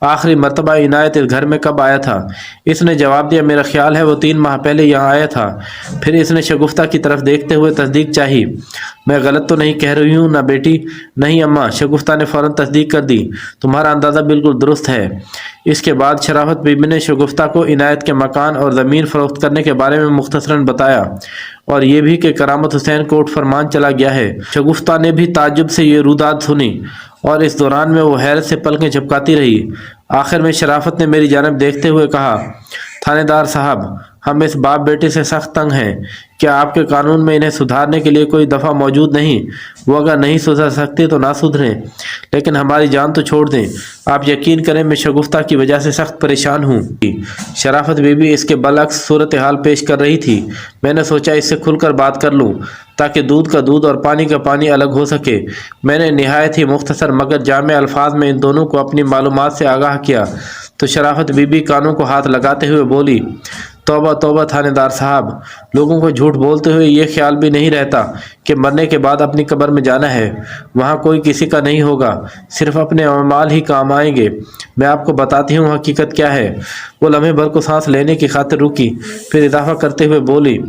आखिरी मर्तबा इनायत इस घर में कब आया था? इसने जवाब दिया, मेरा ख्याल है वो 3 माह पहले यहाँ आया था। फिर इसने शगुफ्ता की तरफ देखते हुए तस्दीक चाही। मैं गलत तो नहीं कह रही हूँ ना बेटी? नहीं अम्मा, शगुफ्ता ने फौरन तस्दीक कर दी, तुम्हारा अंदाज़ा बिल्कुल दुरुस्त है। इसके बाद शराफत बीबी ने शगुफ्ता को इनायत के मकान और ज़मीन फ़रोख्त करने के बारे में मुख्तसरन बताया और ये भी कि करामत हुसैन कोर्ट फरमान चला गया है। शगुफ्ता ने भी ताज्जुब से ये रुदात सुनी और इस दौरान में वो हैरत से पलकें झपकाती रही। आखिर में शराफत ने मेरी जानब देखते हुए कहा, थानेदार साहब, हम इस बाप बेटे से सख्त तंग हैं। क्या आपके कानून में इन्हें सुधारने के लिए कोई दफ़ा मौजूद नहीं? वो अगर नहीं सुधर सकते तो ना सुधरें, लेकिन हमारी जान तो छोड़ दें। आप यकीन करें, मैं शगुफ्ता की वजह से सख्त परेशान हूँ। शराफत बीबी इसके बलक्स सूरत हाल पेश कर रही थी। मैंने सोचा इससे खुलकर बात कर लूँ ताकि दूध का दूध और पानी का पानी अलग हो सके। मैंने निहायत ही मुख्तसर मगर जामे अल्फाज में इन दोनों को अपनी मालूमात से आगाह किया तो शराफत बीबी कानों को हाथ लगाते हुए बोली, तौबा तौबा थानेदार साहब, लोगों को झूठ बोलते हुए ये ख्याल भी नहीं रहता कि मरने के बाद अपनी कब्र में जाना है। वहाँ कोई किसी का नहीं होगा, सिर्फ अपने अमाल ही काम आएंगे। मैं आपको बताती हूँ हकीकत क्या है। वो लम्हे भर को सांस लेने की खातिर रुकी, फिर इजाफा करते हुए बोली,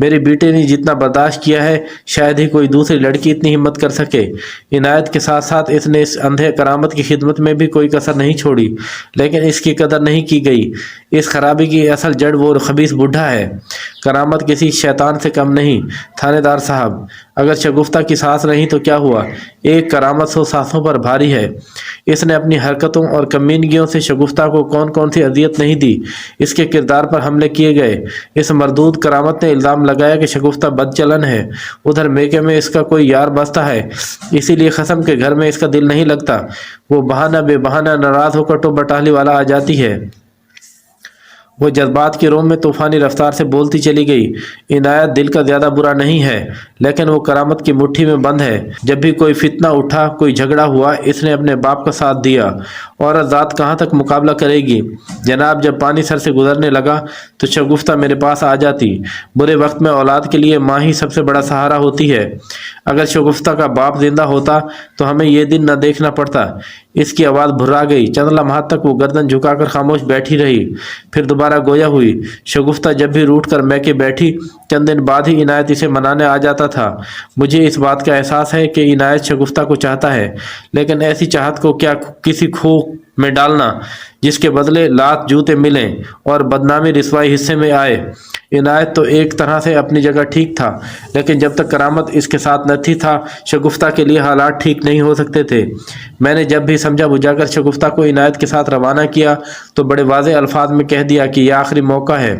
मेरे बेटे ने जितना बर्दाश्त किया है शायद ही कोई दूसरी लड़की इतनी हिम्मत कर सके। इनायत के साथ साथ इसने इस अंधे करामत की खिदमत में भी कोई कसर नहीं छोड़ी, लेकिन इसकी कदर नहीं की गई। इस खराबी की असल जड़ वो खबीस बूढ़ा है। करामत किसी शैतान से कम नहीं। थानेदार साहब, अगर शगुफ्ता की सांस रही तो क्या हुआ? एक करामत 100 सांसों पर भारी है। इसने अपनी हरकतों और कमीनगियों से शगुफ्ता को कौन कौन सी अजियत नहीं दी। इसके किरदार पर हमले किए गए। इस मरदूद करामत ने इल्ज़ाम लगाया कि शगुफ्ता बदचलन है। उधर मेके में इसका कोई यार बसता है, इसीलिए खसम के घर में इसका दिल नहीं लगता। वो बहाना बेबहाना नाराज़ होकर टोबा टाहली वाला आ जाती है। वो जज्बात की रोम में तूफ़ानी रफ्तार से बोलती चली गई, इनायत दिल का ज़्यादा बुरा नहीं है, लेकिन वो करामत की मुट्ठी में बंद है। जब भी कोई फितना उठा, कोई झगड़ा हुआ, इसने अपने बाप का साथ दिया। औरत ज़ात कहाँ तक मुकाबला करेगी? जनाब, जब पानी सर से गुजरने लगा तो शगुफ्ता मेरे पास आ जाती। बुरे वक्त में औलाद के लिए माँ ही सबसे बड़ा सहारा होती है। अगर शगुफ्ता का बाप जिंदा होता तो हमें ये दिन न देखना पड़ता। इसकी आवाज़ भुर्रा गई। चंद लम्हात तक वो गर्दन झुकाकर खामोश बैठी रही, फिर दोबारा गोया हुई। शगुफ्ता जब भी रूठ कर मैके बैठी, चंद दिन बाद ही इनायत इसे मनाने आ जाता था। मुझे इस बात का एहसास है कि इनायत शगुफ्ता को चाहता है, लेकिन ऐसी चाहत को क्या किसी खो में डालना जिसके बदले लात जूते मिलें और बदनामी रिसवाई हिस्से में आए। इनायत तो एक तरह से अपनी जगह ठीक था, लेकिन जब तक करामत इसके साथ न थी था शगुफ्ता के लिए हालात ठीक नहीं हो सकते थे। मैंने जब भी समझा बुझाकर शगुफ्ता को इनायत के साथ रवाना किया तो बड़े वाज़े अल्फाज में कह दिया कि यह आखिरी मौका है।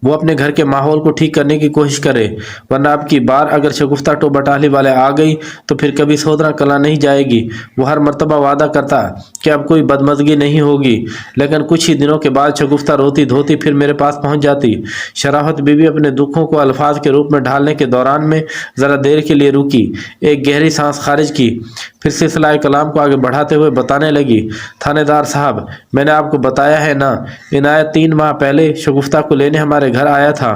वो अपने घर के माहौल को ठीक करने की कोशिश करे, वरना अब की बार अगर शगुफ्ता टोबा टाहली वाले आ गई तो फिर कभी सोदरा कला नहीं जाएगी। वो हर मर्तबा वादा करता कि अब कोई बदमज़गी नहीं होगी, लेकिन कुछ ही दिनों के बाद शगुफ्ता रोती धोती फिर मेरे पास पहुंच जाती। शराफत बीबी अपने दुखों को अल्फाज के रूप में ढालने के दौरान में ज़रा देर के लिए रुकी, एक गहरी सांस खारिज की, फिर सिलसिला कलाम को आगे बढ़ाते हुए बताने लगी, थानेदार साहब, मैंने आपको बताया है ना, इनायत 3 माह पहले शगुफ्ता को लेने हमारे घर आया था।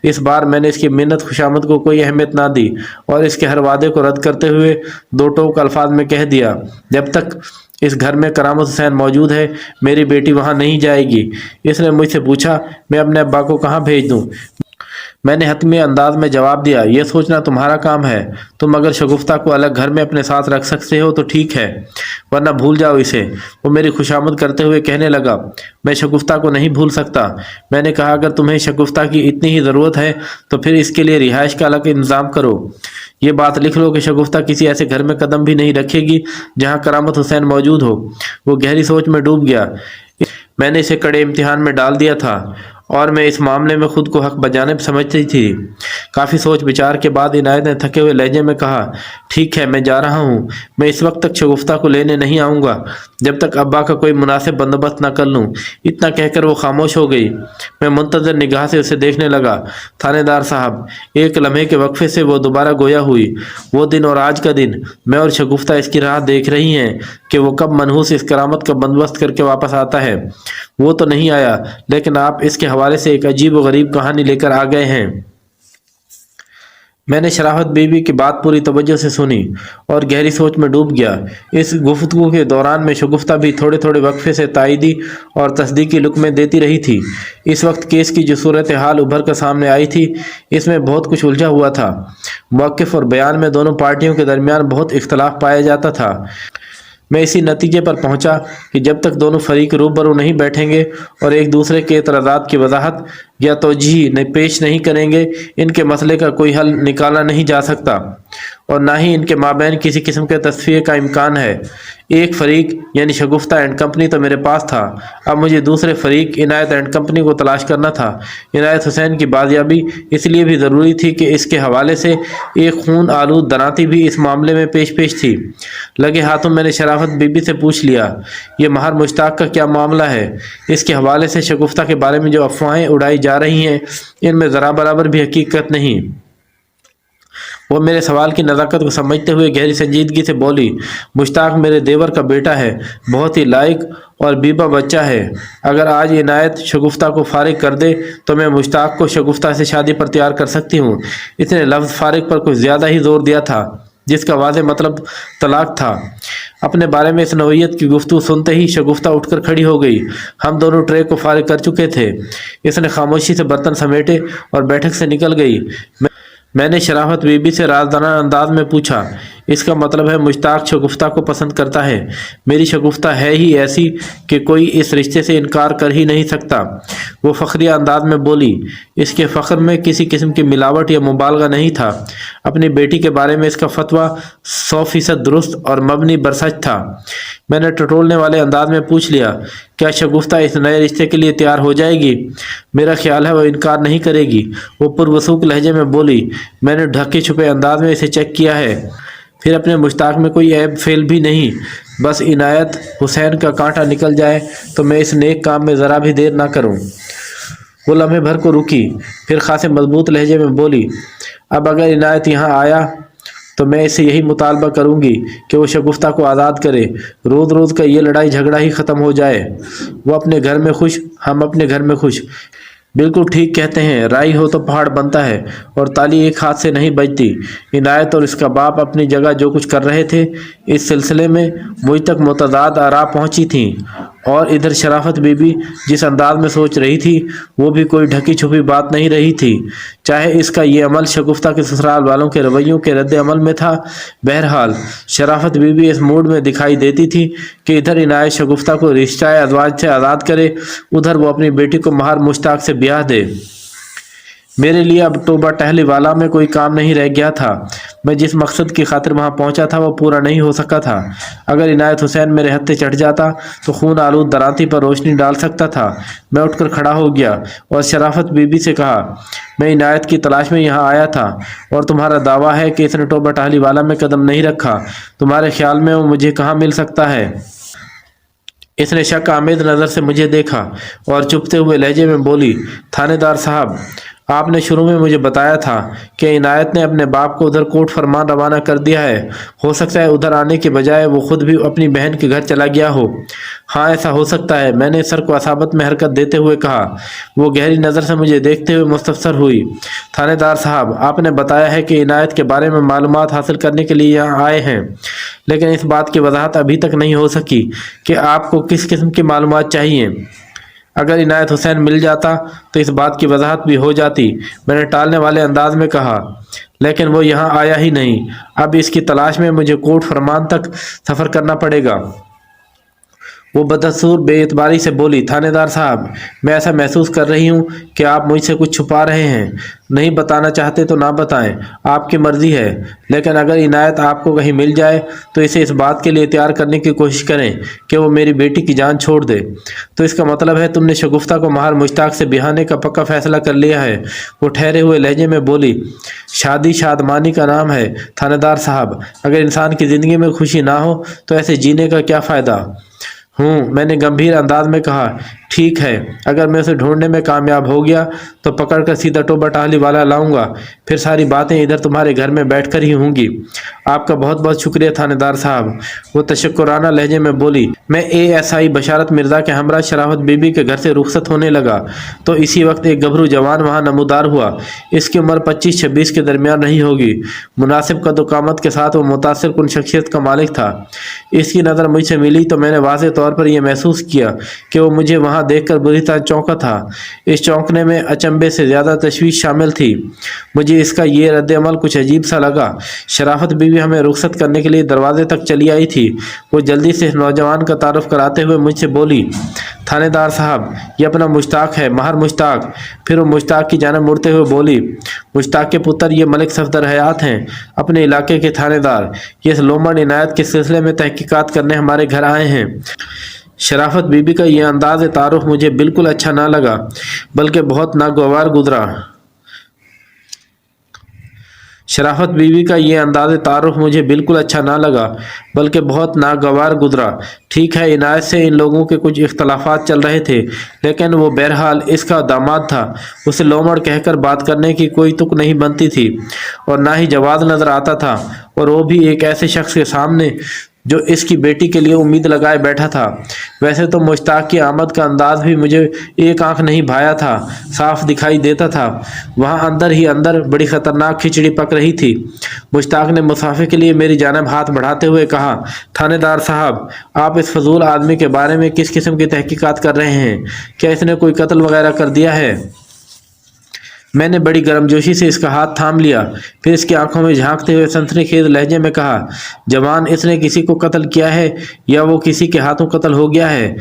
इस बार मैंने इसकी मिन्नत खुशामद को कोई अहमियत ना दी और इसके हर वादे को रद्द करते हुए 2 टोक अल्फाज में कह दिया, जब तक इस घर में करामत हुसैन मौजूद है मेरी बेटी वहाँ नहीं जाएगी। इसने मुझसे पूछा मैं अपने अब्बा को कहाँ भेज दूँ। मैंने हतमी अंदाज में जवाब दिया, यह सोचना तुम्हारा काम है। तुम अगर शगुफ्ता को अलग घर में अपने साथ रख सकते हो तो ठीक है, वरना भूल जाओ इसे। वो मेरी खुशामद करते हुए कहने लगा, मैं शगुफ्ता को नहीं भूल सकता। मैंने कहा, अगर तुम्हें शगुफ्ता की इतनी ही ज़रूरत है तो फिर इसके लिए रिहाइश का अलग इंतज़ाम करो। ये बात लिख लो कि शगुफ्ता किसी ऐसे घर में कदम भी नहीं रखेगी जहाँ करामत हुसैन मौजूद हो। वो गहरी सोच में डूब गया। मैंने इसे कड़े इम्तिहान में डाल दिया था اور میں اس معاملے میں خود کو حق بجانب سمجھتی تھی۔ کافی سوچ بچار کے بعد عنایت نے تھکے ہوئے لہجے میں کہا، ٹھیک ہے، میں جا رہا ہوں۔ میں اس وقت تک شگفتہ کو لینے نہیں آؤں گا جب تک ابا کا کوئی مناسب بندوبست نہ کر لوں۔ اتنا کہہ کر وہ خاموش ہو گئی۔ میں منتظر نگاہ سے اسے دیکھنے لگا۔ تھانے دار صاحب، ایک لمحے کے وقفے سے وہ دوبارہ گویا ہوئی۔ وہ دن اور آج کا دن، میں اور شگفتہ اس کی راہ دیکھ رہی ہیں کہ وہ کب منحوس اس کرامت کا بندوبست کر کے واپس آتا ہے۔ وہ تو نہیں آیا، لیکن آپ اس کے حوالے سے ایک عجیب و غریب کہانی لے کر آ گئے ہیں۔ میں نے شرافت بی بی کی بات پوری توجہ سے سنی اور گہری سوچ میں ڈوب گیا۔ اس گفتگو کے دوران میں شگفتہ بھی تھوڑے تھوڑے وقفے سے تائیدی اور تصدیقی لقمے دیتی رہی تھی۔ اس وقت کیس کی جو صورتحال ابھر کر سامنے آئی تھی، اس میں بہت کچھ الجھا ہوا تھا۔ موقف اور بیان میں دونوں پارٹیوں کے درمیان بہت اختلاف پایا جاتا تھا۔ میں اسی نتیجے پر پہنچا کہ جب تک دونوں فریق روبرو نہیں بیٹھیں گے اور ایک دوسرے کے اعتراضات کی وضاحت یا توجیہ پیش نہیں کریں گے، ان کے مسئلے کا کوئی حل نکالا نہیں جا سکتا، اور نہ ہی ان کے مابین کسی قسم کے تصفیے کا امکان ہے۔ ایک فریق یعنی شگفتہ اینڈ کمپنی تو میرے پاس تھا، اب مجھے دوسرے فریق عنایت اینڈ کمپنی کو تلاش کرنا تھا۔ عنایت حسین کی بازیابی اس لیے بھی ضروری تھی کہ اس کے حوالے سے ایک خون آلود درانتی بھی اس معاملے میں پیش تھی۔ لگے ہاتھوں میں نے شرافت بی بی سے پوچھ لیا، یہ مہر مشتاق کا کیا معاملہ ہے؟ اس کے حوالے سے شگفتہ کے بارے میں جو افواہیں اڑائی جا رہی ہیں، ان میں ذرا برابر بھی حقیقت نہیں۔ وہ میرے سوال کی نزاکت کو سمجھتے ہوئے گہری سنجیدگی سے بولی، مشتاق میرے دیور کا بیٹا ہے، بہت ہی لائق اور بیبا بچہ ہے۔ اگر آج عنایت شگفتہ کو فارغ کر دے تو میں مشتاق کو شگفتہ سے شادی پر تیار کر سکتی ہوں۔ اس نے لفظ فارغ پر کچھ زیادہ ہی زور دیا تھا، جس کا واضح مطلب طلاق تھا۔ اپنے بارے میں اس نوعیت کی گفتگو سنتے ہی شگفتہ اٹھ کر کھڑی ہو گئی۔ ہم دونوں ٹرے کو فارغ کر چکے تھے۔ اس نے خاموشی سے برتن سمیٹے اور بیٹھک سے نکل گئی۔ میں نے شرافت بی بی سے رازدانہ انداز میں پوچھا، اس کا مطلب ہے مشتاق شگفتہ کو پسند کرتا ہے؟ میری شگفتہ ہے ہی ایسی کہ کوئی اس رشتے سے انکار کر ہی نہیں سکتا۔ وہ فخریہ انداز میں بولی، اس کے فخر میں کسی قسم کی ملاوٹ یا مبالغہ نہیں تھا۔ اپنی بیٹی کے بارے میں اس کا فتویٰ 100% درست اور مبنی بر سچ تھا۔ میں نے ٹٹولنے والے انداز میں پوچھ لیا، کیا شگفتہ اس نئے رشتے کے لیے تیار ہو جائے گی؟ میرا خیال ہے وہ انکار نہیں کرے گی، وہ پروسوک لہجے میں بولی۔ میں نے ڈھکے چھپے انداز میں اسے چیک کیا ہے، پھر اپنے مشتاق میں کوئی عیب فیل بھی نہیں۔ بس عنایت حسین کا کانٹا نکل جائے تو میں اس نیک کام میں ذرا بھی دیر نہ کروں۔ وہ لمحے بھر کو رکی، پھر خاصے مضبوط لہجے میں بولی، اب اگر عنایت یہاں آیا تو میں اس سے یہی مطالبہ کروں گی کہ وہ شگفتہ کو آزاد کرے۔ روز روز کا یہ لڑائی جھگڑا ہی ختم ہو جائے۔ وہ اپنے گھر میں خوش، ہم اپنے گھر میں خوش۔ بالکل ٹھیک کہتے ہیں، رائی ہو تو پہاڑ بنتا ہے اور تالی ایک ہاتھ سے نہیں بجتی۔ عنایت اور اس کا باپ اپنی جگہ جو کچھ کر رہے تھے، اس سلسلے میں مجھ تک متضاد آراء پہنچی تھیں، اور ادھر شرافت بی بی جس انداز میں سوچ رہی تھی، وہ بھی کوئی ڈھکی چھپی بات نہیں رہی تھی، چاہے اس کا یہ عمل شگفتہ کے سسرال والوں کے رویوں کے رد عمل میں تھا۔ بہرحال شرافت بی بی اس موڈ میں دکھائی دیتی تھی کہ ادھر عنایت شگفتہ کو رشتہ ازواج سے آزاد کرے، ادھر وہ اپنی بیٹی کو مہر مشتاق سے بیاہ دے۔ میرے لیے اب ٹوبہ ٹہلی والا میں کوئی کام نہیں رہ گیا تھا۔ میں جس مقصد کی خاطر وہاں پہنچا تھا وہ پورا نہیں ہو سکا تھا۔ اگر عنایت حسین میرے ہتھے چڑھ جاتا تو خون آلود درانتی پر روشنی ڈال سکتا تھا۔ میں اٹھ کر کھڑا ہو گیا اور شرافت بی بی سے کہا، میں عنایت کی تلاش میں یہاں آیا تھا، اور تمہارا دعویٰ ہے کہ اس نے ٹوبہ ٹہلی والا میں قدم نہیں رکھا۔ تمہارے خیال میں وہ مجھے کہاں مل سکتا ہے؟ اس نے شک آمیز نظر سے مجھے دیکھا اور چپتے ہوئے لہجے میں بولی، تھانے دار صاحب، آپ نے شروع میں مجھے بتایا تھا کہ عنایت نے اپنے باپ کو ادھر کوٹ فرمان روانہ کر دیا ہے۔ ہو سکتا ہے ادھر آنے کے بجائے وہ خود بھی اپنی بہن کے گھر چلا گیا ہو۔ ہاں، ایسا ہو سکتا ہے، میں نے سر کو اصابت میں حرکت دیتے ہوئے کہا۔ وہ گہری نظر سے مجھے دیکھتے ہوئے مستفسر ہوئی۔ تھانے دار صاحب، آپ نے بتایا ہے کہ عنایت کے بارے میں معلومات حاصل کرنے کے لیے یہاں آئے ہیں، لیکن اس بات کی وضاحت ابھی تک نہیں ہو سکی کہ آپ کو کس قسم کی معلومات چاہیے۔ اگر عنایت حسین مل جاتا تو اس بات کی وضاحت بھی ہو جاتی، میں نے ٹالنے والے انداز میں کہا، لیکن وہ یہاں آیا ہی نہیں۔ اب اس کی تلاش میں مجھے کوٹ فرمان تک سفر کرنا پڑے گا۔ वो बदसूर बेइतबारी से बोली, थानेदार साहब, मैं ऐसा महसूस कर रही हूँ कि आप मुझसे कुछ छुपा रहे हैं। नहीं बताना चाहते तो ना बताएं, आपकी मर्जी है, लेकिन अगर इनायत आपको कहीं मिल जाए तो इसे इस बात के लिए तैयार करने की कोशिश करें कि वो मेरी बेटी की जान छोड़ दे। तो इसका मतलब है तुमने शगुफ्ता को महार मुश्ताक से बिहाने का पक्का फैसला कर लिया है। वो ठहरे हुए लहजे में बोली, शादी शादमानी का नाम है थानेदार साहब, अगर इंसान की ज़िंदगी में खुशी ना हो तो ऐसे जीने का क्या फ़ायदा। मैंने गंभीर अंदाज में कहा, ठीक है, अगर मैं उसे ढूंढने में कामयाब हो गया तो पकड़कर सीधा टोबा टाहली वाला लाऊंगा, फिर सारी बातें इधर तुम्हारे घर में बैठकर ही होंगी। आपका बहुत बहुत शुक्रिया थानेदार साहब। वो तशक्कुराना लहजे में बोली। मैं एएसआई बशारत मिर्ज़ा के हमरा शराफत बीबी के घर से रुखसत होने लगा तो इसी वक्त एक गभरू जवान वहाँ नमूदार हुआ। इसकी उम्र 25-26 के दरमियान रही होगी। मुनासिब कद-ओ-कामत के साथ वो मुतासिर कुन शख्सियत का मालिक था। इसकी नज़र मुझसे मिली तो मैंने वाज़ेह तौर पर यह महसूस किया कि वो मुझे वहाँ देखकर बुरी तरह चौंका था। इस चौंकने में अचंभे से ज़्यादा तशवीश शामिल थी। मुझे इसका ये रद्द-ए-अमल कुछ अजीब सा लगा। शराफत बीवी हमें रुखसत करने के लिए दरवाजे तक चली आई थी। वो जल्दी से इस नौजवान का तारुफ कराते हुए मुझसे बोली, थानेदार साहब, ये अपना मुश्ताक है, महार मुश्ताक। फिर वो मुश्ताक की जानिब मुड़ते हुए बोली, मुश्ताक के पुत्र ये मलिक सफदर हयात हैं, अपने इलाके के थानेदार। ये इस लोमड़ इनायत के सिलसिले में तहकीकात करने हमारे घर आए हैं। शराफत बीबी का यह अंदाज़ तारुफ मुझे बिल्कुल अच्छा ना लगा, बल्कि बहुत नागवार गुजरा। शराफत बीवी का ये अंदाज़ तारुफ मुझे बिल्कुल अच्छा ना लगा, बल्कि बहुत नागवार गुजरा। ठीक है, इनायत से इन लोगों के कुछ इख्तलाफात चल रहे थे, लेकिन वो बहरहाल इसका दामाद था। उसे लोमड़ कहकर बात करने की कोई तुक नहीं बनती थी और ना ही जवाज़ नज़र आता था, और वो भी एक ऐसे शख्स के सामने जो इसकी बेटी के लिए उम्मीद लगाए बैठा था। वैसे तो मुश्ताक की आमद का अंदाज भी मुझे एक आंख नहीं भाया था, साफ दिखाई देता था। वहाँ अंदर ही अंदर बड़ी ख़तरनाक खिचड़ी पक रही थी। मुश्ताक ने मुसाफिर के लिए मेरी जानिब हाथ बढ़ाते हुए कहा, थानेदार साहब, आप इस फजूल आदमी के बारे में किस किस्म की तहकीकात कर रहे हैं? क्या इसने कोई कत्ल वगैरह कर दिया है? मैंने बड़ी गर्मजोशी से इसका हाथ थाम लिया, फिर इसकी आंखों में झांकते हुए सनसनीखेज लहजे में कहा, जवान, इसने किसी को कत्ल किया है या वो किसी के हाथों कत्ल हो गया है?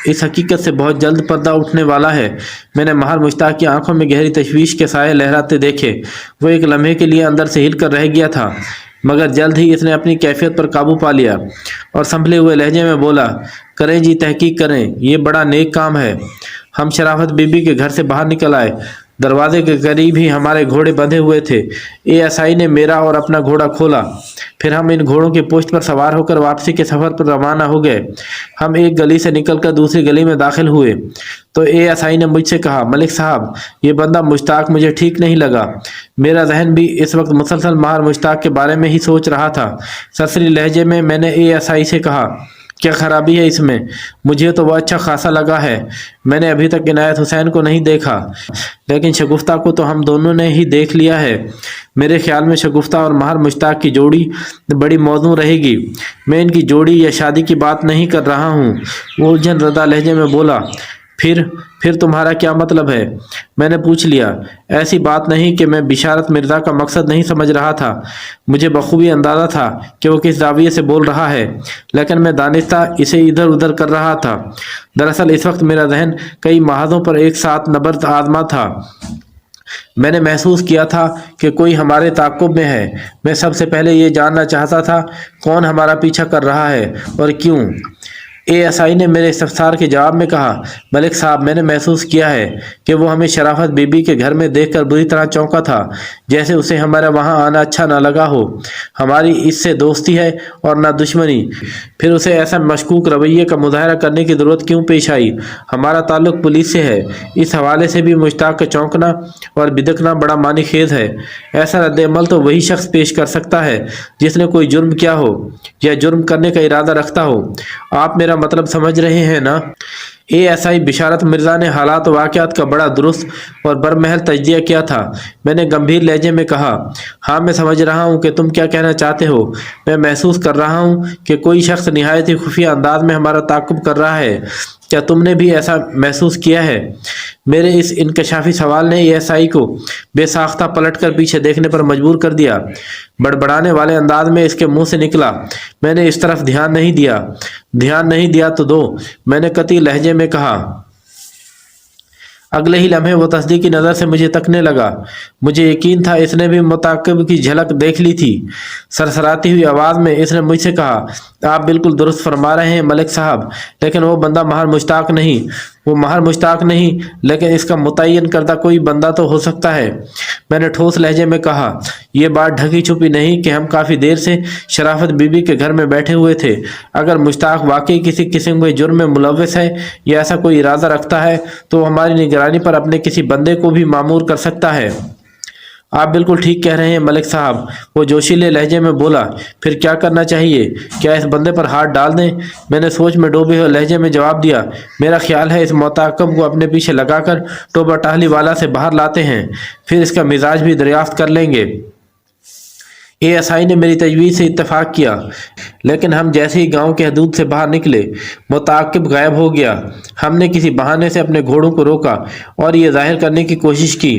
इस हकीकत से बहुत जल्द पर्दा उठने वाला है। मैंने महार मुश्ताक की आंखों में गहरी तशवीश के साए लहराते देखे। वो एक लम्हे के लिए अंदर से हिलकर रह गया था, मगर जल्द ही इसने अपनी कैफियत पर काबू पा लिया और संभले हुए लहजे में बोला, करें जी, तहकीक करें, ये बड़ा नेक काम है। हम शराफत बीबी के घर से बाहर निकल आए। दरवाजे के करीब ही हमारे घोड़े बंधे हुए थे। एएसआई ने मेरा और अपना घोड़ा खोला। फिर हम इन घोड़ों की पोस्ट पर सवार होकर वापसी के सफ़र पर रवाना हो गए। हम एक गली से निकलकर दूसरी गली में दाखिल हुए तो एएसआई ने मुझसे कहा, मलिक साहब, ये बंदा मुश्ताक मुझे ठीक नहीं लगा। मेरा जहन भी इस वक्त मुसलसल महार मुश्ताक के बारे में ही सोच रहा था। सरसरी लहजे में मैंने एएसआई से कहा, क्या खराबी है इसमें? मुझे तो वह अच्छा खासा लगा है। मैंने अभी तक इनायत हुसैन को नहीं देखा, लेकिन शगुफ्ता को तो हम दोनों ने ही देख लिया है। मेरे ख्याल में शगुफ्ता और महार मुश्ताक की जोड़ी बड़ी मौजू रहेगी। मैं इनकी जोड़ी या शादी की बात नहीं कर रहा हूँ। वो उलझन रदा लहजे में बोला, फिर तुम्हारा क्या मतलब है? मैंने पूछ लिया। ऐसी बात नहीं कि मैं बिशारत मिर्ज़ा का मकसद नहीं समझ रहा था। मुझे बखूबी अंदाज़ा था कि वो किस जाविये से बोल रहा है, लेकिन मैं दानिस्ता इसे इधर उधर कर रहा था। दरअसल इस वक्त मेरा जहन कई महाजों पर एक साथ नबर्द आज़मा था। मैंने महसूस किया था कि कोई हमारे ताक़ुब में है। मैं सबसे पहले ये जानना चाहता था कौन हमारा पीछा कर रहा है और क्यों। एएसआई ने मेरे इस्तफसार के जवाब में कहा, मलिक साहब, मैंने महसूस किया है कि वो हमें शराफत बीबी के घर में देखकर बुरी तरह चौंका था, जैसे उसे हमारा वहाँ आना अच्छा ना लगा हो। हमारी इससे दोस्ती है और ना दुश्मनी, फिर उसे ऐसा मशकूक रवैये का मुजाहरा करने की ज़रूरत क्यों पेश आई? हमारा ताल्लुक़ पुलिस से है। इस हवाले से भी मुश्ताक का चौंकना और बिदकना बड़ा मानी खेज है। ऐसा रद्द-ए-अमल तो वही शख्स पेश कर सकता है जिसने कोई जुर्म किया हो या जुर्म करने का इरादा रखता हो। आप मेरा मतलब समझ रहे हैं ना? एएसआई बिशारत मिर्ज़ा ने हालात वाक़यात का बड़ा दुरुस्त और बरमहल तज्जिया किया था। मैंने गंभीर लहजे में कहा, हाँ, मैं समझ रहा हूँ कि तुम क्या कहना चाहते हो। मैं महसूस कर रहा हूँ कि कोई शख्स निहायत ही खुफिया अंदाज में हमारा ताक़ुब कर रहा है। क्या तुमने भी ऐसा महसूस किया है? میرے اس انکشافی سوال نے ASI کو بے ساختہ پلٹ کر پیچھے دیکھنے پر مجبور کر دیا۔ بڑبڑانے والے انداز میں اس کے منہ سے نکلا، میں نے اس طرف دھیان نہیں دیا۔ دھیان نہیں دیا تو دو، میں نے قطعی لہجے میں کہا۔ اگلے ہی لمحے وہ تصدیقی نظر سے مجھے تکنے لگا۔ مجھے یقین تھا اس نے بھی متعاقب کی جھلک دیکھ لی تھی۔ سرسراتی ہوئی آواز میں اس نے مجھ سے کہا، آپ بالکل درست فرما رہے ہیں ملک صاحب، لیکن وہ بندہ مہر مشتاق نہیں، وہ مہر مشتاق نہیں، لیکن اس کا متعین کردہ کوئی بندہ تو ہو سکتا ہے۔ میں نے ٹھوس لہجے میں کہا، یہ بات ڈھکی چھپی نہیں کہ ہم کافی دیر سے شرافت بی بی کے گھر میں بیٹھے ہوئے تھے۔ اگر مشتاق واقعی کسی قسم کے جرم میں ملوث ہے یا ایسا کوئی ارادہ رکھتا ہے تو وہ ہماری نگرانی پر اپنے کسی بندے کو بھی مامور کر سکتا ہے۔ آپ بالکل ٹھیک کہہ رہے ہیں ملک صاحب، وہ جوشیلے لہجے میں بولا۔ پھر کیا کرنا چاہیے؟ کیا اس بندے پر ہاتھ ڈال دیں؟ میں نے سوچ میں ڈوبے ہوئے لہجے میں جواب دیا، میرا خیال ہے اس متعاقب کو اپنے پیچھے لگا کر ٹوبہ ٹاہلی والا سے باہر لاتے ہیں، پھر اس کا مزاج بھی دریافت کر لیں گے۔ ASI نے میری تجویز سے اتفاق کیا، لیکن ہم جیسے ہی گاؤں کے حدود سے باہر نکلے متعاقب غائب ہو گیا۔ ہم نے کسی بہانے سے اپنے گھوڑوں کو روکا اور یہ ظاہر کرنے کی کوشش کی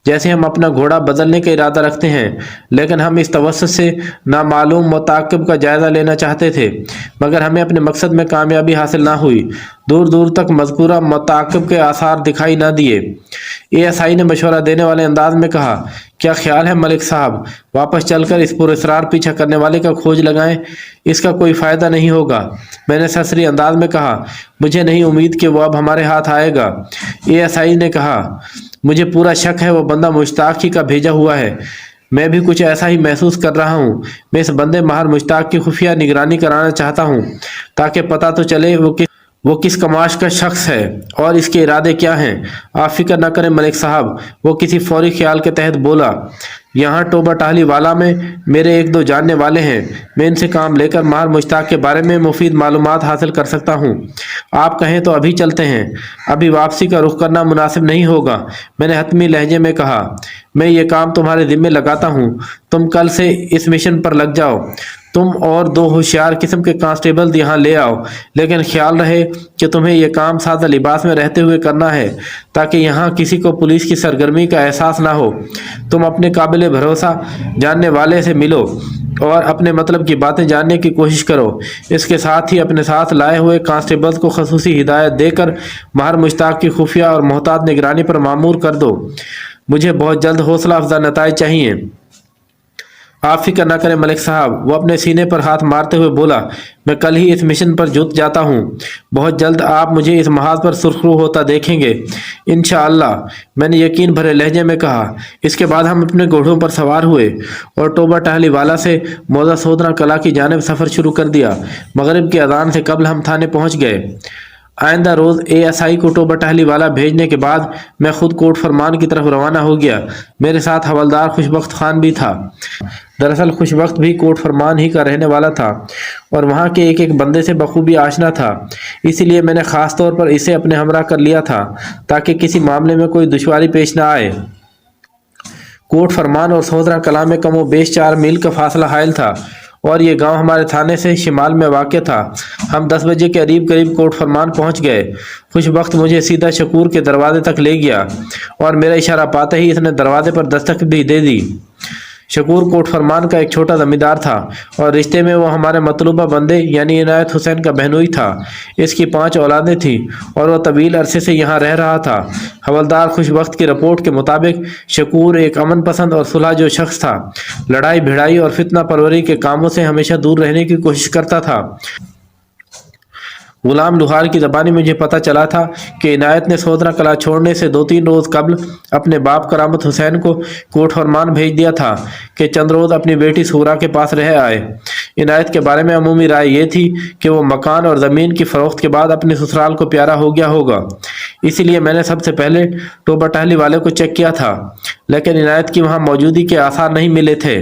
جیسے ہم اپنا گھوڑا بدلنے کا ارادہ رکھتے ہیں، لیکن ہم اس توسط سے نامعلوم متعاقب کا جائزہ لینا چاہتے تھے، مگر ہمیں اپنے مقصد میں کامیابی حاصل نہ ہوئی۔ دور دور تک مذکورہ متعاقب کے آثار دکھائی نہ دیے۔ ASI نے مشورہ دینے والے انداز میں کہا، کیا خیال ہے ملک صاحب، واپس چل کر اس پر اسرار پیچھا کرنے والے کا کھوج لگائیں؟ اس کا کوئی فائدہ نہیں ہوگا۔ میں نے سرسری انداز میں کہا، مجھے نہیں امید کہ وہ اب ہمارے ہاتھ آئے گا۔ ASI نے کہا، مجھے پورا شک ہے وہ بندہ مشتاق ہی کا بھیجا ہوا ہے۔ میں بھی کچھ ایسا ہی محسوس کر رہا ہوں۔ میں اس بندے مہر مشتاق کی خفیہ نگرانی کرانا چاہتا ہوں تاکہ پتہ تو چلے وہ کس کماش کا شخص ہے اور اس کے ارادے کیا ہیں۔ آپ فکر نہ کریں ملک صاحب، وہ کسی فوری خیال کے تحت بولا، یہاں ٹوبہ ٹاہلی والا میں میرے ایک دو جاننے والے ہیں، میں ان سے کام لے کر مہر مشتاق کے بارے میں مفید معلومات حاصل کر سکتا ہوں۔ آپ کہیں تو ابھی چلتے ہیں، ابھی واپسی کا رخ کرنا مناسب نہیں ہوگا۔ میں نے حتمی لہجے میں کہا، میں یہ کام تمہارے ذمے لگاتا ہوں، تم کل سے اس مشن پر لگ جاؤ۔ تم اور دو ہوشیار قسم کے کانسٹیبل یہاں لے آؤ، لیکن خیال رہے کہ تمہیں یہ کام سادہ لباس میں رہتے ہوئے کرنا ہے تاکہ یہاں کسی کو پولیس کی سرگرمی کا احساس نہ ہو۔ تم اپنے قابل بھروسہ جاننے والے سے ملو اور اپنے مطلب کی باتیں جاننے کی کوشش کرو۔ اس کے ساتھ ہی اپنے ساتھ لائے ہوئے کانسٹیبلز کو خصوصی ہدایت دے کر مہر مشتاق کی خفیہ اور محتاط نگرانی پر مامور کر دو۔ مجھے بہت جلد حوصلہ افزا نتائج چاہیے۔ آپ فکر نہ کریں ملک صاحب، وہ اپنے سینے پر ہاتھ مارتے ہوئے بولا، میں کل ہی اس مشن پر جت جاتا ہوں۔ بہت جلد آپ مجھے اس محاذ پر سرخرو ہوتا دیکھیں گے انشاءاللہ، میں نے یقین بھرے لہجے میں کہا۔ اس کے بعد ہم اپنے گھوڑوں پر سوار ہوئے اور ٹوبہ ٹاہلی والا سے موزہ سودنا کلا کی جانب سفر شروع کر دیا۔ مغرب کی اذان سے قبل ہم تھانے پہنچ گئے۔ آئندہ روز ASI کو ٹوبہ ٹاہلی والا بھیجنے کے بعد میں خود کوٹ فرمان کی طرف روانہ ہو گیا۔ میرے ساتھ حوالدار خوشبخت خان بھی تھا۔ دراصل خوشبخت بھی کوٹ فرمان ہی کا رہنے والا تھا اور وہاں کے ایک ایک بندے سے بخوبی آشنا تھا، اسی لیے میں نے خاص طور پر اسے اپنے ہمراہ کر لیا تھا تاکہ کسی معاملے میں کوئی دشواری پیش نہ آئے۔ کوٹ فرمان اور سودرا کلا میں کم و بیش 4 میل کا فاصلہ حائل تھا اور یہ گاؤں ہمارے تھانے سے شمال میں واقع تھا۔ ہم 10 بجے کے قریب کوٹ فرمان پہنچ گئے۔ خوشبخت مجھے سیدھا شکور کے دروازے تک لے گیا اور میرا اشارہ پاتے ہی اس نے دروازے پر دستک بھی دے دی۔ شکور کوٹ فرمان کا ایک چھوٹا زمیندار تھا اور رشتے میں وہ ہمارے مطلوبہ بندے یعنی عنایت حسین کا بہنوئی تھا۔ اس کی 5 اولادیں تھیں اور وہ طویل عرصے سے یہاں رہ رہا تھا۔ حوالدار خوشبخت کی رپورٹ کے مطابق شکور ایک امن پسند اور صلح جو شخص تھا، لڑائی بھڑائی اور فتنہ پروری کے کاموں سے ہمیشہ دور رہنے کی کوشش کرتا تھا۔ غلام لوہار کی زبانی مجھے پتہ چلا تھا کہ عنایت نے سودنا کلا چھوڑنے سے 2-3 روز قبل اپنے باپ کرامت حسین کو کوٹ فرمان بھیج دیا تھا کہ چند روز اپنی بیٹی سورا کے پاس رہ آئے۔ عنایت کے بارے میں عمومی رائے یہ تھی کہ وہ مکان اور زمین کی فروخت کے بعد اپنے سسرال کو پیارا ہو گیا ہوگا، اسی لیے میں نے سب سے پہلے ٹوبہ ٹاہلی والے کو چیک کیا تھا، لیکن عنایت کی وہاں موجودگی کے آثار نہیں ملے تھے۔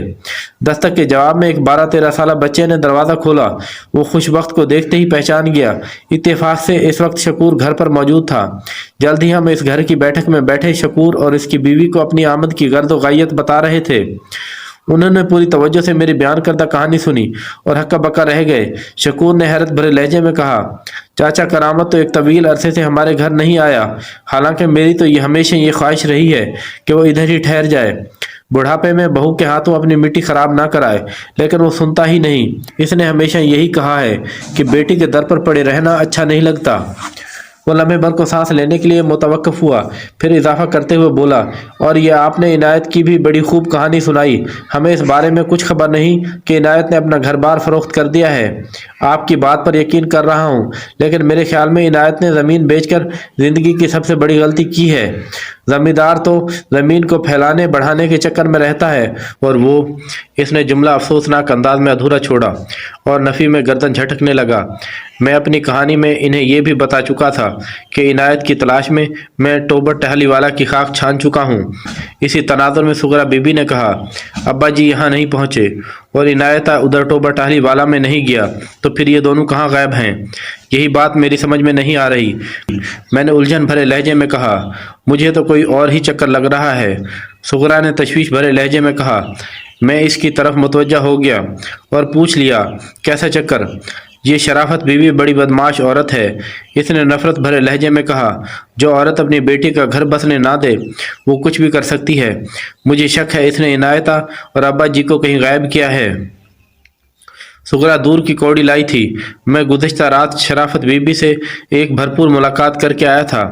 دستک کے جواب میں ایک 12-13 سالہ بچے نے دروازہ کھولا۔ وہ خوشبخت کو دیکھتے ہی پہچان گیا۔ اتفاق سے اس وقت شکور گھر پر موجود تھا۔ جلد ہی ہم اس گھر کی بیٹھک میں بیٹھے شکور اور اس کی بیوی کو اپنی آمد کی غرض و غایت بتا رہے تھے۔ उन्होंने पूरी तवज्जो से मेरी बयान करदा कहानी सुनी और हक्का बक्का रह गए। शकूर ने हैरत भरे लहजे में कहा, चाचा करामत तो एक तवील अरसे से हमारे घर नहीं आया, हालांकि मेरी तो ये हमेशा ये ख्वाहिश रही है कि वो इधर ही ठहर जाए, बुढ़ापे में बहू के हाथों अपनी मिट्टी खराब ना कराए, लेकिन वो सुनता ही नहीं। इसने हमेशा यही कहा है कि बेटी के दर पर पड़े रहना अच्छा नहीं लगता। वो लम्हे भर को सांस लेने के लिए मुतवक्किफ हुआ, फिर इजाफा करते हुए बोला, और ये आपने इनायत की भी बड़ी खूब कहानी सुनाई। हमें इस बारे में कुछ खबर नहीं कि इनायत ने अपना घर बार फरोख्त कर दिया है। आपकी बात पर यकीन कर रहा हूँ, लेकिन मेरे ख्याल में इनायत ने ज़मीन बेचकर ज़िंदगी की सबसे बड़ी गलती की है। ज़मींदार तो ज़मीन को फैलाने बढ़ाने के चक्कर में रहता है, और वो, इसने जुमला अफसोसनाक अंदाज में अधूरा छोड़ा और नफ़ी में गर्दन झटकने लगा। मैं अपनी कहानी में इन्हें यह भी बता चुका था कि इनायत की तलाश में मैं टोबर टहली वाला की खाक छान चुका हूँ। इसी तनाजुर में सुगरा बीबी ने कहा, अब्बा जी यहाँ नहीं पहुँचे और इनायत उधर टोबर टहली वाला में नहीं गया, तो फिर ये दोनों कहाँ गायब हैं? यही बात मेरी समझ में नहीं आ रही। मैंने उलझन भरे लहजे में कहा, मुझे तो कोई और ही चक्कर लग रहा है। सुगरा ने तशवीश भरे लहजे में कहा। मैं इसकी तरफ मुतवज्जा हो गया और पूछ लिया, कैसा चक्कर? ये शराफत बीवी बड़ी बदमाश औरत है। इसने नफरत भरे लहजे में कहा, जो औरत अपनी बेटी का घर बसने ना दे वो कुछ भी कर सकती है। मुझे शक है इसने इनायता और अब्बा जी को कहीं गायब किया है। सुगरा दूर की कौड़ी लाई थी। मैं गुज़िश्ता रात शराफत बीबी से एक भरपूर मुलाकात करके आया था।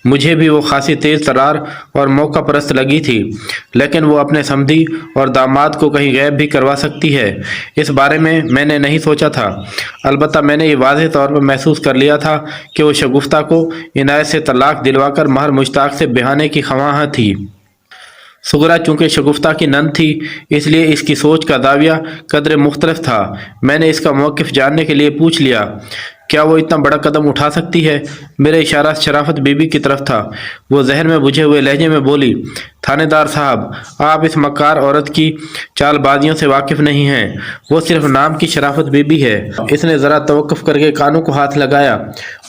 मुझे भी वो खासी तेज़ तरार और मौका परस्त लगी थी, लेकिन वो अपने समधी और दामाद को कहीं गायब भी करवा सकती है, इस बारे में मैंने नहीं सोचा था। अलबत्ता मैंने ये वाज़ेह तौर पर महसूस कर लिया था कि वो शगुफ्ता को इनायत से तलाक दिलवाकर महर मुश्ताक से बहाने की ख्वाह थी। सुगरा चूंकि शगुफ्ता की नंद थी, इसलिए इसकी सोच का दाविया कदरे मुख्तलिफ था। मैंने इसका मौक़िफ़ जानने के लिए पूछ लिया, क्या वो इतना बड़ा कदम उठा सकती है? मेरा इशारा शराफत बीबी की तरफ था। वो जहन में बुझे हुए लहजे में बोली, थानेदार साहब, आप इस मक्कार औरत की चालबाजियों से वाकिफ नहीं हैं। वो सिर्फ नाम की शराफत बीबी है। इसने ज़रा तवक्कुफ करके कानों को हाथ लगाया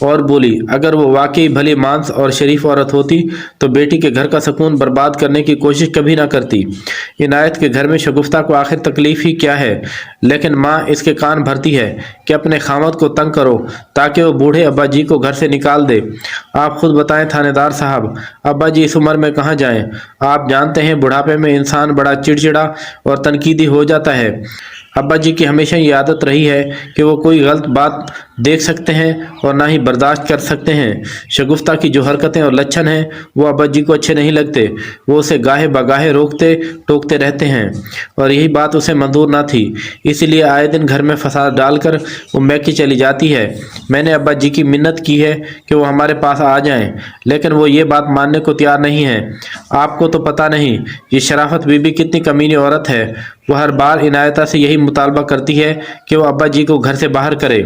और बोली, अगर वो वाकई भली मांस और शरीफ औरत होती तो बेटी के घर का सुकून बर्बाद करने की कोशिश कभी ना करती। इनायत के घर में शगुफ्ता को आखिर तकलीफ ही क्या है? लेकिन माँ इसके कान भरती है कि अपने खामद को तंग करो ताकि वो बूढ़े अब्बा जी को घर से निकाल दे। आप खुद बताएं थानेदार साहब, अब्बा जी इस उम्र में कहाँ जाएं? आप जानते हैं बुढ़ापे में इंसान बड़ा चिड़चिड़ा और तनकीदी हो जाता है। अब्बा जी की हमेशा ये आदत रही है कि वो कोई गलत बात देख सकते हैं और ना ही बर्दाश्त कर सकते हैं। शगुफ्ता की जो हरकतें और लक्षण हैं वो अब्बा जी को अच्छे नहीं लगते। वो उसे गाहे बगाहे रोकते टोकते रहते हैं और यही बात उसे मंजूर ना थी, इसीलिए आए दिन घर में फसाद डालकर वो मैकी चली जाती है। मैंने अब्बा जी की मिन्नत की है कि वो हमारे पास आ जाएं, लेकिन वो ये बात मानने को तैयार नहीं है। आपको तो पता नहीं ये शराफत बीबी कितनी कमीनी औरत है। वो हर बार इनायता से यही मुतालबा करती है कि वो अब्बा जी को घर से बाहर करे,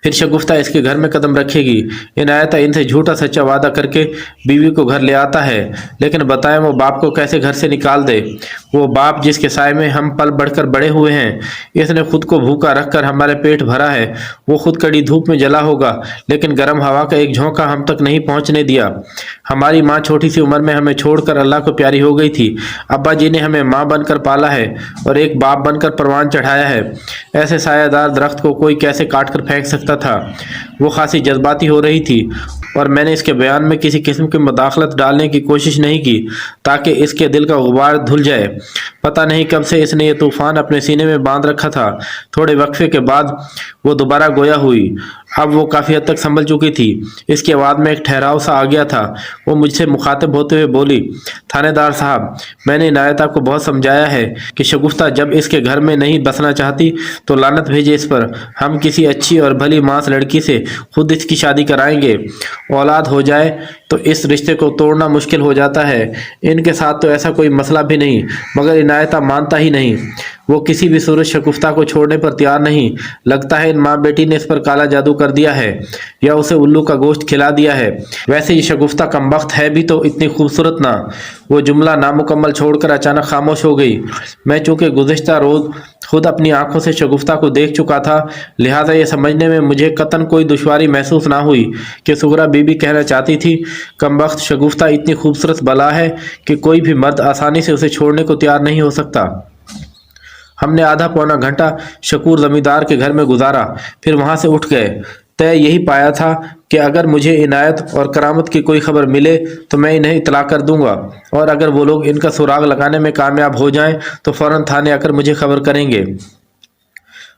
फिर शगुफ्ता इसके घर में कदम रखेगी। इनायता इनसे झूठा सच्चा वादा करके बीवी को घर ले आता है, लेकिन बताएं वो बाप को कैसे घर से निकाल दे? वो बाप जिसके साए में हम पल बढ़कर बड़े हुए हैं। इसने खुद को भूखा रखकर हमारे पेट भरा है। वो खुद कड़ी धूप में जला होगा, लेकिन गर्म हवा का एक झोंका हम तक नहीं पहुंचने दिया। हमारी माँ छोटी सी उम्र में हमें छोड़कर अल्लाह को प्यारी हो गई थी। अब्बा जी ने हमें माँ बनकर पाला है और एक बाप बनकर परवान चढ़ाया है। ऐसे सायादार दरख्त को कोई कैसे काट कर फेंक सकता था? वो खासी जज्बाती हो रही थी और मैंने इसके बयान में किसी किस्म की मुदाखलत डालने की कोशिश नहीं की ताकि इसके दिल का गुबार धुल जाए। पता नहीं कब से इसने ये तूफान अपने सीने में बांध रखा था। थोड़े वक्फे के बाद वो दोबारा गोया हुई। अब वो काफ़ी हद तक संभल चुकी थी। इसकी आवाज़ में एक ठहराव सा आ गया था। वो मुझसे मुखातिब होते हुए बोली, थानेदार साहब, मैंने इनायता को बहुत समझाया है कि शगुफ्ता जब इसके घर में नहीं बसना चाहती तो लानत भेजे इस पर। हम किसी अच्छी और भली मांस लड़की से खुद इसकी शादी कराएंगे। औलाद हो जाए तो इस रिश्ते को तोड़ना मुश्किल हो जाता है। इनके साथ तो ऐसा कोई मसला भी नहीं, मगर इनायता मानता ही नहीं। वो किसी भी सूरत शगुफ्ता को छोड़ने पर तैयार नहीं। लगता है इन माँ बेटी ने इस पर काला जादू कर दिया है या उसे उल्लू का गोश्त खिला दिया है। वैसे ये शगुफ्ता कमबख्त है भी तो इतनी खूबसूरत ना। वो जुमला नामुकम्मल छोड़कर अचानक खामोश हो गई। मैं चूंकि गुज़िश्ता रोज़ खुद अपनी आंखों से शगुफ्ता को देख चुका था, लिहाजा ये समझने में मुझे कतन कोई दुश्वारी महसूस ना हुई कि सुगरा बीबी कहना चाहती थी, कमबख्त शगुफ्ता इतनी खूबसूरत बला है कि कोई भी मर्द आसानी से उसे छोड़ने को तैयार नहीं हो सकता। हमने आधा पौना घंटा शकूर जमींदार के घर में गुजारा, फिर वहां से उठ गए। तय यही पाया था कि अगर मुझे इनायत और करामत की कोई खबर मिले तो मैं इन्हें इतला कर दूंगा, और अगर वो लोग इनका सुराग लगाने में कामयाब हो जाएं तो फौरन थाने आकर मुझे खबर करेंगे।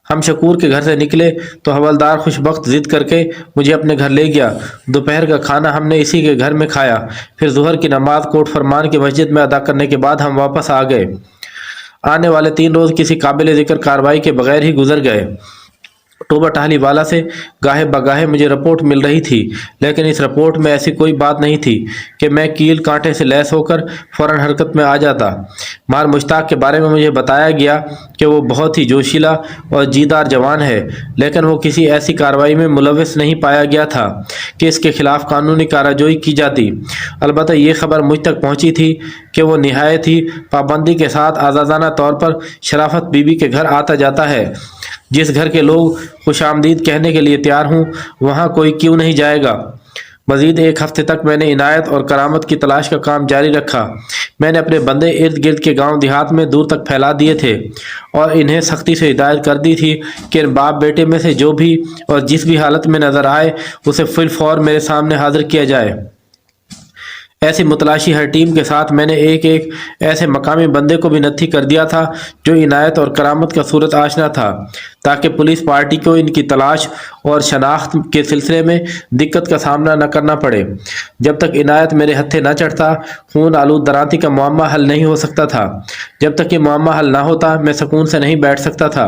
हम शकूर के घर से निकले तो हवलदार खुशबख्त जिद करके मुझे अपने घर ले गया। दोपहर का खाना हमने इसी के घर में खाया। फिर ज़ुहर की नमाज कोट फरमान की मस्जिद में अदा करने के बाद हम वापस आ गए। आने वाले 3 रोज़ किसी काबिल ज़िक्र कार्रवाई के बगैर ही गुजर गए। टोबा टहली वाला से गाहे बगाहे मुझे रिपोर्ट मिल रही थी, लेकिन इस रिपोर्ट में ऐसी कोई बात नहीं थी कि मैं कील कांटे से लैस होकर फौरन हरकत में आ जाता। मार मुश्ताक के बारे में मुझे बताया गया कि वो बहुत ही जोशीला और जीदार जवान है, लेकिन वो किसी ऐसी कार्रवाई में मुलविस नहीं पाया गया था कि इसके खिलाफ कानूनी कार्रवाई की जाती। अलबत्ता ये खबर मुझ तक पहुंची थी कि वो निहायत ही पाबंदी के साथ आज़ादाना तौर पर शराफत बीबी के घर आता जाता है। जिस घर के लोग खुशामदीद कहने के लिए तैयार हूँ वहाँ कोई क्यों नहीं जाएगा। मजीद 1 हफ्ते तक मैंने इनायत और करामत की तलाश का काम जारी रखा। मैंने अपने बंदे इर्द गिर्द के गांव देहात में दूर तक फैला दिए थे और इन्हें सख्ती से हिदायत कर दी थी कि इन बाप बेटे में से जो भी और जिस भी हालत में नजर आए उसे फिल फौर मेरे सामने हाजिर किया जाए। ऐसी मुतलाशी हर टीम के साथ मैंने एक एक ऐसे मकामी बंदे को भी नत्थी कर दिया था जो इनायत और करामत का सूरत आशना था, ताकि पुलिस पार्टी को इनकी तलाश और शनाख्त के सिलसिले में दिक्कत का सामना न करना पड़े। जब तक इनायत मेरे हत्थे न चढ़ता खून आलूद दरांती का मुअम्मा हल नहीं हो सकता था। जब तक ये मुअम्मा हल ना होता मैं सुकून से नहीं बैठ सकता था।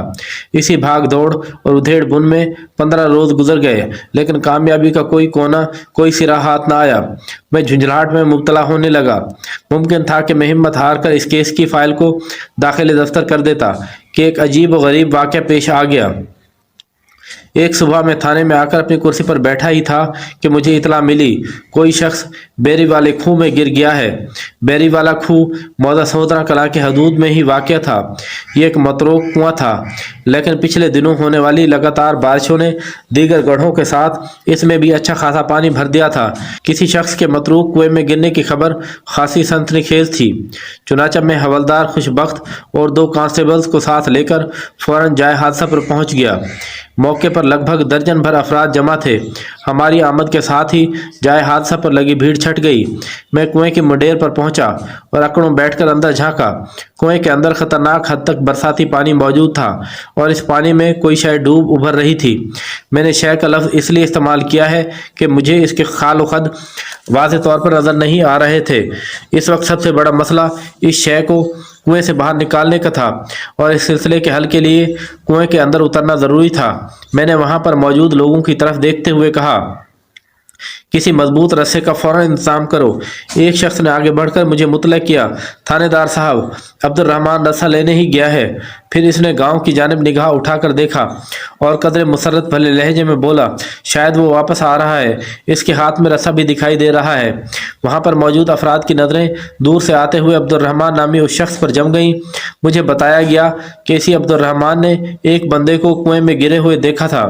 इसी भाग दौड़ और उधेड़ बुन में 15 रोज गुजर गए, लेकिन कामयाबी का कोई कोना कोई सिरा हाथ ना आया। मैं झुंझलाहट में मुब्तला होने लगा। मुमकिन था कि मैं हिम्मत हार कर इस केस की फाइल को दाखिल दफ्तर कर देता कि एक अजीब व गरीब वाक़या पेश आ गया। एक सुबह मैं थाने में आकर अपनी कुर्सी पर बैठा ही था कि मुझे इतला मिली कोई शख्स बेरी वाले खूह में गिर गया है। बेरी वाला खूह मौजा सहोदरा कला के हदूद में ही वाक़या था। ये एक मतरोक कुआं था, लेकिन पिछले दिनों होने वाली लगातार बारिशों ने दीगर गढ़ों के साथ इसमें भी अच्छा खासा पानी भर दिया था। किसी शख्स के मतरूक कुएं में गिरने की खबर खासी सनसनीखेज थी। चुनाचा मैं हवलदार खुशबख्त और 2 कांस्टेबल्स को साथ लेकर फौरन जाए हादसा पर पहुंच गया। मौके पर लगभग दर्जन भर अफराद जमा थे। हमारी आमद के साथ ही जाए हादसा पर लगी भीड़ छट गई। मैं कुएं की मुंडेर पर पहुंचा और अकड़ों बैठकर अंदर झांका। कुएं के अंदर खतरनाक हद तक बरसाती पानी मौजूद था और इस पानी में कोई शय डूब उभर रही थी। मैंने शय का लफ्ज़ इसलिए इस्तेमाल किया है कि मुझे इसके खाल खद वाज़ेह तौर पर नज़र नहीं आ रहे थे। इस वक्त सबसे बड़ा मसला इस शय को कुएं से बाहर निकालने का था और इस सिलसिले के हल के लिए कुएं के अंदर उतरना ज़रूरी था। मैंने वहां पर मौजूद लोगों की तरफ देखते हुए कहा, किसी मजबूत रस्से का फौरन इंतजाम करो। एक शख्स ने आगे बढ़कर मुझे मुतला किया, थानेदार साहब, अब्दुर्रहमान रस्सा लेने ही गया है। फिर इसने गांव की जानिब निगाह उठाकर देखा और कदरे मुसर्रत भले लहजे में बोला, शायद वो वापस आ रहा है, इसके हाथ में रस्सा भी दिखाई दे रहा है। वहां पर मौजूद अफराद की नज़रें दूर से आते हुए अब्दुर्रहमान नामी उस शख्स पर जम गईं। मुझे बताया गया कि इसी अब्दुर्रहमान ने एक बंदे को कुएं में गिरे हुए देखा था।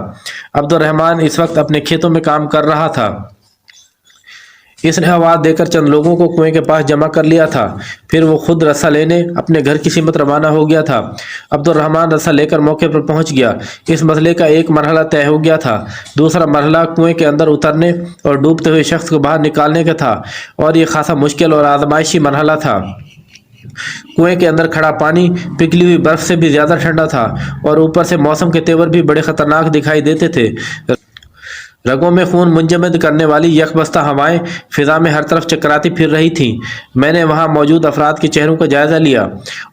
अब्दुर्रहमान इस वक्त अपने खेतों में काम कर रहा था। इसने आवाज़ देकर चंद लोगों को कुएं के पास जमा कर लिया था। फिर वो खुद रस्सा लेने अपने घर की सिमत रवाना हो गया था। अब्दुर्रहमान रस्सा लेकर मौके पर पहुंच गया। इस मसले का एक मरहला तय हो गया था। दूसरा मरहला कुएं के अंदर उतरने और डूबते हुए शख्स को बाहर निकालने का था और ये खासा मुश्किल और आजमाइशी मरहला था। कुएं के अंदर खड़ा पानी पिघली हुई बर्फ से भी ज्यादा ठंडा था और ऊपर से मौसम के तेवर भी बड़े खतरनाक दिखाई देते थे। रगों में खून मुंजमद करने वाली यकबस्ता हवाएं फिजा में हर तरफ चकराती फिर रही थीं। मैंने वहां मौजूद अफराद के चेहरों का जायजा लिया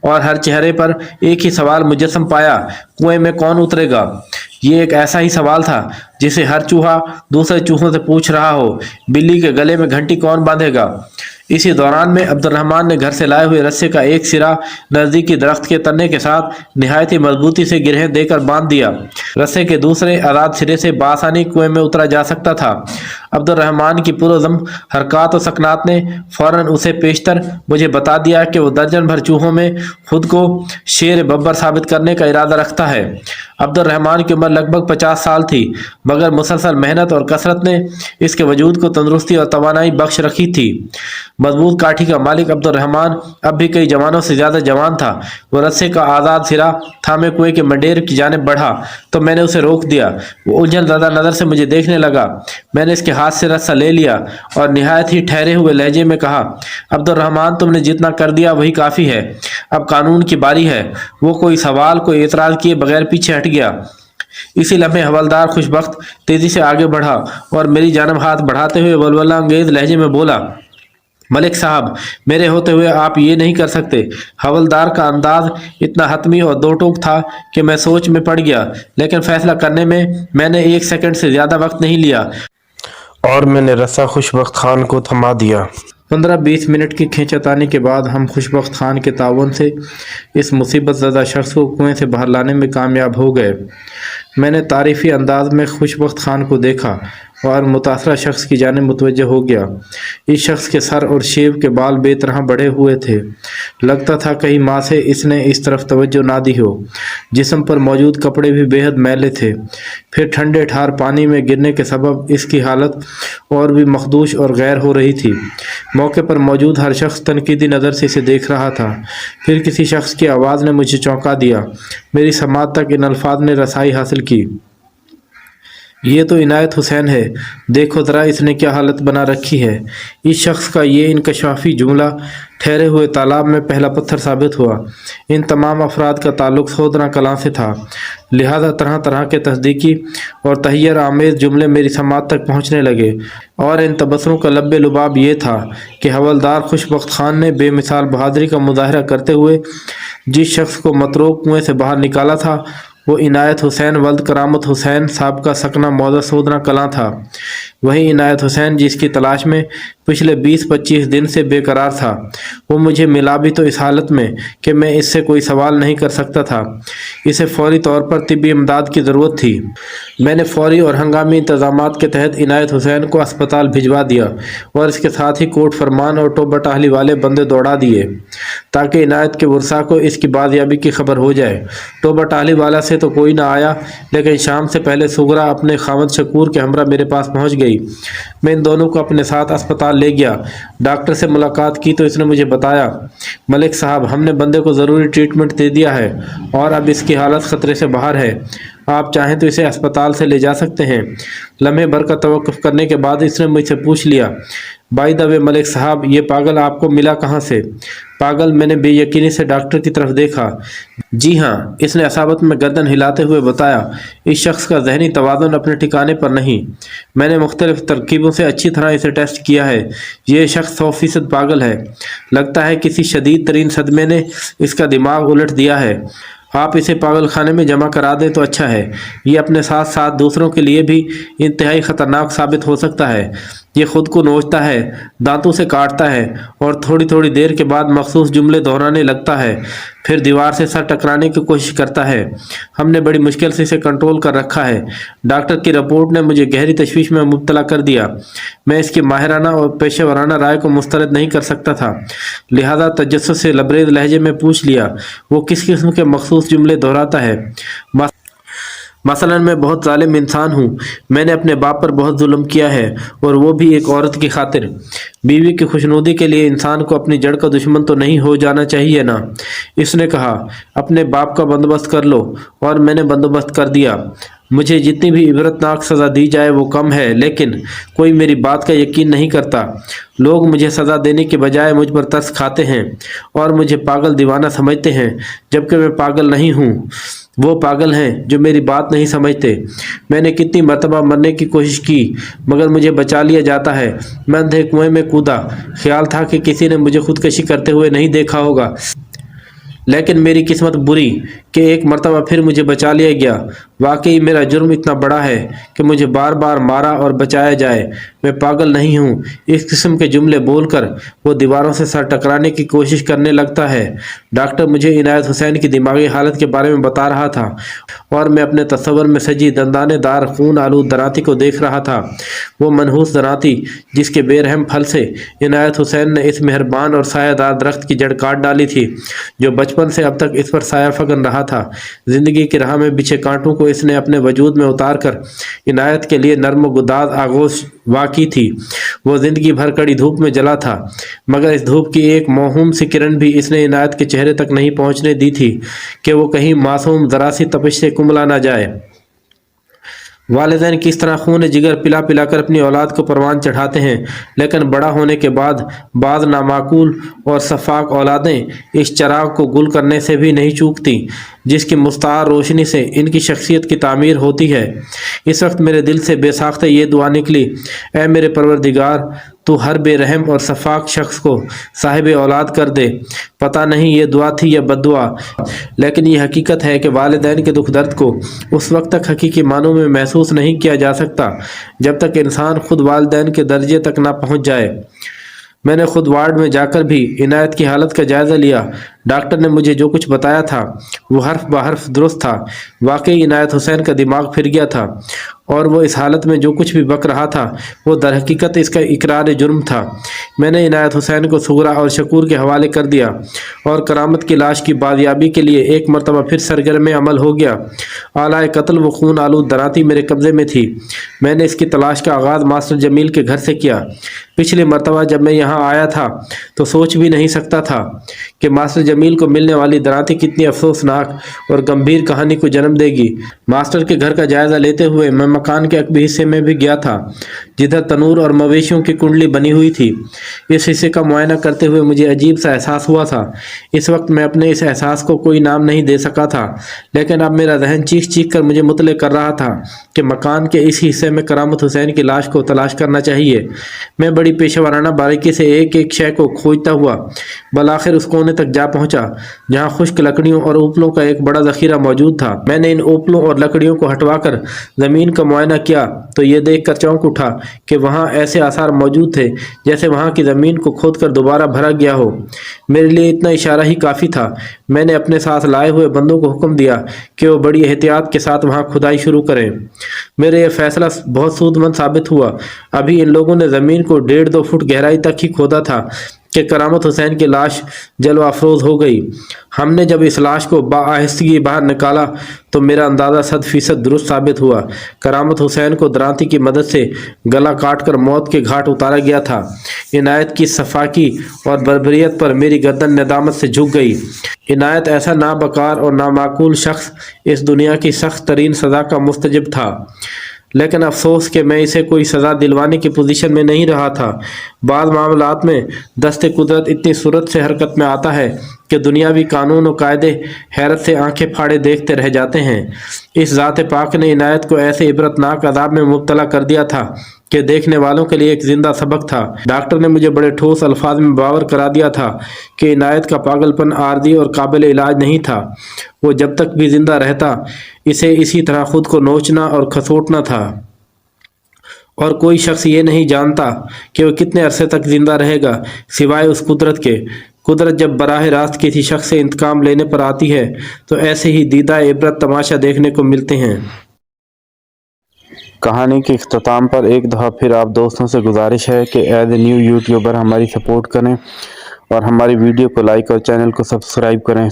और हर चेहरे पर एक ही सवाल मुजस्सम पाया, कुएं में कौन उतरेगा। ये एक ऐसा ही सवाल था जिसे हर चूहा दूसरे चूहों से पूछ रहा हो, बिल्ली के गले में घंटी कौन बांधेगा। इसी दौरान में अब्दुर्रहमान ने घर से लाए हुए रस्से का एक सिरा नजदीकी दरख्त के तने के साथ निहायत ही मजबूती से गिरह देकर बांध दिया। रस्से के दूसरे आजाद सिरे से बासानी कुएं में उतरा जा सकता था। अब्दुर्रहमान की पुरज़म हरकत और सकनात ने फौरन उसे पेशतर मुझे बता दिया कि वो दर्जन भर चूहों में खुद को शेर बब्बर साबित करने का इरादा रखता है। अब्दुर्रहमान की उम्र लगभग 50 साल थी, मगर मुसलसल मेहनत और कसरत ने इसके वजूद को तंदुरुस्ती और तवानाई बख्श रखी थी। मजबूत काठी का मालिक अब्दुर्रहमान अब भी कई जवानों से ज्यादा जवान था। वो रस्से का आजाद सिरा थामे कुएं के मंडेर की जानिब बढ़ा तो मैंने उसे रोक दिया। वो उलझन ज़्यादा नजर से मुझे देखने लगा। मैंने इसके हाथ से रस्सा ले लिया और निहायत ही ठहरे हुए लहजे में कहा, अब्दुर्रहमान, तुमने जितना कर दिया वही काफ़ी है, अब कानून की बारी है। वो कोई सवाल कोई एतराज़ किए बगैर पीछे हट गया। इसी लम्हे हवलदार खुशबख्त तेजी से आगे बढ़ा और मेरी जानब हाथ बढ़ाते हुए वलवला अंगेज लहजे में बोला, मलिक साहब, मेरे होते हुए आप ये नहीं कर सकते। हवलदार का अंदाज इतना हतमी और दो टोक था कि मैं सोच में पड़ गया, लेकिन फैसला करने में मैंने 1 सेकंड से ज़्यादा वक्त नहीं लिया और मैंने रस्सा खुशबख्त खान को थमा दिया। 15-20 मिनट की खींचातानी के बाद हम खुशबख्त खान के ताउन से इस मुसीबत ज़दा शख्स को कुएं से बाहर लाने में कामयाब हो गए। मैंने तारीफ़ी अंदाज में खुशबख्त खान को देखा और मुतासरा शख्स की जानिब मुतवज्जह हो गया। इस शख्स के सर और शेव के बाल बेतरह बढ़े हुए थे। लगता था कहीं माँ से इसने इस तरफ तवज्जो ना दी हो। जिस्म पर मौजूद कपड़े भी बेहद मैले थे। फिर ठंडे ठार पानी में गिरने के सबब इसकी हालत और भी मखदूश और गैर हो रही थी। मौके पर मौजूद हर शख्स तनकीदी नज़र से इसे देख रहा था। फिर किसी शख्स की आवाज़ ने मुझे चौंका दिया। मेरी समात तक इन अल्फाज ने रसाई हासिल की, ये तो इनायत हुसैन है, देखो ज़रा इसने क्या हालत बना रखी है। इस शख्स का ये इनकशाफी जुमला ठहरे हुए तालाब में पहला पत्थर साबित हुआ। इन तमाम अफराद का ताल्लुक सोदरा कलां से था, लिहाजा तरह तरह के तस्दीकी और तहैयर आमेज़ जुमले मेरी समात तक पहुँचने लगे। और इन तबसरों का लब्बे लुबाब ये था कि हवलदार खुशबख्त खान ने बेमिसाल बहादुरी का मुजाहरा करते हुए जिस शख्स को मतरोक कुएं से बाहर निकाला था वो इनायत हुसैन वल्द करामत हुसैन साहब का सकना मौजा सोदरा कलां था। वही इनायत हुसैन जिसकी तलाश में पिछले 20-25 दिन से बेकरार था। वो मुझे मिला भी तो इस हालत में कि मैं इससे कोई सवाल नहीं कर सकता था। इसे फौरी तौर पर तिब्बी इमदाद की ज़रूरत थी। मैंने फौरी और हंगामी इंतजामात के तहत इनायत हुसैन को अस्पताल भिजवा दिया और इसके साथ ही कोर्ट फरमान और टोबा टाहली वाले बंदे दौड़ा दिए ताकि इनायत के वर्सा को इसकी बाजियाबी की खबर हो जाए। टोबा टाहली वाला से तो कोई ना आया, लेकिन शाम से पहले सुगरा अपने खामद शकूर के हमरा मेरे पास पहुंच गई। मैं इन दोनों को अपने साथ अस्पताल ले गया। डॉक्टर से मुलाकात की तो इसने मुझे बताया, मलिक साहब, हमने बंदे को ज़रूरी ट्रीटमेंट दे दिया है और अब इसकी हालत ख़तरे से बाहर है। आप चाहें तो इसे अस्पताल से ले जा सकते हैं। लम्हे भर का तवक्कुफ़ करने के बाद इसने मुझसे पूछ लिया, बाय द वे मलिक साहब, ये पागल आपको मिला कहाँ से? पागल, मैंने बेयकीनी से डॉक्टर की तरफ देखा। जी हाँ, इसने असाबत में गर्दन हिलाते हुए बताया, इस शख्स का जहनी तवाज़ुन अपने ठिकाने पर नहीं। मैंने मुख्तलिफ तरकीबों से अच्छी तरह इसे टेस्ट किया है। ये शख्स 100% पागल है। लगता है किसी शदीद तरीन सदमे ने इसका दिमाग उलट दिया है। आप इसे पागल खाने में जमा करा दें तो अच्छा है। ये अपने साथ साथ दूसरों के लिए भी इंतहाई ख़तरनाक साबित हो सकता है। ये खुद को नोचता है, दांतों से काटता है और थोड़ी थोड़ी देर के बाद मखसूस जुमले दोहराने लगता है, फिर दीवार से सर टकराने की कोशिश करता है। हमने बड़ी मुश्किल से इसे कंट्रोल कर रखा है। डॉक्टर की रिपोर्ट ने मुझे गहरी तशवीश में मुब्तला कर दिया। मैं इसकी माहिराना और पेशेवराना राय को मुस्तरद नहीं कर सकता था, लिहाजा तजस्सुस से लबरेज लहजे में पूछ लिया, वो किस किस्म के मखसूस जुमले दोहराता है? मसलन मैं बहुत जालिम इंसान हूँ। मैंने अपने बाप पर बहुत जुल्म किया है और वो भी एक औरत की खातिर। बीवी की खुशनुदी के लिए इंसान को अपनी जड़ का दुश्मन तो नहीं हो जाना चाहिए ना। इसने कहा, अपने बाप का बंदोबस्त कर लो, और मैंने बंदोबस्त कर दिया। मुझे जितनी भी इबरतनाक सज़ा दी जाए वो कम है, लेकिन कोई मेरी बात का यकीन नहीं करता। लोग मुझे सज़ा देने के बजाय मुझ पर तरस खाते हैं और मुझे पागल दीवाना समझते हैं, जबकि मैं पागल नहीं हूँ। वो पागल हैं जो मेरी बात नहीं समझते। मैंने कितनी मरतबा मरने की कोशिश की, मगर मुझे बचा लिया जाता है। मैं अंधे कुएं में कूदा। ख्याल था कि किसी ने मुझे खुदकशी करते हुए नहीं देखा होगा, लेकिन मेरी किस्मत बुरी کہ ایک مرتبہ پھر مجھے بچا لیا گیا۔ واقعی میرا جرم اتنا بڑا ہے کہ مجھے بار بار مارا اور بچایا جائے۔ میں پاگل نہیں ہوں۔ اس قسم کے جملے بول کر وہ دیواروں سے سر ٹکرانے کی کوشش کرنے لگتا ہے۔ ڈاکٹر مجھے عنایت حسین کی دماغی حالت کے بارے میں بتا رہا تھا اور میں اپنے تصور میں سجی دندانے دار خون آلود درانتی کو دیکھ رہا تھا۔ وہ منحوس درانتی جس کے بے رحم پھل سے عنایت حسین نے اس مہربان اور سایہ دار درخت کی جڑ کاٹ ڈالی تھی جو بچپن سے اب تک اس پر سایہ فگن رہا تھا۔ زندگی کی راہ میں بچھے کانٹوں کو اس نے اپنے وجود میں اتار کر عنایت کے لیے نرم و گداز آغوش واقعی تھی۔ وہ زندگی بھر کڑی دھوپ میں جلا تھا مگر اس دھوپ کی ایک موہوم سی کرن بھی اس نے عنایت کے چہرے تک نہیں پہنچنے دی تھی کہ وہ کہیں معصوم ذرا سی تپش سے کملا نہ جائے۔ والدین کس طرح خون جگر پلا پلا کر اپنی اولاد کو پروان چڑھاتے ہیں، لیکن بڑا ہونے کے بعد بعض نامعقول اور شفاق اولادیں اس چراغ کو گل کرنے سے بھی نہیں چوکتی جس کی مستعار روشنی سے ان کی شخصیت کی تعمیر ہوتی ہے۔ اس وقت میرے دل سے بے ساختہ یہ دعا نکلی، اے میرے پروردگار، تو ہر بے رحم اور شفاق شخص کو صاحب اولاد کر دے۔ پتہ نہیں یہ دعا تھی یا بد دعا، لیکن یہ حقیقت ہے کہ والدین کے دکھ درد کو اس وقت تک حقیقی معنوں میں محسوس نہیں کیا جا سکتا جب تک انسان خود والدین کے درجے تک نہ پہنچ جائے۔ میں نے خود وارڈ میں جا کر بھی عنایت کی حالت کا جائزہ لیا۔ ڈاکٹر نے مجھے جو کچھ بتایا تھا وہ حرف بحرف درست تھا۔ واقعی عنایت حسین کا دماغ پھر گیا تھا اور وہ اس حالت میں جو کچھ بھی بک رہا تھا وہ در حقیقت اس کا اقرار جرم تھا۔ میں نے عنایت حسین کو صغرا اور شکور کے حوالے کر دیا اور کرامت کی لاش کی بازیابی کے لیے ایک مرتبہ پھر سرگرم عمل ہو گیا۔ آلائے قتل و خون آلود درانتی میرے قبضے میں تھی۔ میں نے اس کی تلاش کا آغاز ماسٹر جمیل کے گھر سے کیا۔ پچھلی مرتبہ جب میں یہاں آیا تھا تو سوچ بھی نہیں سکتا تھا کہ ماسٹر جمیل کو ملنے والی درانتی کتنی افسوسناک اور گمبھیر کہانی کو جنم دے گی۔ ماسٹر کے گھر کا جائزہ لیتے ہوئے میں مکان کے عقبی حصے میں بھی گیا تھا جدھر تنور اور مویشیوں کی کنڈلی بنی ہوئی تھی۔ اس حصے کا معائنہ کرتے ہوئے مجھے عجیب سا احساس ہوا تھا۔ اس وقت میں اپنے اس احساس کو کوئی نام نہیں دے سکا تھا، لیکن اب میرا ذہن چیخ چیخ کر مجھے مطلع کر رہا تھا کہ مکان کے اس حصے میں کرامت حسین کی لاش کو تلاش کرنا چاہیے۔ میں بڑی پیشہ ورانہ باریکی سے ایک ایک شے کو کھوجتا ہوا بالآخر اس کونے تک جا پہنچا جہاں خشک لکڑیوں اور اوپلوں کا ایک بڑا ذخیرہ موجود تھا۔ میں نے ان اوپلوں اور لکڑیوں کو ہٹوا کر زمین کا معائنہ کیا تو یہ دیکھ کر چونک اٹھا کہ وہاں ایسے آثار موجود تھے جیسے وہاں کی زمین کو کھود کر دوبارہ بھرا گیا ہو۔ میرے لیے اتنا اشارہ ہی کافی تھا۔ میں نے اپنے ساتھ لائے ہوئے بندوں کو حکم دیا کہ وہ بڑی احتیاط کے ساتھ وہاں کھدائی شروع کریں۔ میرے یہ فیصلہ بہت سود مند ثابت ہوا۔ ابھی ان لوگوں نے زمین کو 1.5-2 فٹ گہرائی تک ہی کھودا تھا کہ کرامت حسین کی لاش جلوہ افروز ہو گئی۔ ہم نے جب اس لاش کو بآہستگی باہر نکالا تو میرا اندازہ 100% درست ثابت ہوا۔ کرامت حسین کو درانتی کی مدد سے گلا کاٹ کر موت کے گھاٹ اتارا گیا تھا۔ عنایت کی صفاکی اور بربریت پر میری گردن ندامت سے جھک گئی۔ عنایت ایسا نابکار اور نامعقول شخص اس دنیا کی سخت ترین سزا کا مستجب تھا، لیکن افسوس کہ میں اسے کوئی سزا دلوانے کی پوزیشن میں نہیں رہا تھا۔ بعض معاملات میں دست قدرت اتنی صورت سے حرکت میں آتا ہے کہ دنیاوی قانون و قاعدے حیرت سے آنکھیں پھاڑے دیکھتے رہ جاتے ہیں۔ اس ذات پاک نے عنایت کو ایسے عبرتناک عذاب میں مبتلا کر دیا تھا کہ دیکھنے والوں کے لیے ایک زندہ سبق تھا۔ ڈاکٹر نے مجھے بڑے ٹھوس الفاظ میں باور کرا دیا تھا کہ عنایت کا پاگل پن عارضی اور قابل علاج نہیں تھا۔ وہ جب تک بھی زندہ رہتا اسے اسی طرح خود کو نوچنا اور کھسوٹنا تھا، اور کوئی شخص یہ نہیں جانتا کہ وہ کتنے عرصے تک زندہ رہے گا سوائے اس قدرت کے۔ قدرت جب براہ راست کسی شخص سے انتقام لینے پر آتی ہے تو ایسے ہی دیدہ عبرت تماشا دیکھنے کو ملتے ہیں۔ کہانی کے اختتام پر ایک دفعہ پھر آپ دوستوں سے گزارش ہے کہ ایز اے نیو یوٹیوبر ہماری سپورٹ کریں اور ہماری ویڈیو کو لائک اور چینل کو سبسکرائب کریں۔